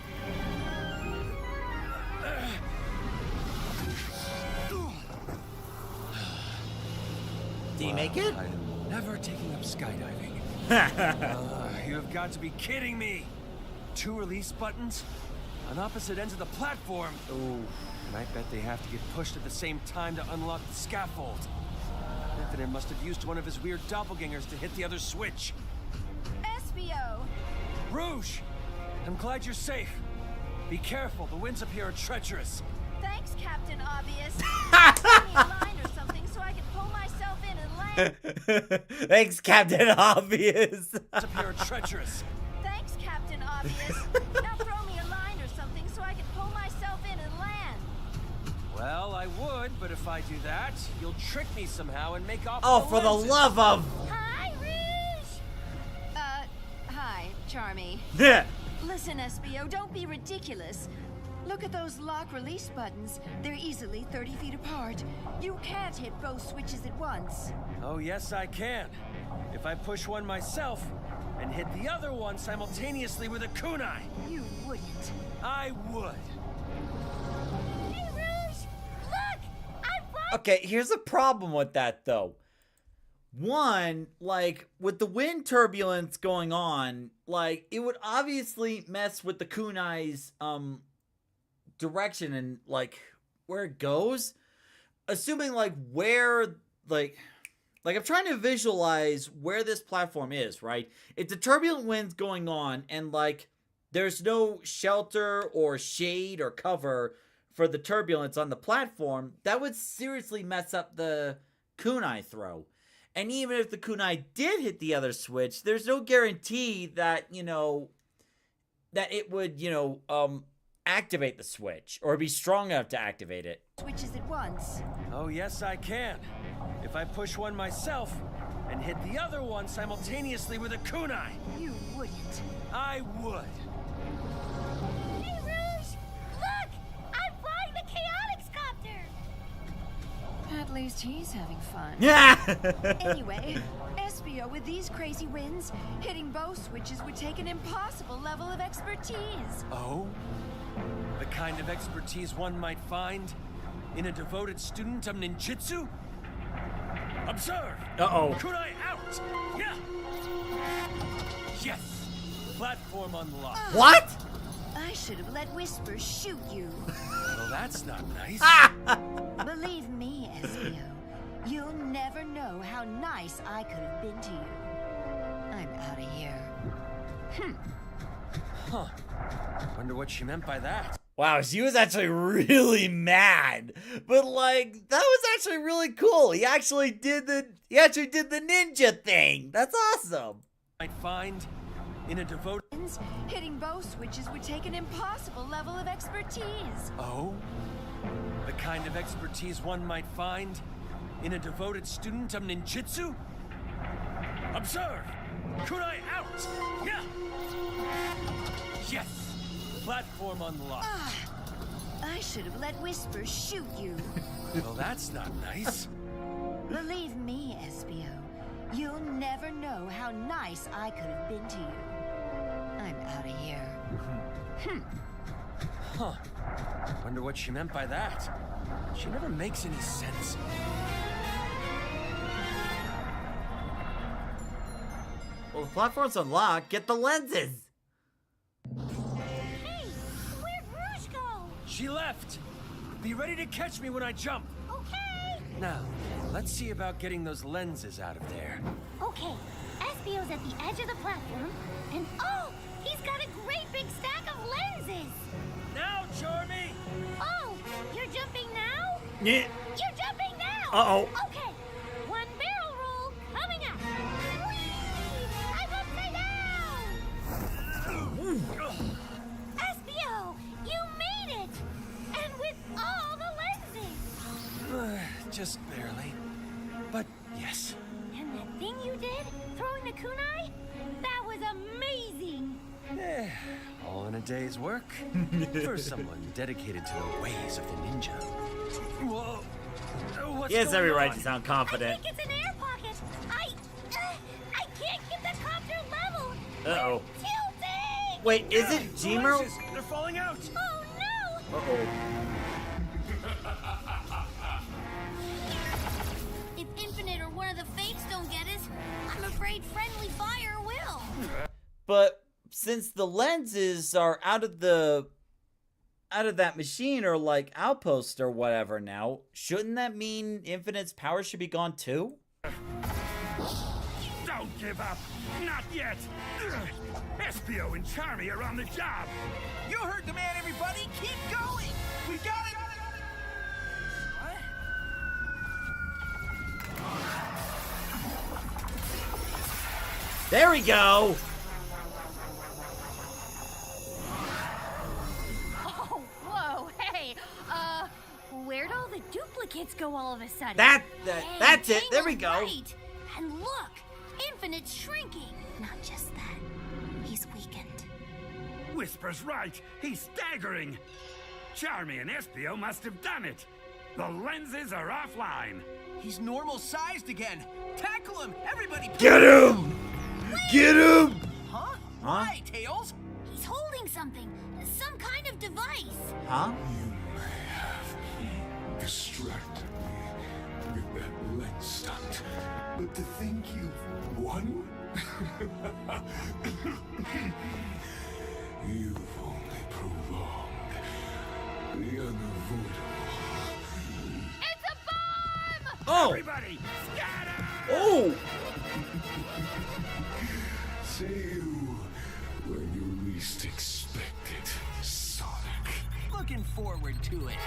Did you make it? I'm never taking up skydiving. You have got to be kidding me! 2 release buttons? On opposite ends of the platform. Ooh. And I bet they have to get pushed at the same time to unlock the scaffold. Infinite must have used one of his weird doppelgangers to hit the other switch. Espio! Rouge! I'm glad you're safe. Be careful, the winds up here are treacherous. Thanks, Captain Obvious. Give me a line or something so I can pull myself in and land. Thanks, Captain Obvious. Winds up here are treacherous. Thanks, Captain Obvious. Now throw me a line or something so I can pull myself in and land. Well, I would, but if I do that, you'll trick me somehow and make off Oh, with for the lenses. love of... Hi, Rouge! Hi, Charmy. Yeah. Listen, Espio, don't be ridiculous. Look at those lock release buttons. They're easily 30 feet apart. You can't hit both switches at once. Oh, yes, I can. If I push one myself and hit the other one simultaneously with a kunai. You wouldn't. I would. Hey, Rouge! Look! I'm flying! Okay, here's a problem with that, though. One, like, with the wind turbulence going on, like, it would obviously mess with the kunai's, direction and, like, where it goes. Assuming, like, where, like, I'm trying to visualize where this platform is, right? It's a turbulent winds going on, and, like, there's no shelter or shade or cover for the turbulence on the platform. That would seriously mess up the kunai throw. And even if the kunai did hit the other switch, there's no guarantee that, you know, that it would, you know, activate the switch or be strong enough to activate it. Switches at once. Oh, yes, I can. If I push one myself and hit the other one simultaneously with a kunai. You wouldn't. I would. Hey, Rouge! Look! I'm flying the Chaotix copter! At least he's having fun. Yeah. Anyway, Espio, with these crazy winds, hitting both switches would take an impossible level of expertise. Oh? The kind of expertise one might find in a devoted student of ninjutsu? Observe! Uh-oh. Kunai out! Yeah! Yes! Platform unlocked. What? I should have let Whisper shoot you. Well, that's not nice. Believe me, Espio, you'll never know how nice I could have been to you. I'm out of here. Huh. Wonder what she meant by that. Wow, she was actually really mad. But like, that was actually really cool. He actually did the ninja thing. That's awesome. Might find in a devoted... Hitting bow switches would take an impossible level of expertise. Oh? The kind of expertise one might find in a devoted student of ninjutsu? Observe! Kunai out! Yeah! Yes! Platform unlocked. I should have let Whisper shoot you. Well, that's not nice. Believe me, Espio, you'll never know how nice I could have been to you. I'm out of here. Huh. Wonder what she meant by that. She never makes any sense. Well, the platform's unlocked. Get the lenses. Hey, where'd Rouge go? She left! Be ready to catch me when I jump! Okay. Now, let's see about getting those lenses out of there. Okay, Espio's at the edge of the platform, and oh, he's got a great big stack of lenses. Now, Charmy! Oh, you're jumping now? Yeah. You're jumping now! Uh-oh. Okay, one barrel roll coming up. Whee! I'm upside down! Espio, you made it! And with all the lenses! Just barely. But yes. And that thing you did, throwing the kunai? That was amazing! All in a day's work. For someone dedicated to the ways of the ninja. Whoa. What's He has every going right on? to sound I confident. think it's an air pocket! I can't get the copter level! Uh-oh. We're tilting! Wait, is it The Jimro? lenses, they're falling out! Oh no! Uh-oh. If Infinite or one of the Fates don't get us, I'm afraid Friendly Fire will. But since the lenses are out of that machine or like outpost or whatever now, shouldn't that mean Infinite's power should be gone too? Don't give up! Not yet! Espio and Charmy are on the job! You heard the man, everybody! Keep going! We got it! There we go. Oh, whoa, hey, where'd all the duplicates go all of a sudden? That's it. There we go. Right. And look, Infinite's shrinking. Not just that, he's weakened. Whisper's right! He's staggering! Charmy and Espio must have done it! The lenses are offline! He's normal sized again! Tackle him! Everybody! Get him! Get him! Huh? Why, Tails? He's holding something, some kind of device. Huh? You may have distracted me with that lens stunt, but to think you've won? You've only prolonged the unavoidable. It's a bomb! Oh! Everybody, scatter! Oh! See you when you least expect it, Sonic. Looking forward to it.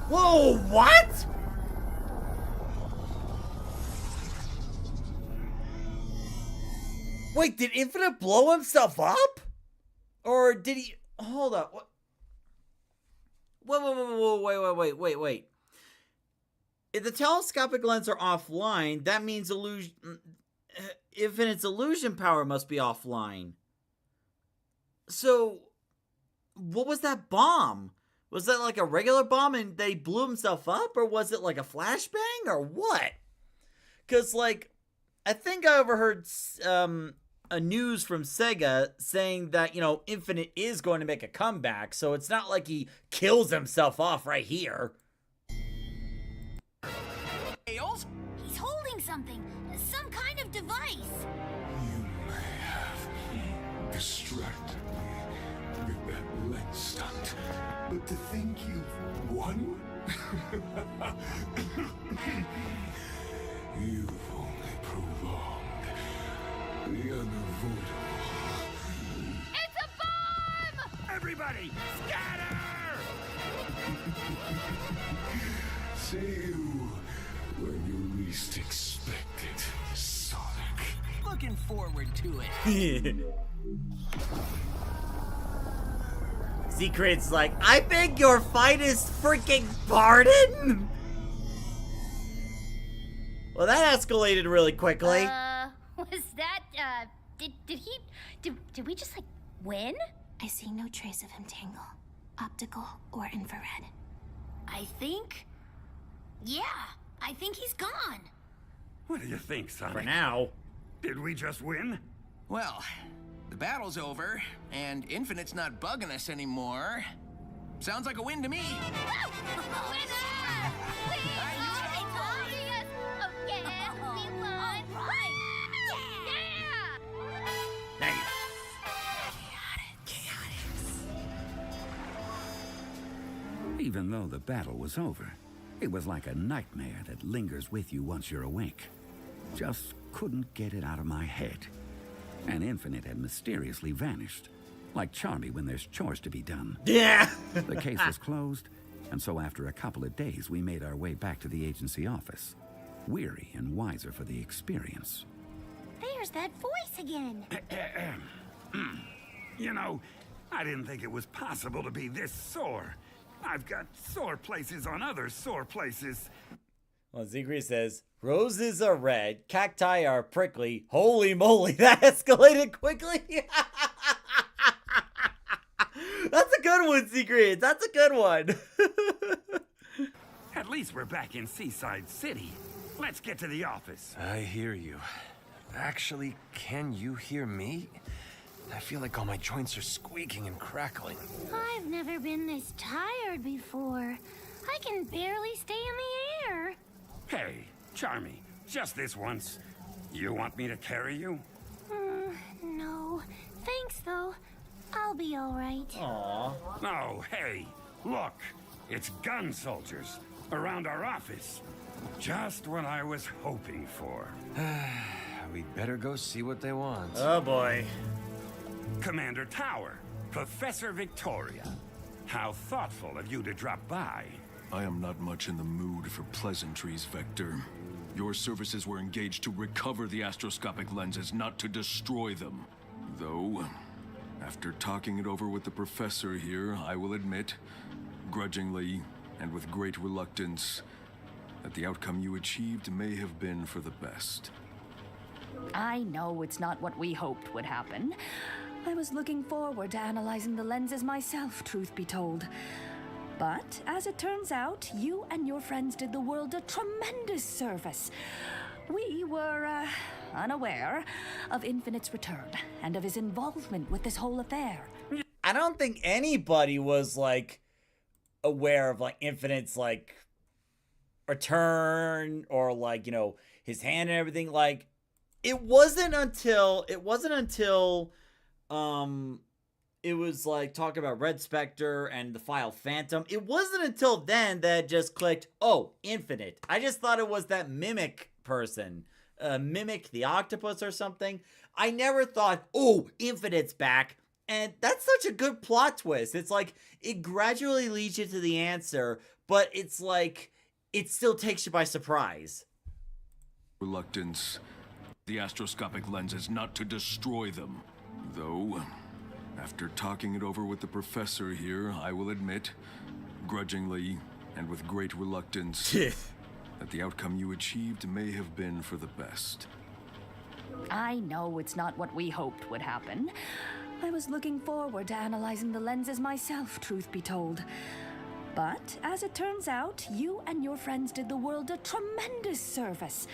Whoa, what? Wait, did Infinite blow himself up? Or did he... Hold up. What? Wait. If the telescopic lens are offline, that means Infinite's illusion power must be offline. So, what was that bomb? Was that like a regular bomb and they blew himself up? Or was it like a flashbang? Or what? Because, like, I think I overheard a news from Sega saying that, you know, Infinite is going to make a comeback, so it's not like he kills himself off right here. Tails? He's holding something. Some kind of device. You may have distracted me with that lens stunt, but to think you've won? You've only prolonged the unavoidable. It's a bomb! Everybody, scatter! See you when you least expect it, Sonic. Looking forward to it. Secret's like, I beg your finest freaking pardon? Well, that escalated really quickly. Was that, did we just, like, win? I see no trace of him, Tangle. Optical or infrared. I think he's gone. What do you think, Sonic? For now. Did we just win? Well, the battle's over, and Infinite's not bugging us anymore. Sounds like a win to me. Even though the battle was over, it was like a nightmare that lingers with you once you're awake. Just couldn't get it out of my head. And Infinite had mysteriously vanished, like Charmy when there's chores to be done. Yeah! The case was closed, and so after a couple of days, we made our way back to the agency office, weary and wiser for the experience. There's that voice again. You know, I didn't think it was possible to be this sore. I've got sore places on other sore places. Well, Secret says, roses are red, cacti are prickly. Holy moly, that escalated quickly. That's a good one, Secret. That's a good one. At least we're back in Seaside City. Let's get to the office. I hear you. Actually, can you hear me? I feel like all my joints are squeaking and crackling. I've never been this tired before. I can barely stay in the air. Hey, Charmy, just this once. You want me to carry you? No. Thanks, though. I'll be all right. Aw. Oh, hey, look. It's gun soldiers around our office. Just what I was hoping for. We'd better go see what they want. Oh, boy. Commander Tower, Professor Victoria. How thoughtful of you to drop by. I am not much in the mood for pleasantries, Vector. Your services were engaged to recover the astroscopic lenses, not to destroy them. Though, after talking it over with the professor here, I will admit, grudgingly and with great reluctance, that the outcome you achieved may have been for the best. I know it's not what we hoped would happen. I was looking forward to analyzing the lenses myself, truth be told. But, as it turns out, you and your friends did the world a tremendous service. We were, unaware of Infinite's return and of his involvement with this whole affair. I don't think anybody was, like, aware of, like, Infinite's, like, return or, like, you know, his hand and everything. Like, it wasn't until it was like talking about Red Spectre and the file Phantom. It wasn't until then that it just clicked, oh, Infinite. I just thought it was that Mimic person. Mimic the octopus or something. I never thought, oh, Infinite's back. And that's such a good plot twist. It's like, it gradually leads you to the answer, but it's like, it still takes you by surprise. Reluctance. The astroscopic lenses, not to destroy them. Though, after talking it over with the professor here, I will admit, grudgingly and with great reluctance, that the outcome you achieved may have been for the best. I know it's not what we hoped would happen. I was looking forward to analyzing the lenses myself, truth be told. But, as it turns out, you and your friends did the world a tremendous service.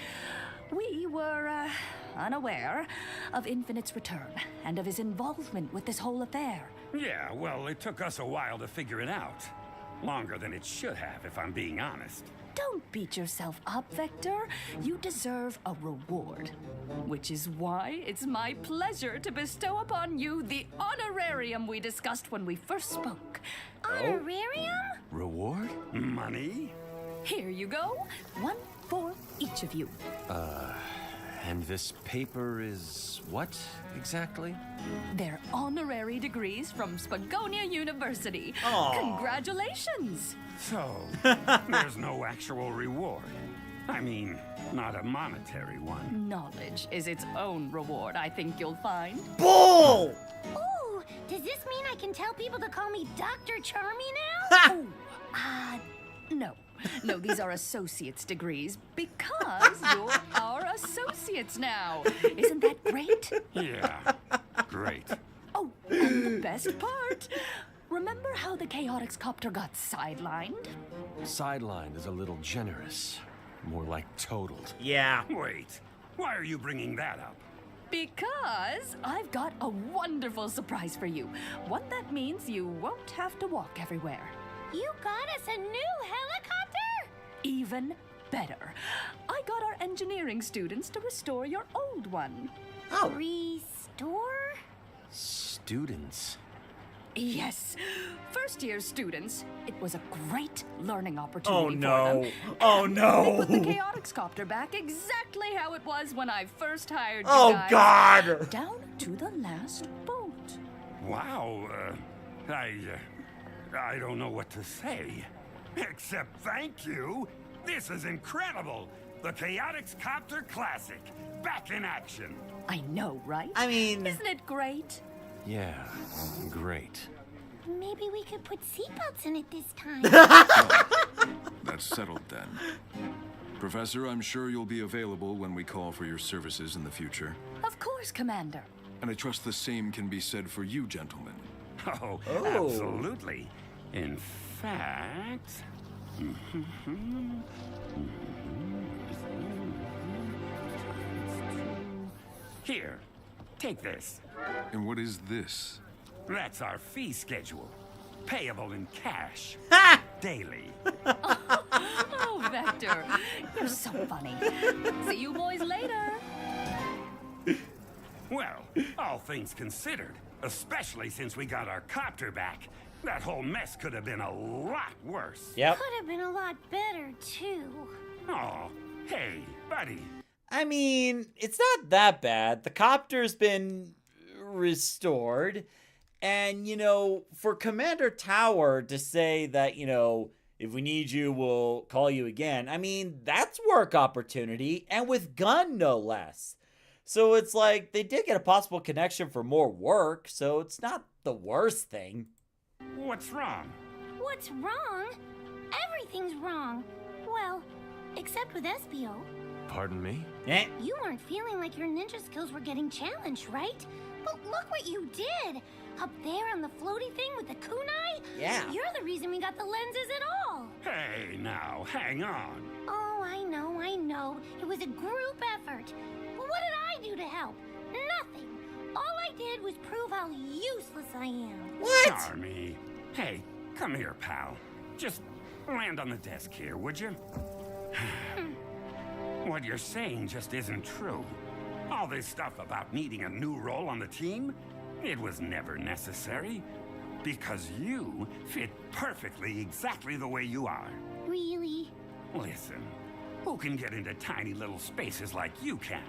We were, unaware of Infinite's return and of his involvement with this whole affair. Yeah, well, it took us a while to figure it out. Longer than it should have, if I'm being honest. Don't beat yourself up, Vector. You deserve a reward. Which is why it's my pleasure to bestow upon you the honorarium we discussed when we first spoke. Honorarium? Reward? Money? Here you go. One for each of you. And this paper is what, exactly? They're honorary degrees from Spagonia University. Aw. Congratulations! So, there's no actual reward. I mean, not a monetary one. Knowledge is its own reward, I think you'll find. Bull! Ooh, does this mean I can tell people to call me Dr. Charmy now? No. No, these are associate's degrees because you're our associates now. Isn't that great? Yeah, great. Oh, and the best part. Remember how the Chaotix Copter got sidelined? Sidelined is a little generous. More like totaled. Yeah. Wait, why are you bringing that up? Because I've got a wonderful surprise for you. One that means you won't have to walk everywhere. You got us a new helicopter? Even better. I got our engineering students to restore your old one. Oh. Restore? Students? Yes. First-year students. It was a great learning opportunity for no. them. Oh, And no. They put the Chaotix Copter back exactly how it was when I first hired you Oh, guys. God. Down to the last boat. Wow, I don't know what to say. Except thank you. This is incredible. The Chaotix Copter Classic. Back in action. I know, right? I mean... Isn't it great? Yeah, great. Maybe we could put seatbelts in it this time. That's settled then. Professor, I'm sure you'll be available when we call for your services in the future. Of course, Commander. And I trust the same can be said for you, gentlemen. Oh, absolutely. In fact... Here, take this. And what is this? That's our fee schedule. Payable in cash. Daily. Oh, Vector, you're so funny. See you boys later. Well, all things considered, especially since we got our copter back, that whole mess could have been a lot worse. Yep. Could have been a lot better, too. Oh, hey, buddy. I mean, it's not that bad. The copter's been restored. And, you know, for Commander Tower to say that, you know, if we need you, we'll call you again. I mean, that's work opportunity, and with Gun, no less. So it's like, they did get a possible connection for more work, so it's not the worst thing. What's wrong? What's wrong? Everything's wrong. Well, except with SBO. Pardon me? Eh? You weren't feeling like your ninja skills were getting challenged, right? But look what you did! Up there on the floaty thing with the kunai? Yeah. You're the reason we got the lenses at all. Hey, now, hang on. Oh, I know. It was a group effort. What did I do to help? Nothing. All I did was prove how useless I am. What? Charmy. Hey, come here, pal. Just land on the desk here, would you? What you're saying just isn't true. All this stuff about needing a new role on the team, it was never necessary. Because you fit perfectly exactly the way you are. Really? Listen, who can get into tiny little spaces like you can?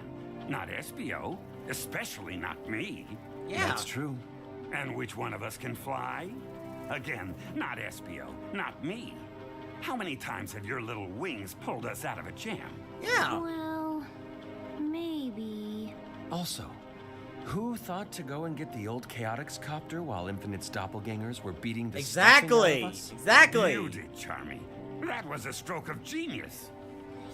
Not SBO, especially not me. Yeah. That's true. And which one of us can fly? Again, not SBO, not me. How many times have your little wings pulled us out of a jam? Yeah. Well, maybe. Also, who thought to go and get the old Chaotix Copter while Infinite's doppelgangers were beating the stuffing out of us? Exactly. You did, Charmy. That was a stroke of genius.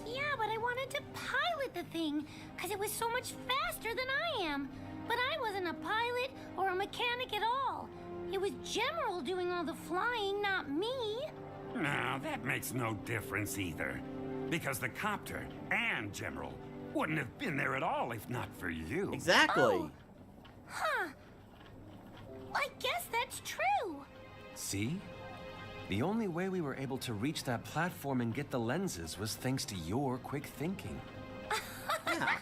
Yeah, but I wanted to pilot the thing, because it was so much faster than I am. But I wasn't a pilot or a mechanic at all. It was General doing all the flying, not me. No, that makes no difference either. Because the copter and General wouldn't have been there at all if not for you. Exactly. Oh. Huh. I guess that's true. See? The only way we were able to reach that platform and get the lenses was thanks to your quick thinking. Yeah.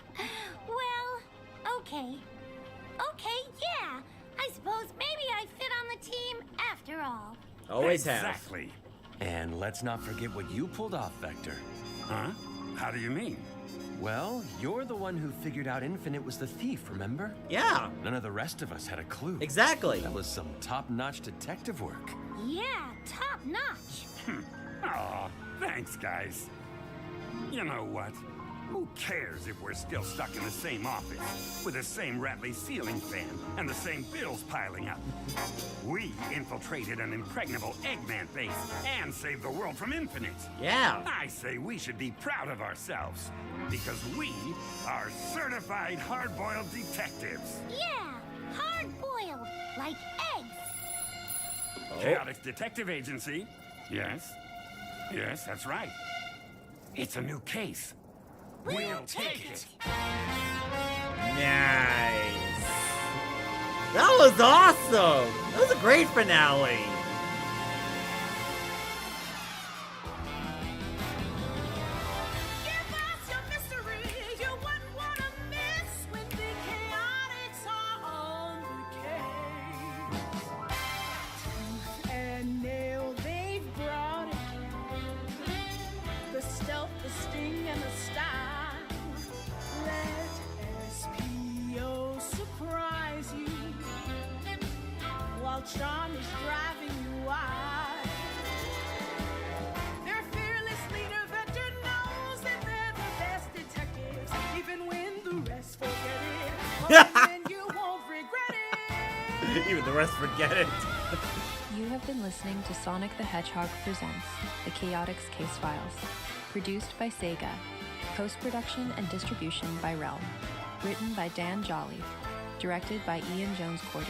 Well, okay. Okay, yeah. I suppose maybe I fit on the team after all. Always have. Exactly. And let's not forget what you pulled off, Vector. Huh? How do you mean? Well, you're the one who figured out Infinite was the thief, remember? Yeah. None of the rest of us had a clue. Exactly. That was some top-notch detective work. Yeah, top notch. Aw, thanks, guys. You know what? Who cares if we're still stuck in the same office, with the same rattly ceiling fan, and the same bills piling up? We infiltrated an impregnable Eggman base and saved the world from Infinite. Yeah. I say we should be proud of ourselves, because we are certified hard-boiled detectives. Yeah, hard-boiled, like eggs. Chaotic Detective Agency. Yes. Yes, that's right. It's a new case. We'll take it. Nice. That was awesome. That was a great finale. Give us your mystery you wouldn't want to miss when the chaotics are on the case. Tooth and nail, they've brought it. The stealth, the sting, and the style. Let SPO surprise you while charm is driving you wild. Their fearless leader, Vector, knows that they're the best detectives, even when the rest forget it. But then you won't regret it. Even the rest forget it. You have been listening to Sonic the Hedgehog Presents The Chaotix Case Files. Produced by Sega. Post-production and distribution by Realm. Written by Dan Jolly. Directed by Ian Jones-Cordy.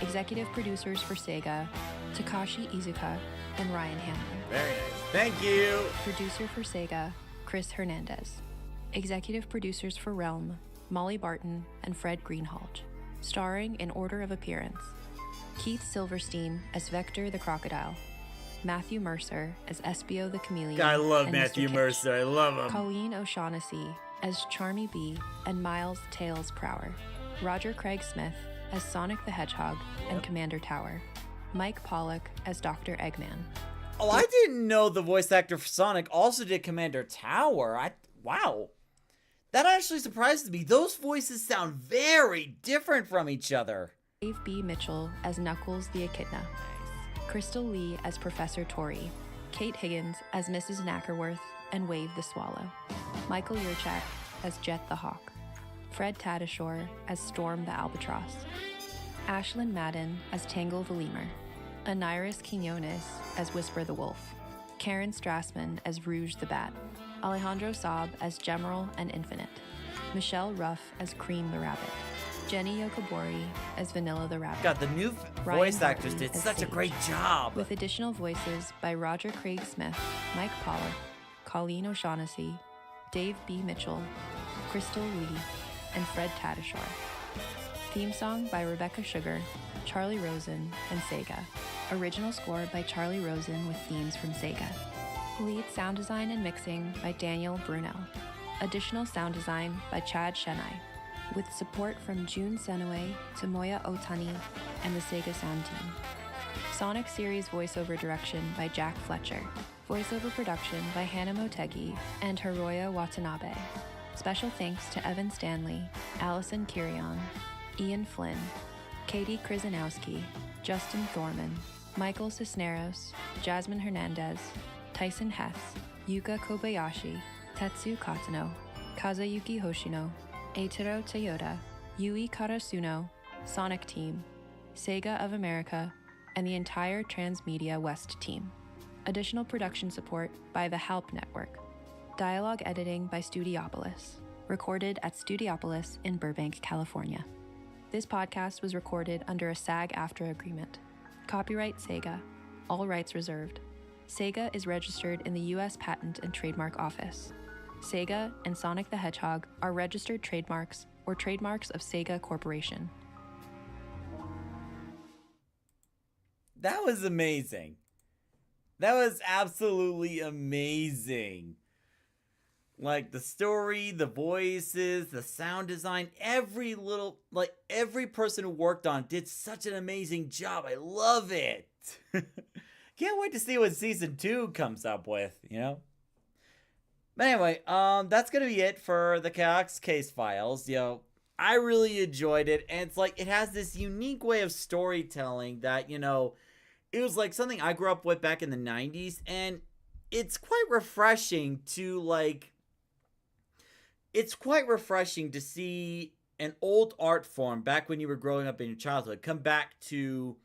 Executive producers for Sega, Takashi Izuka and Ryan Hanlon. Very nice. Thank you. Producer for Sega, Chris Hernandez. Executive producers for Realm, Molly Barton and Fred Greenhalgh. Starring in order of appearance, Keith Silverstein as Vector the Crocodile, Matthew Mercer as Espio the Chameleon. I love and Matthew Mr. Kitch. Mercer. I love him. Colleen O'Shaughnessy as Charmy B and Miles Tails Prower. Roger Craig Smith as Sonic the Hedgehog and Commander Tower. Mike Pollock as Dr. Eggman. Oh, I didn't know the voice actor for Sonic also did Commander Tower. Wow. That actually surprises me. Those voices sound very different from each other. Dave B. Mitchell as Knuckles the Echidna. Crystal Lee as Professor Tori. Kate Higgins as Mrs. Knackerworth and Wave the Swallow. Michael Yurchak as Jet the Hawk. Fred Tatasciore as Storm the Albatross. Ashlyn Madden as Tangle the Lemur. Aniris Quinones as Whisper the Wolf. Karen Strassman as Rouge the Bat. Alejandro Saab as Gemerald and Infinite. Michelle Ruff as Cream the Rabbit. Jenny Yokobori as Vanilla the Rabbit. God, the new Ryan voice actors Martin did as such a Sage. great job. With additional voices by Roger Craig Smith, Mike Pollock, Colleen O'Shaughnessy, Dave B. Mitchell, Crystal Lee, and Fred Tatasciore. Theme song by Rebecca Sugar, Charlie Rosen, and Sega. Original score by Charlie Rosen with themes from Sega. Lead sound design and mixing by Daniel Brunel. Additional sound design by Chad Shenai, with support from Jun Senue, Tomoya Otani, and the Sega sound team. Sonic series voiceover direction by Jack Fletcher. Voiceover production by Hannah Motegi and Hiroya Watanabe. Special thanks to Evan Stanley, Allison Kirion, Ian Flynn, Katie Krzyzanowski, Justin Thorman, Michael Cisneros, Jasmine Hernandez, Tyson Hess, Yuka Kobayashi, Tetsu Katano, Kazuyuki Hoshino, Eiichiro Toyota, Yui Karasuno, Sonic Team, Sega of America, and the entire Transmedia West team. Additional production support by the Halp Network. Dialogue editing by Studiopolis. Recorded at Studiopolis in Burbank, California. This podcast was recorded under a SAG-AFTRA agreement. Copyright Sega. All rights reserved. Sega is registered in the U.S. Patent and Trademark Office. Sega, and Sonic the Hedgehog are registered trademarks or trademarks of Sega Corporation. That was amazing. That was absolutely amazing. Like the story, the voices, the sound design, every person who worked on it did such an amazing job. I love it. Can't wait to see what season 2 comes up with, you know? But anyway, that's gonna be it for the Chaos Case Files. You know, I really enjoyed it, and it's like it has this unique way of storytelling that, you know, it was like something I grew up with back in the 90s, and it's quite refreshing to see an old art form back when you were growing up in your childhood come back to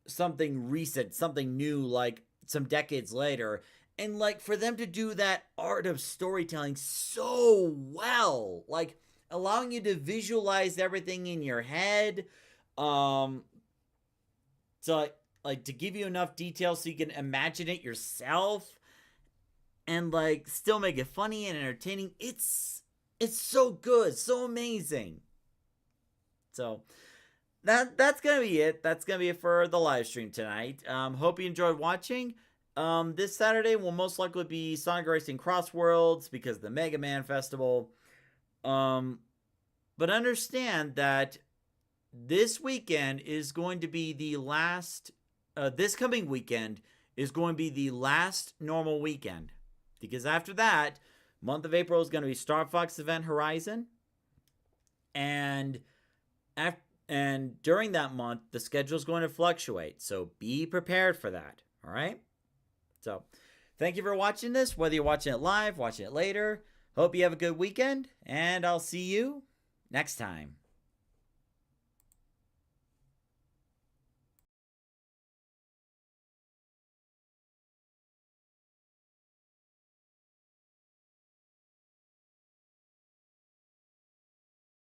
something recent, something new, like some decades later. And like for them to do that art of storytelling so well, like allowing you to visualize everything in your head, so like to give you enough detail so you can imagine it yourself, and like still make it funny and entertaining. It's so good, so amazing. So that's gonna be it. That's gonna be it for the live stream tonight. Hope you enjoyed watching. This Saturday will most likely be Sonic Racing Cross Worlds because of the Mega Man Festival. But understand that this weekend is going to be the last. This coming weekend is going to be the last normal weekend, because after that, month of April is going to be Star Fox Event Horizon, and during that month, the schedule is going to fluctuate. So be prepared for that. All right. So, thank you for watching this, whether you're watching it live, watching it later. Hope you have a good weekend, and I'll see you next time.